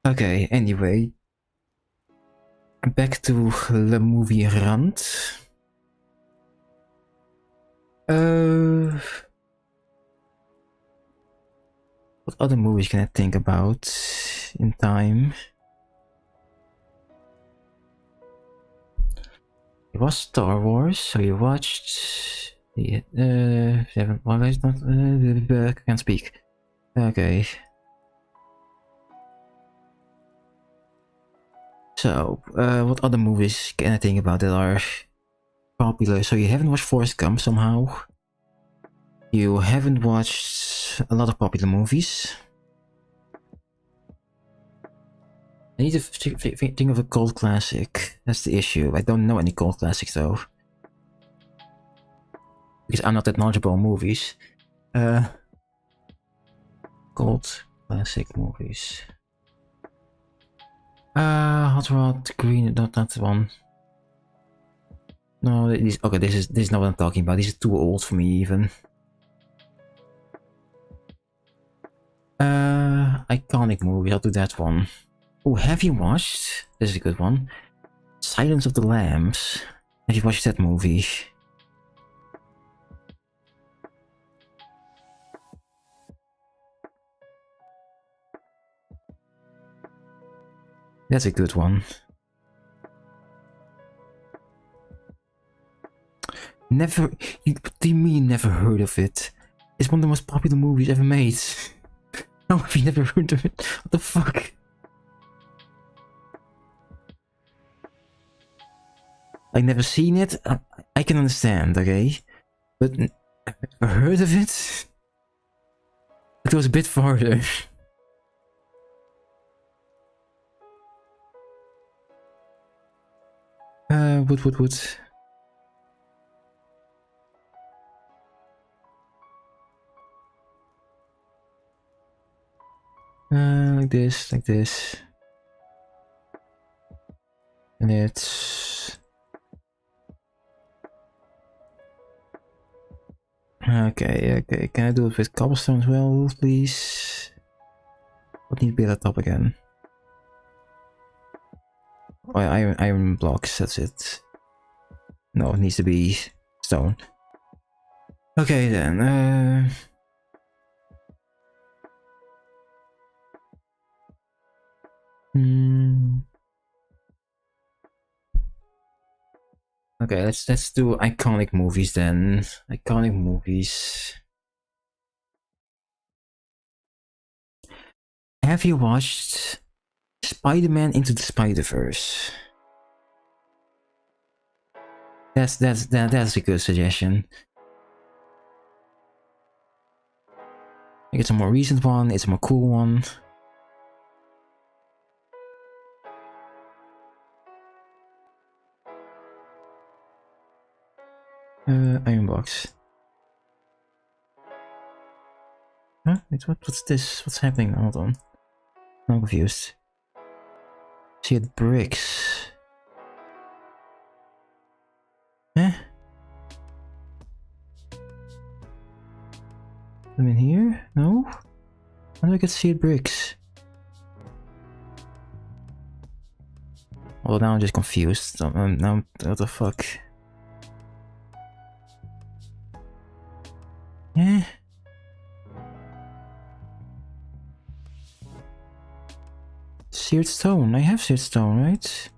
Okay. Anyway, back to the movie Rand. What other movies can I think about in time? It was Star Wars, so you watched. Yeah, well, it's not. I can't speak. Okay. So, what other movies can I think about that are popular? So you haven't watched Forrest Gump somehow. You haven't watched a lot of popular movies. I need to think of a cult classic. That's the issue. I don't know any cult classics though. Because I'm not that knowledgeable on movies. Cult classic movies. Hot Rod, Green, not that one. No, okay, this is not what I'm talking about. This is too old for me even. Iconic movies, I'll do that one. Oh, have you watched? This is a good one. Silence of the Lambs. Have you watched that movie? That's a good one. Never. What do you mean never heard of it? It's one of the most popular movies ever made. How have you never heard of it? What the fuck? I've never seen it. I can understand, okay? But I've never heard of it? It goes a bit farther. What? Like this. And it's... Okay. Can I do it with cobblestone as well, please? What need to be at the top again? Oh, iron blocks, that's it. No, it needs to be stone. Okay then, Okay, let's do iconic movies then. Iconic movies. Have you watched Spider-Man Into the Spider-Verse? That's a good suggestion. I think it's a more recent one, it's a more cool one. Iron box. Huh? Wait, what's this? What's happening? Hold on. I'm confused. See it bricks. Eh? I'm in here? No? How do I get seed bricks? Well, now I'm just confused. Now, what the fuck? Eh? Seared stone. I have seared stone, right?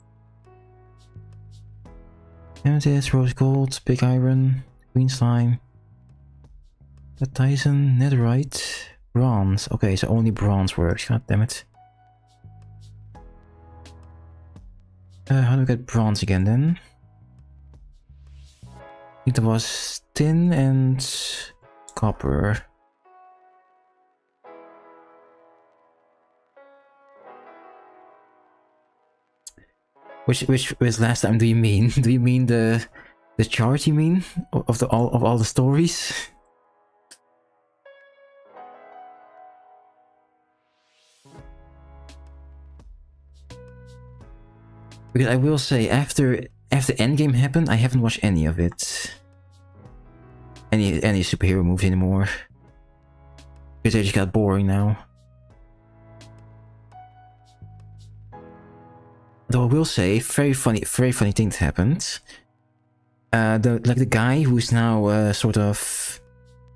Amethyst, rose gold, big iron, green slime, Tyson, netherite, bronze. Okay, so only bronze works. God damn it. How do I get bronze again then? I think there was tin and copper. Which last time do you mean? Do you mean the chart you mean? Of all the stories? Because I will say, after Endgame happened, I haven't watched any of it. Any superhero movies anymore. Because they just got boring now. Though I will say, very funny things happened. The guy who's now sort of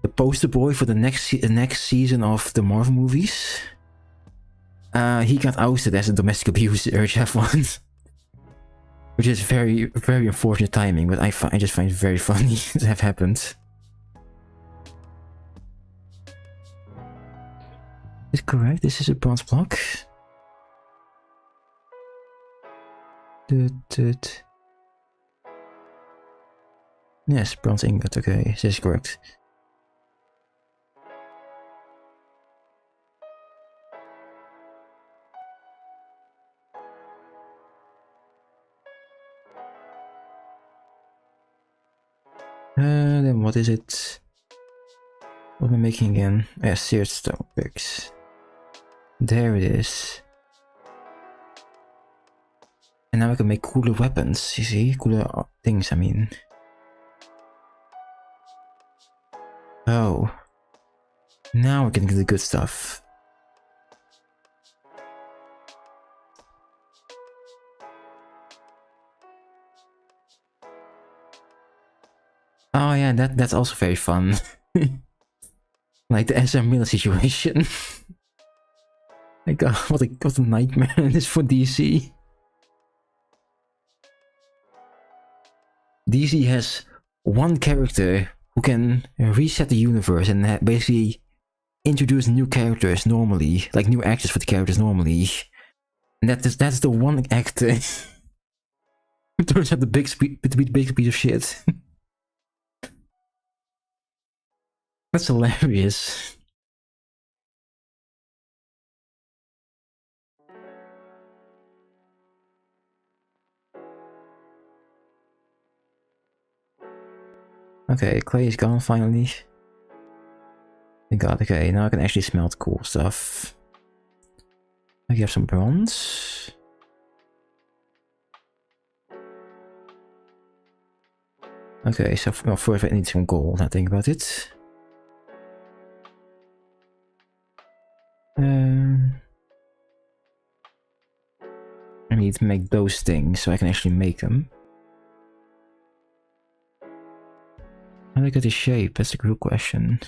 the poster boy for the next season of the Marvel movies. He got ousted as a domestic abuser, Jeff one. Which is very unfortunate timing, but I just find it very funny to have happened. Is it correct? This is a bronze block. Yes, bronze ingot. Okay, this is correct. what is it? What am I making again? Yeah, seared stone picks. There it is. And now I can make cooler weapons, you see? Cooler things, I mean. Oh. Now we're getting to the good stuff. Oh yeah, that's also very fun. Like the SM Miller situation. Like, what a nightmare it is for DC. DC has one character who can reset the universe and basically introduce new characters normally, like new actors for the characters normally. And that's the one actor who turns out the big piece of shit. That's hilarious. Okay, clay is gone finally. Thank god, okay, now I can actually smelt cool stuff. I have some bronze. Okay, so well, first I need some gold, now think about it. I need to make those things so I can actually make them. How do I get the shape? That's the real question.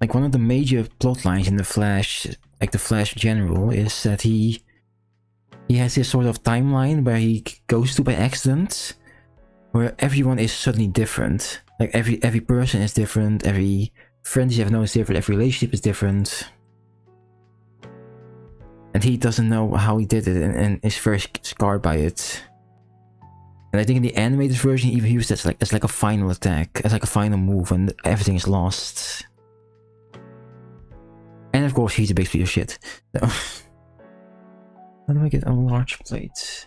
Like one of the major plot lines in the Flash, like the Flash General, is that he has this sort of timeline where he goes to by accident, where everyone is suddenly different. Like every person is different, every friend you have known is different, every relationship is different. And he doesn't know how he did it and is very scarred by it. And I think in the animated version he even used that as like a final attack, as like a final move when everything is lost. And of course he's a big piece of shit. So how do I get a large plate?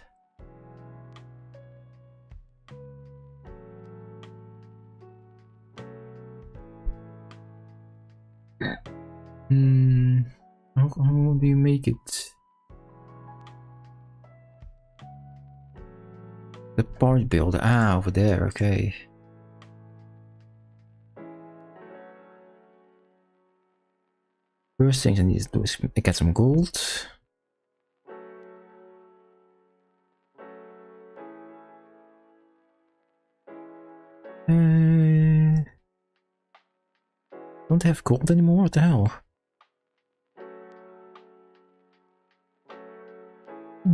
How do you make it? The part builder, over there, okay. First things I need to do is get some gold. Don't have gold anymore, what the hell?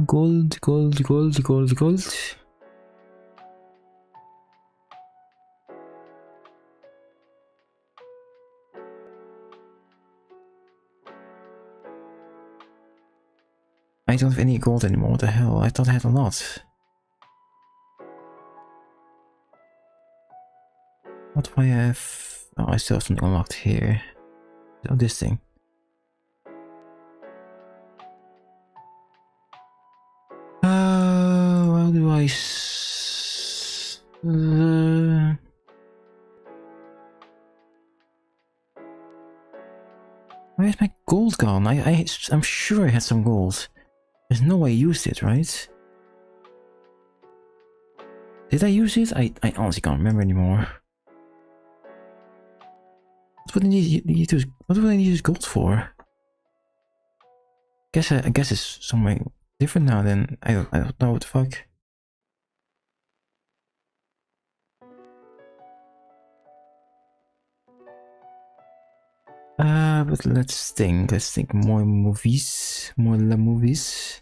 Gold. I don't have any gold anymore, what the hell? I thought I had a lot. What do I have? Oh, I still have something unlocked here. Oh, this thing. How do I where's my gold gone? I'm sure I had some gold. There's no way I used it, right? Did I use it? I honestly can't remember anymore. What would I need to use gold for? I guess it's somewhere different now. Then I don't know what the fuck. But let's think. More movies. More movies.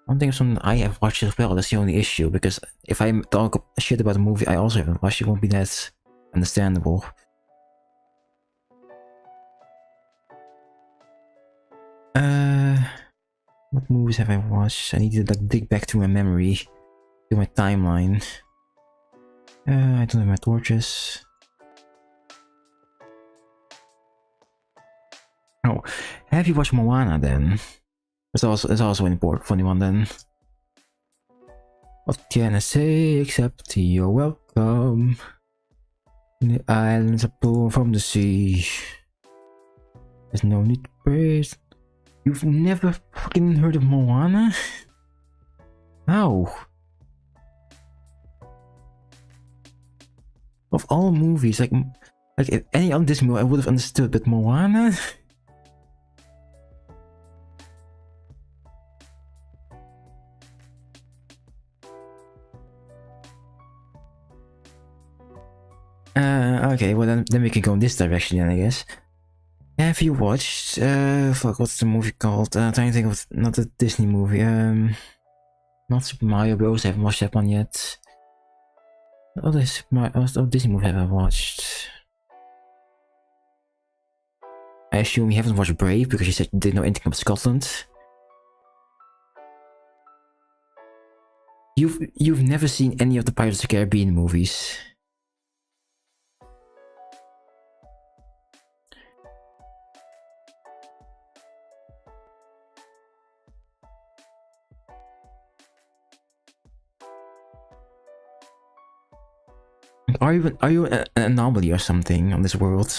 One thing is something I have watched as well, that's the only issue, because if I talk shit about a movie I also haven't watched, it won't be that understandable. What movies have I watched? I need to like dig back to my memory. do my timeline. I don't have my torches. Oh, have you watched Moana then? It's also an important funny one then. What can I say except you're welcome? The islands are pulled from the sea. There's no need to praise. You've never fucking heard of Moana? How? Of all movies, like if any other Disney movie I would have understood, but Moana? Okay, well then we can go in this direction then, I guess. Have you watched, fuck, what's the movie called? I'm trying to think of not a Disney movie, not Super Mario Bros. I haven't watched that one yet. What other Disney movie have I watched? I assume you haven't watched Brave because you said you didn't know anything about Scotland. You've never seen any of the Pirates of the Caribbean movies. Are you an anomaly or something on this world?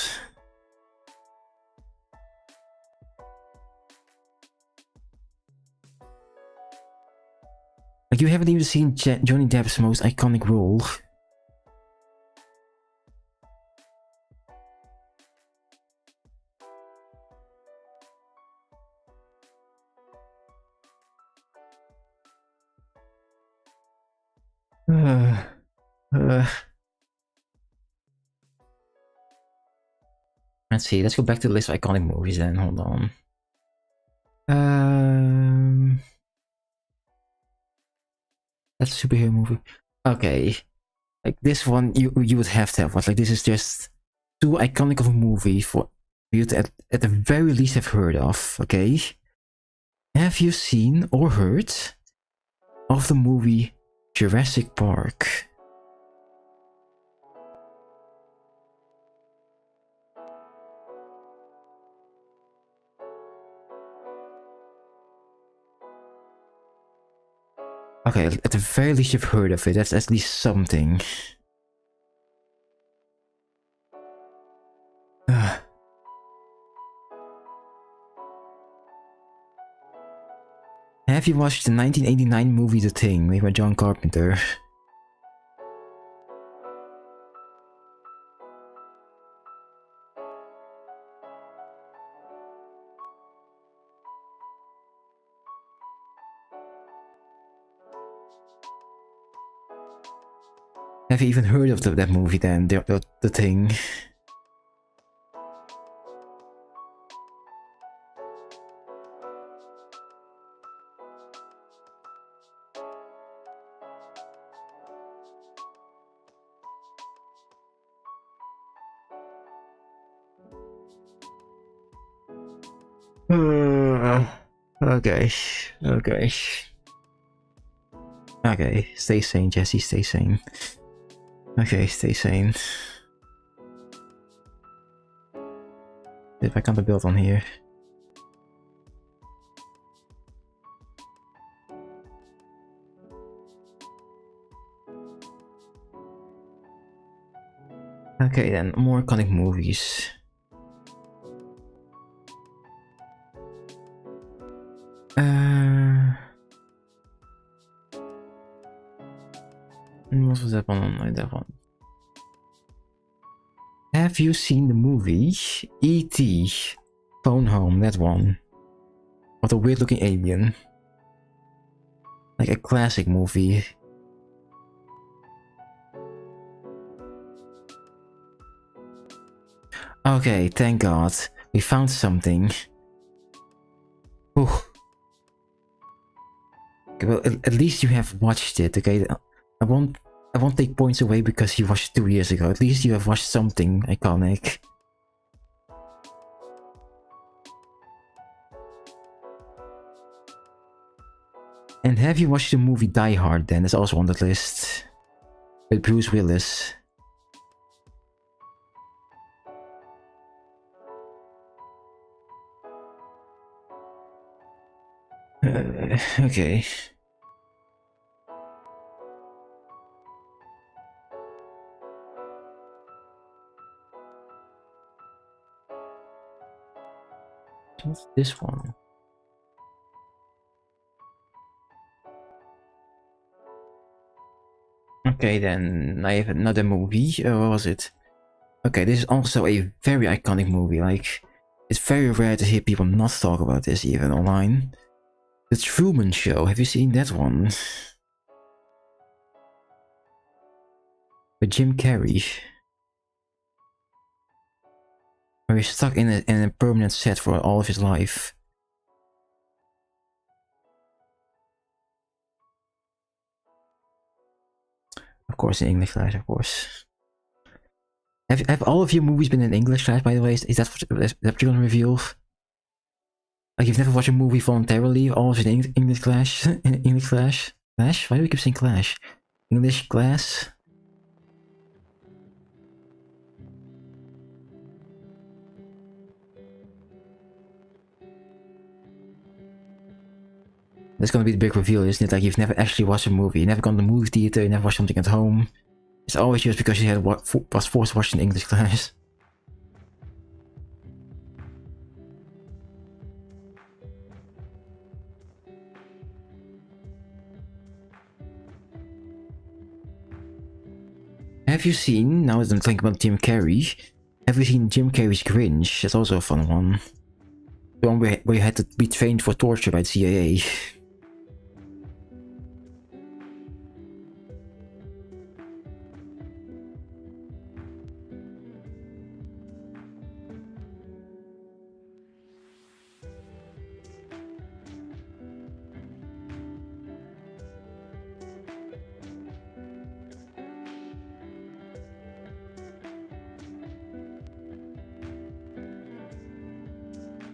Like you haven't even seen Johnny Depp's most iconic role. Let's see, let's go back to the list of iconic movies then, hold on. That's a superhero movie. Okay. Like this one you would have to have watched. Like this is just too iconic of a movie for you to at the very least have heard of, okay? Have you seen or heard of the movie Jurassic Park? Okay, at the very least you've heard of it. That's at least something. Have you watched the 1989 movie The Thing, made by John Carpenter? Have you even heard of that movie then, the Thing? Okay, stay sane, Jesse, stay sane. Okay, stay sane. If I can't build on here. Okay then, more iconic movies. What was that one? Like that one. Have you seen the movie E.T. Phone Home? That one. What a weird looking alien. Like a classic movie. Okay, thank God. We found something. Whew. Okay, well, at least you have watched it, okay? I won't take points away because you watched it 2 years ago. At least you have watched something iconic. And have you watched the movie Die Hard then? That's also on that list. With Bruce Willis. Okay. What's this one? Okay, then I have another movie. What was it? Okay, this is also a very iconic movie. Like, it's very rare to hear people not talk about this even online. The Truman Show. Have you seen that one? With Jim Carrey. Where he's stuck in a permanent set for all of his life. Of course, in English class, of course. Have all of your movies been in English class, by the way? Is that what you're gonna reveal? Like, you've never watched a movie voluntarily, all of it in English class? In English class? Clash? Why do we keep saying clash? English class? That's gonna be the big reveal, isn't it? Like, you've never actually watched a movie, you never gone to the movie theater, you never watched something at home. It's always just because you had was forced to watch in English class. Have you seen, now that I'm thinking about Jim Carrey, have you seen Jim Carrey's Grinch? That's also a fun one. The one where you had to be trained for torture by the CIA.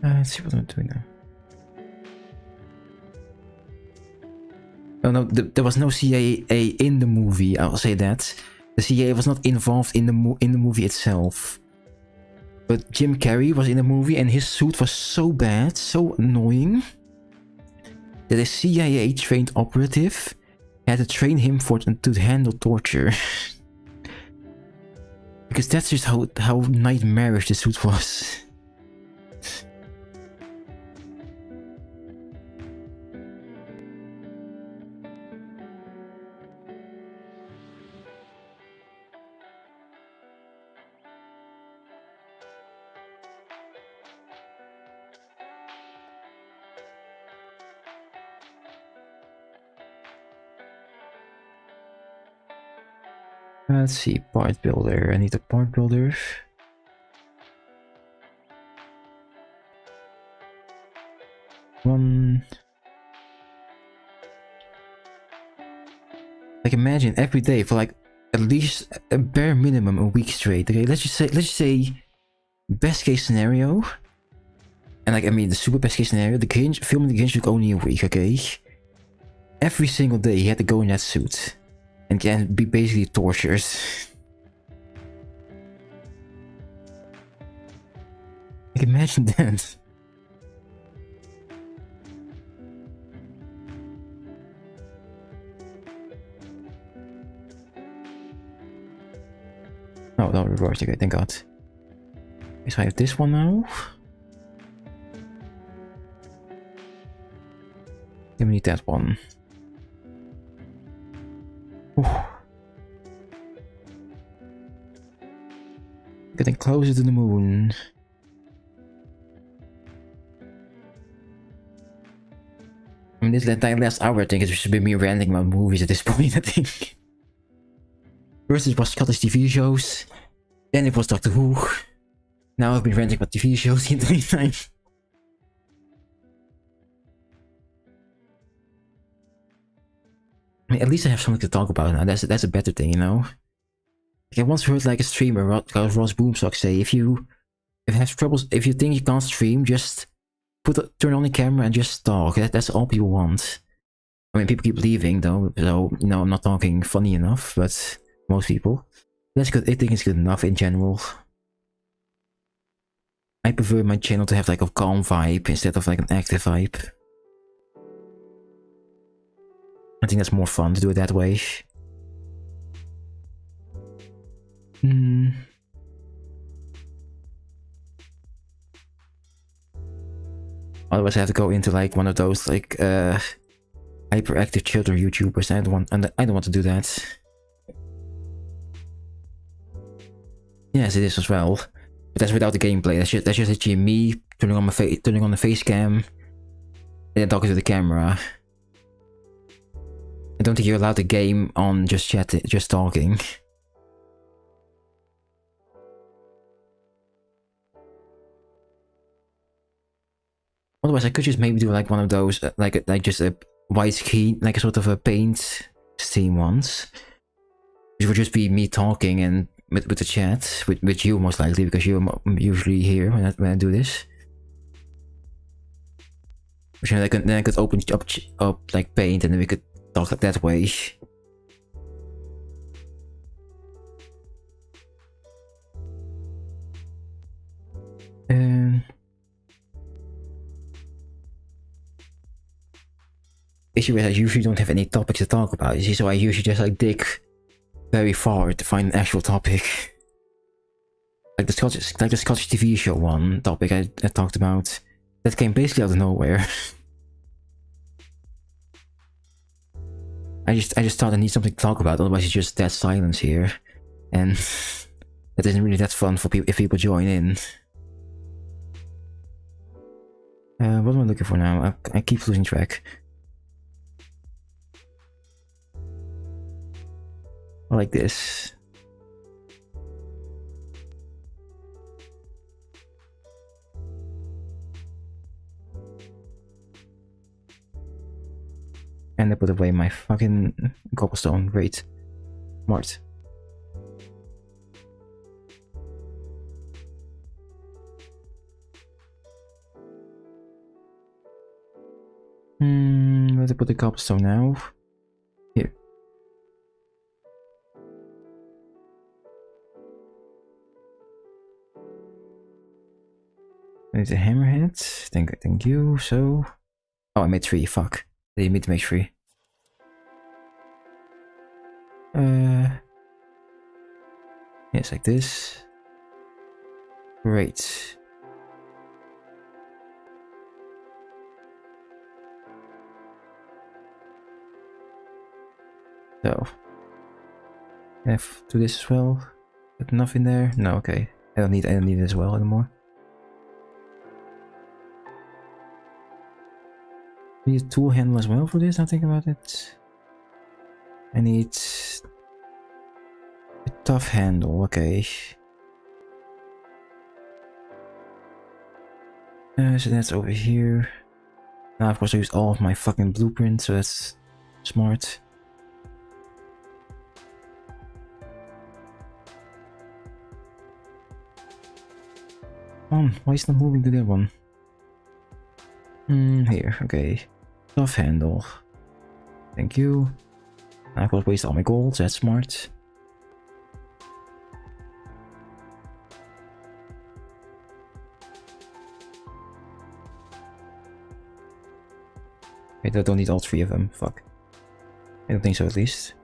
Let's see what I'm doing now. Oh no, there was no CIA in the movie, I'll say that. The CIA was not involved in the movie itself. But Jim Carrey was in the movie and his suit was so bad, so annoying, that a CIA trained operative had to train him to handle torture. Because that's just how nightmarish the suit was. Let's see, part builder. I need a part builder. One. Like, imagine every day for like at least a bare minimum a week straight. Okay, let's just say best case scenario. And like, I mean, the super best case scenario, the Grinch, filming the Grinch took only a week, okay? Every single day he had to go in that suit. And can be basically tortured. Like, imagine that. Oh, no, reverse. Okay, thank God. Okay, so I have this one now. Then we need that one. Getting closer to the moon. I mean, this entire last hour, I think it should be me ranting about movies at this point, I think. First it was Scottish TV shows, then it was Doctor Who. Now I've been ranting about TV shows the entire time. I mean, at least I have something to talk about now. That's a better thing, you know. Like, I once heard like a streamer, Ross Boomsock, say, if you have troubles, if you think you can't stream, just turn on the camera and just talk. That's all people want. I mean, people keep leaving though, so you know I'm not talking funny enough, but most people. That's good. I think it's good enough in general. I prefer my channel to have like a calm vibe instead of like an active vibe. I think that's more fun to do it that way. Otherwise I have to go into like one of those like hyperactive children YouTubers. I don't want to do that. Yes, it is as well. But that's without the gameplay. That's just literally me turning on the face cam, and then talking to the camera. I don't think you're allowed to game on just chatting, just talking. Otherwise, I could just maybe do like one of those, like just a white screen, like a sort of a paint Steam ones, which would just be me talking and with the chat, with you most likely, because you're usually here when I do this. Which then I could open up like paint, and then we could talk like that way. Issue is I usually don't have any topics to talk about, you see, so I usually just like dig very far to find an actual topic. Like the Scottish TV show one topic I talked about, that came basically out of nowhere. I just thought I need something to talk about, otherwise it's just dead silence here, and it isn't really that fun for people if people join in. What am I looking for now? I keep losing track. Like this. And I put away my fucking cobblestone. Great. Smart. Where to put the cobblestone now? Here. There's a hammerhead. Thank you. So, oh, I made 3. Fuck. I didn't mean to make 3. Yes, like this. Great. So, I have to do this as well. Got enough in there? No, okay. I don't need it as well anymore. I need a tool handle as well for this, now think about it. I need a tough handle, okay. So that's over here. Now of course I used all of my fucking blueprints, so that's smart. Come on, why is it not moving to the other one? Here, okay. Tough handle. Thank you. I could waste all my gold, that's smart. Wait, I don't need all 3 of them, fuck. I don't think so at least.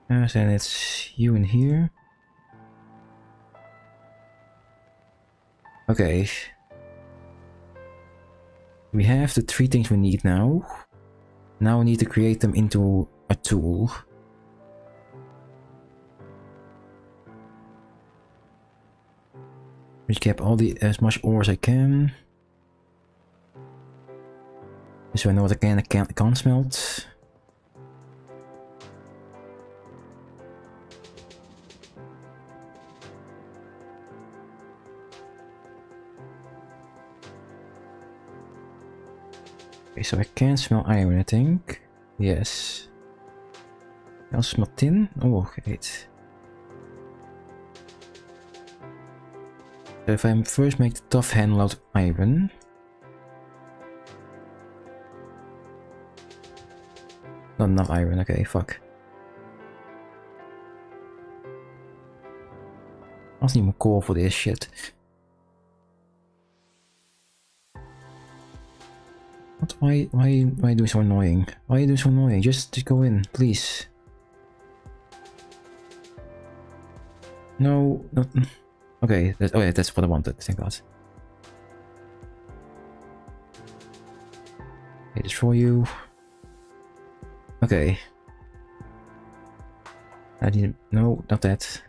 So then it's you in here. Okay. We have the 3 things we need now. Now we need to create them into a tool. Recap as much ore as I can. So I know what I can and can't smelt. Okay, so I can smell iron, I think. Yes. I'll smell tin. Oh, great. So if I first make the tough handle out of iron. Not enough iron, okay, fuck. I was need more coal for this shit. What? Why are you doing so annoying? Why are you doing so annoying? Just go in, please. No, not... Okay, oh yeah, that's what I wanted, thank god. Okay, destroy you. Okay. I didn't... No, not that.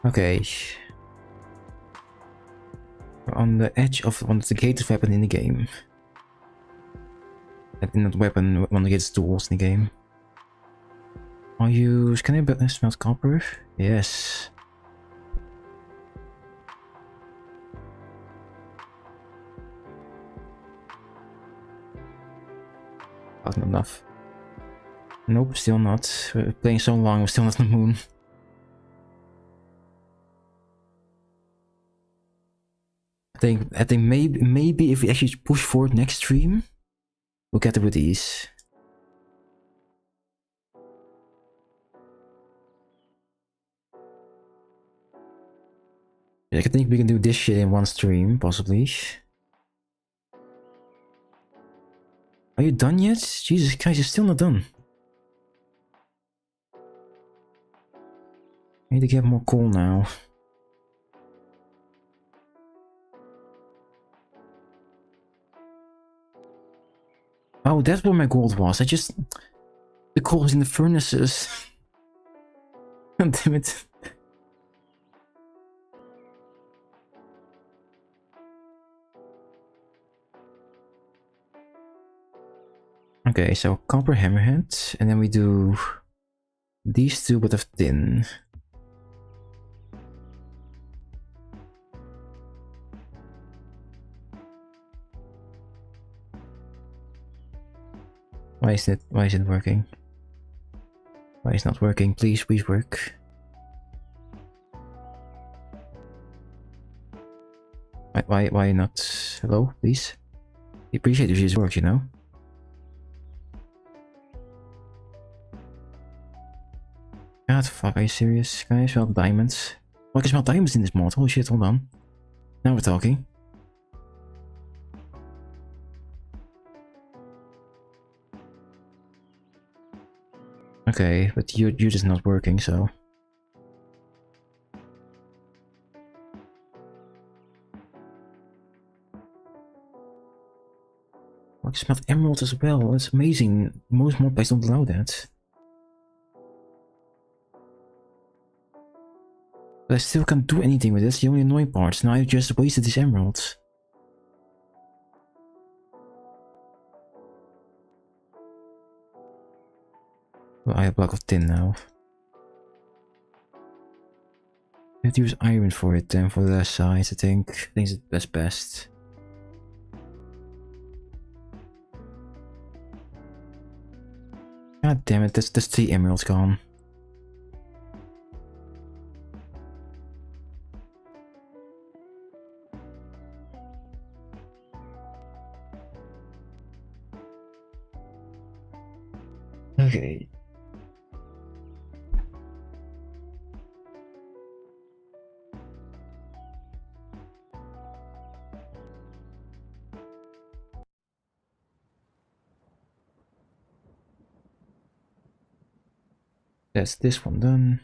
Okay. We're on the edge of one of the greatest weapon in the game. And not weapon, one of the greatest tools in the game. Are you... Can I smell copper? Yes. Not enough. Nope, still not. We're playing so long, we're still not on the moon. I think maybe if we actually push forward next stream, we'll get it with ease. Yeah, I think we can do this shit in one stream, possibly. Are you done yet? Jesus Christ, you're still not done. I need to get more coal now. Oh, that's where my gold was. The coal was in the furnaces. Damn it. Okay, so copper hammerhead, and then we do these two but of tin. Why is it working? Why is it not working? Please work. Why not? Hello, please? I appreciate if this works, you know? God, fuck, are you serious? Can I smell diamonds? Oh, I can smell diamonds in this mod. Holy shit, hold on. Now we're talking. Okay, but you're just not working, so... Oh, I can smell emeralds as well. That's amazing. Most mod packs don't allow that. But I still can't do anything with this. The only annoying part. Now I just wasted these emeralds. Well, I have a block of tin now. I have to use iron for it then, for the last size, I think. I think that's best. God damn it, there's 3 emeralds gone. Okay. That's this one done.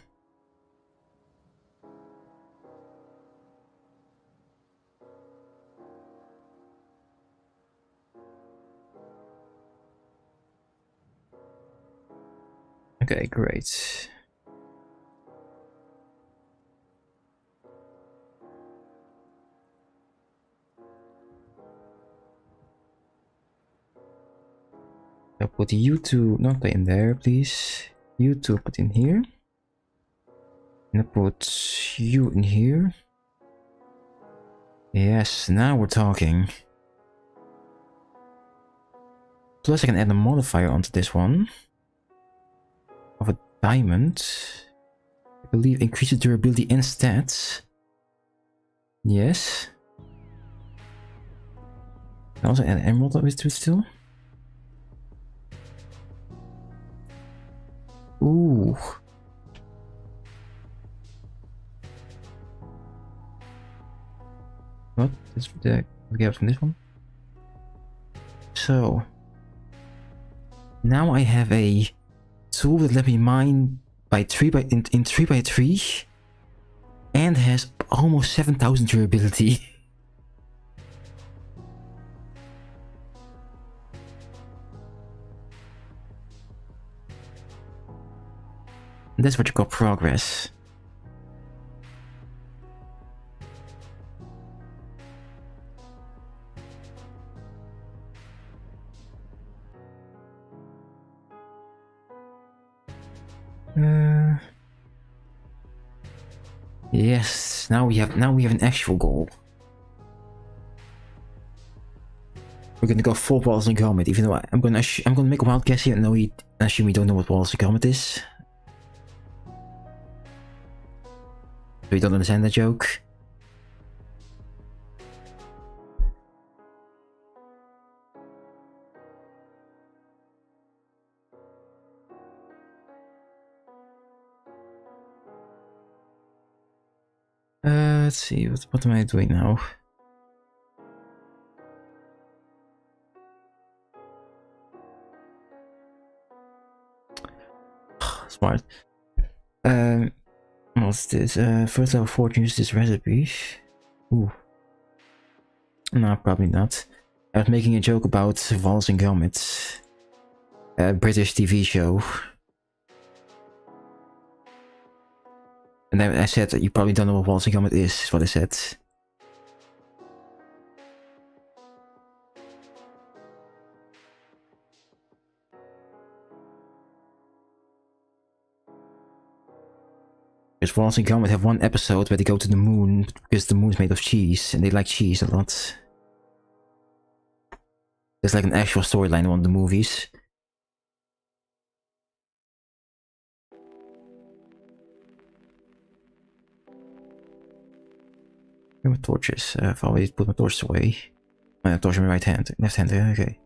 Okay, great. I'll put you two not in there, please. You two put in here. And I'll put you in here. Yes, now we're talking. Plus I can add a modifier onto this one. Of a diamond. I believe increases durability and stats. Yes. Also an emerald with it still. Ooh. What? That's the get from this one. So now I have a tool that let me mine by 3 by in 3 by 3 and has almost 7,000 durability. That's what you call progress. Yes, now we have an actual goal. We're gonna go full Wallace and Gromit, even though I'm gonna make a wild guess here and assume we don't know what Wallace and Gromit is. So you don't understand that joke? Let's see, what am I doing now? Smart. What's this? First level 14 use this recipe. Ooh. No, probably not. I was making a joke about Wallace and Gromit. A British TV show. And I said that you probably don't know what Wallace and Gromit is what I said. Because Wallace and Gromit have one episode where they go to the moon because the moon's made of cheese and they like cheese a lot. There's like an actual storyline in one of the movies. Here with torches. I've already put my torches away. My torch on my right hand. Left hand, okay.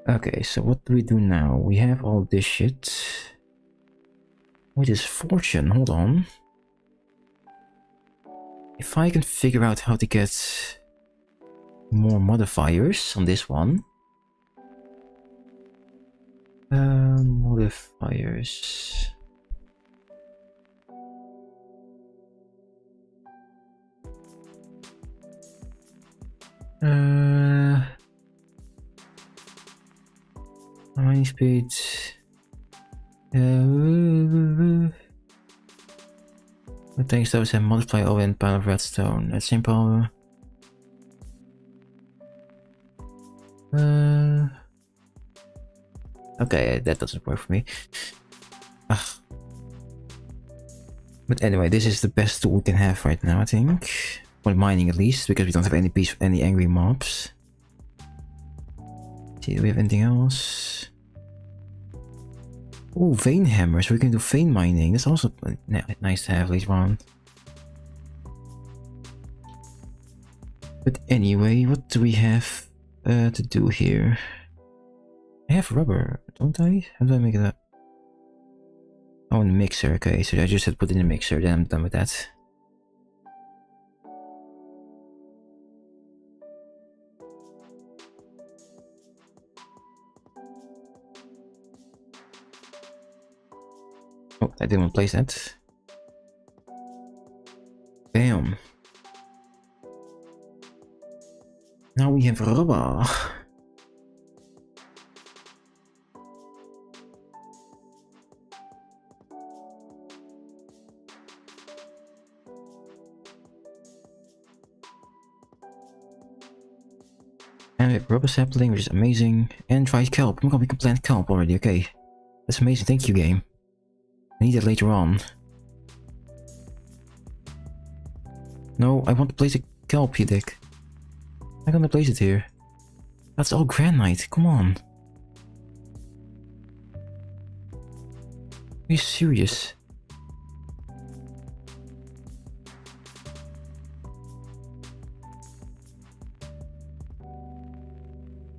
Okay, so what do we do now? We have all this shit. What is fortune? Hold on. If I can figure out how to get more modifiers on this one. Modifiers. Mining speed. Thanks those and multiply over in pile of redstone. That's simple. Okay, that doesn't work for me. Ugh. But anyway, this is the best tool we can have right now, I think. For mining at least, because we don't have any angry mobs. See, do we have anything else? Oh, vein hammers. We can do vein mining. That's also nice to have later on. But anyway, what do we have to do here? I have rubber, don't I? How do I make it up? Oh, in the mixer. Okay, so I just had to put it in the mixer. Then I'm done with that. Oh, I didn't want to place that. Bam. Now we have rubber. And we have rubber sapling, which is amazing. And dried kelp. Oh my god, we can plant kelp already. Okay. That's amazing. Thank you, game. I need it later on. No, I want to place a kelp, you dick. I'm gonna place it here. That's all granite, come on. Are you serious?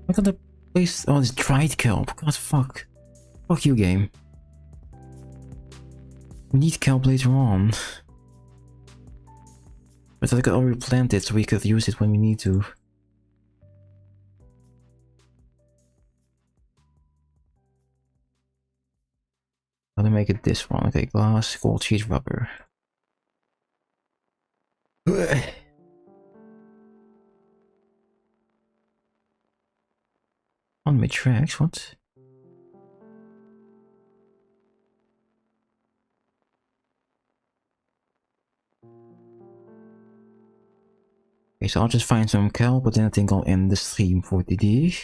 I'm gonna place all this dried kelp. God fuck. Fuck you, game. We need kelp later on. But I could already plant it so we could use it when we need to. How to make it this one? Okay, glass, gold sheet, rubber. On my tracks, what? Okay, so I'll just find some kelp, but then I think I'll end the stream for today.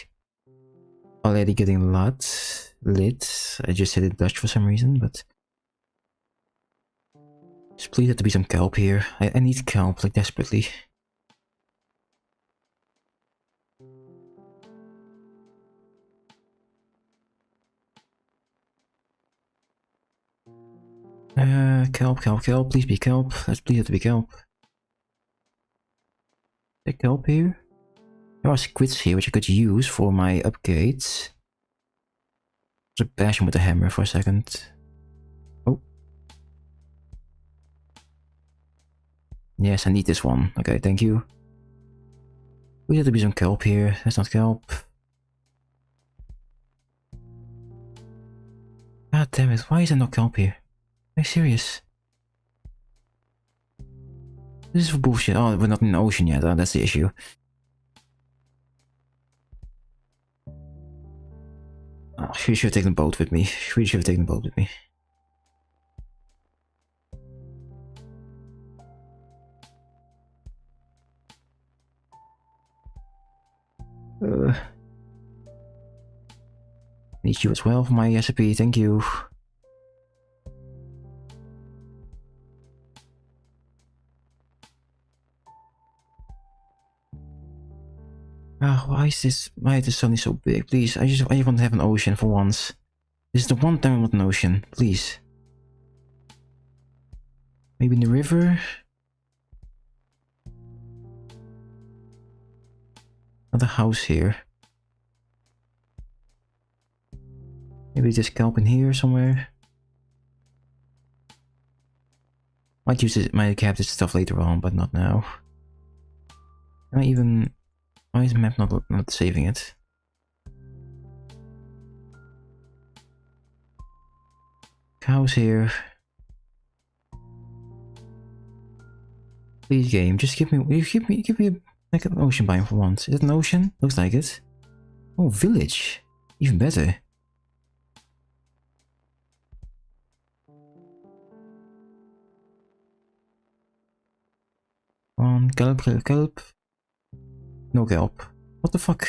Already getting lit. I just said it Dutch for some reason, but... Just please have to be some kelp here. I need kelp, like, desperately. Kelp, please be kelp. Let's please have to be kelp. Is there kelp here? There are squids here which I could use for my upgrades. Just bash him with a hammer for a second. Oh. Yes, I need this one. Okay, thank you. We have to be some kelp here. That's not kelp. God damn it, why is there no kelp here? Are you serious? This is for bullshit. Oh, we're not in the ocean yet. Oh, that's the issue. Oh, should have taken the boat with me. Should have taken the boat with me. Need you as well for my recipe, thank you. Why is this suddenly so big? Please, I just want to have an ocean for once. This is the one time I want an ocean, please. Maybe in the river? Another house here. Maybe just kelp in here somewhere. Might use it, might cap this stuff later on, but not now. Can I even... Why is the map not saving it? Cows here. Please game, just give me like an ocean biome for once. Is it an ocean? Looks like it. Oh, village. Even better. On kelp. No kelp. What the fuck?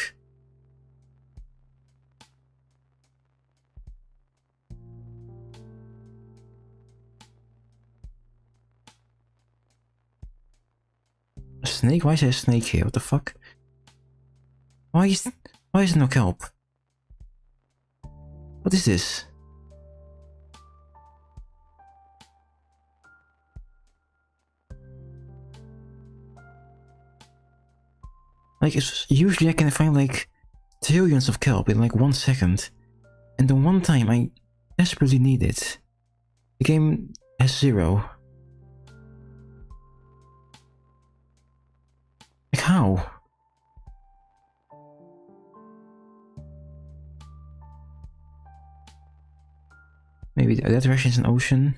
A snake? Why is there a snake here? What the fuck? Why is there no kelp? What is this? Like, usually I can find like trillions of kelp in like 1 second. And the one time I desperately need it, the game has 0. Like, how? Maybe that direction is an ocean.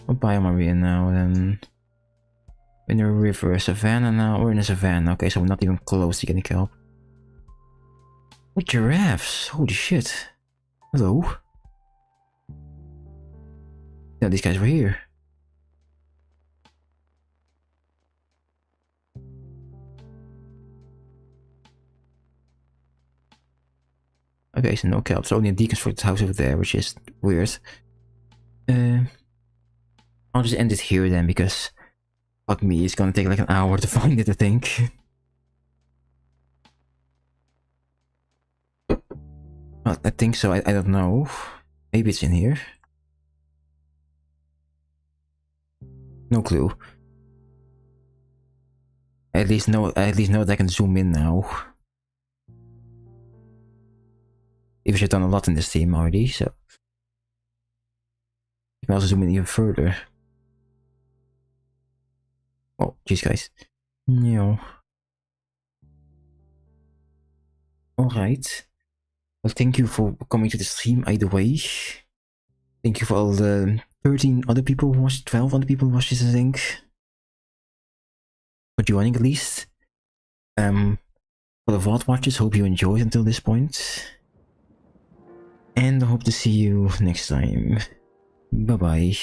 What biome are we in now then? In a river, a savanna now? We're in a savanna. Okay, so we're not even close to getting kelp. What giraffes? Holy shit. Hello? Yeah, these guys were here. Okay, so no kelp. So only a deconstructed house over there, which is weird. I'll just end it here then, because fuck me, it's gonna take like an hour to find it, I think. Well, I think so, I don't know. Maybe it's in here. No clue. At least know that I can zoom in now. Even I've done a lot in this team already, so you can also zoom in even further. Oh, jeez, guys. No. Alright. Well, thank you for coming to the stream either way. Thank you for all the 13 other people who watched, 12 other people who watched this, I think. For joining at least. For the VOD watchers, hope you enjoyed until this point. And I hope to see you next time. Bye bye.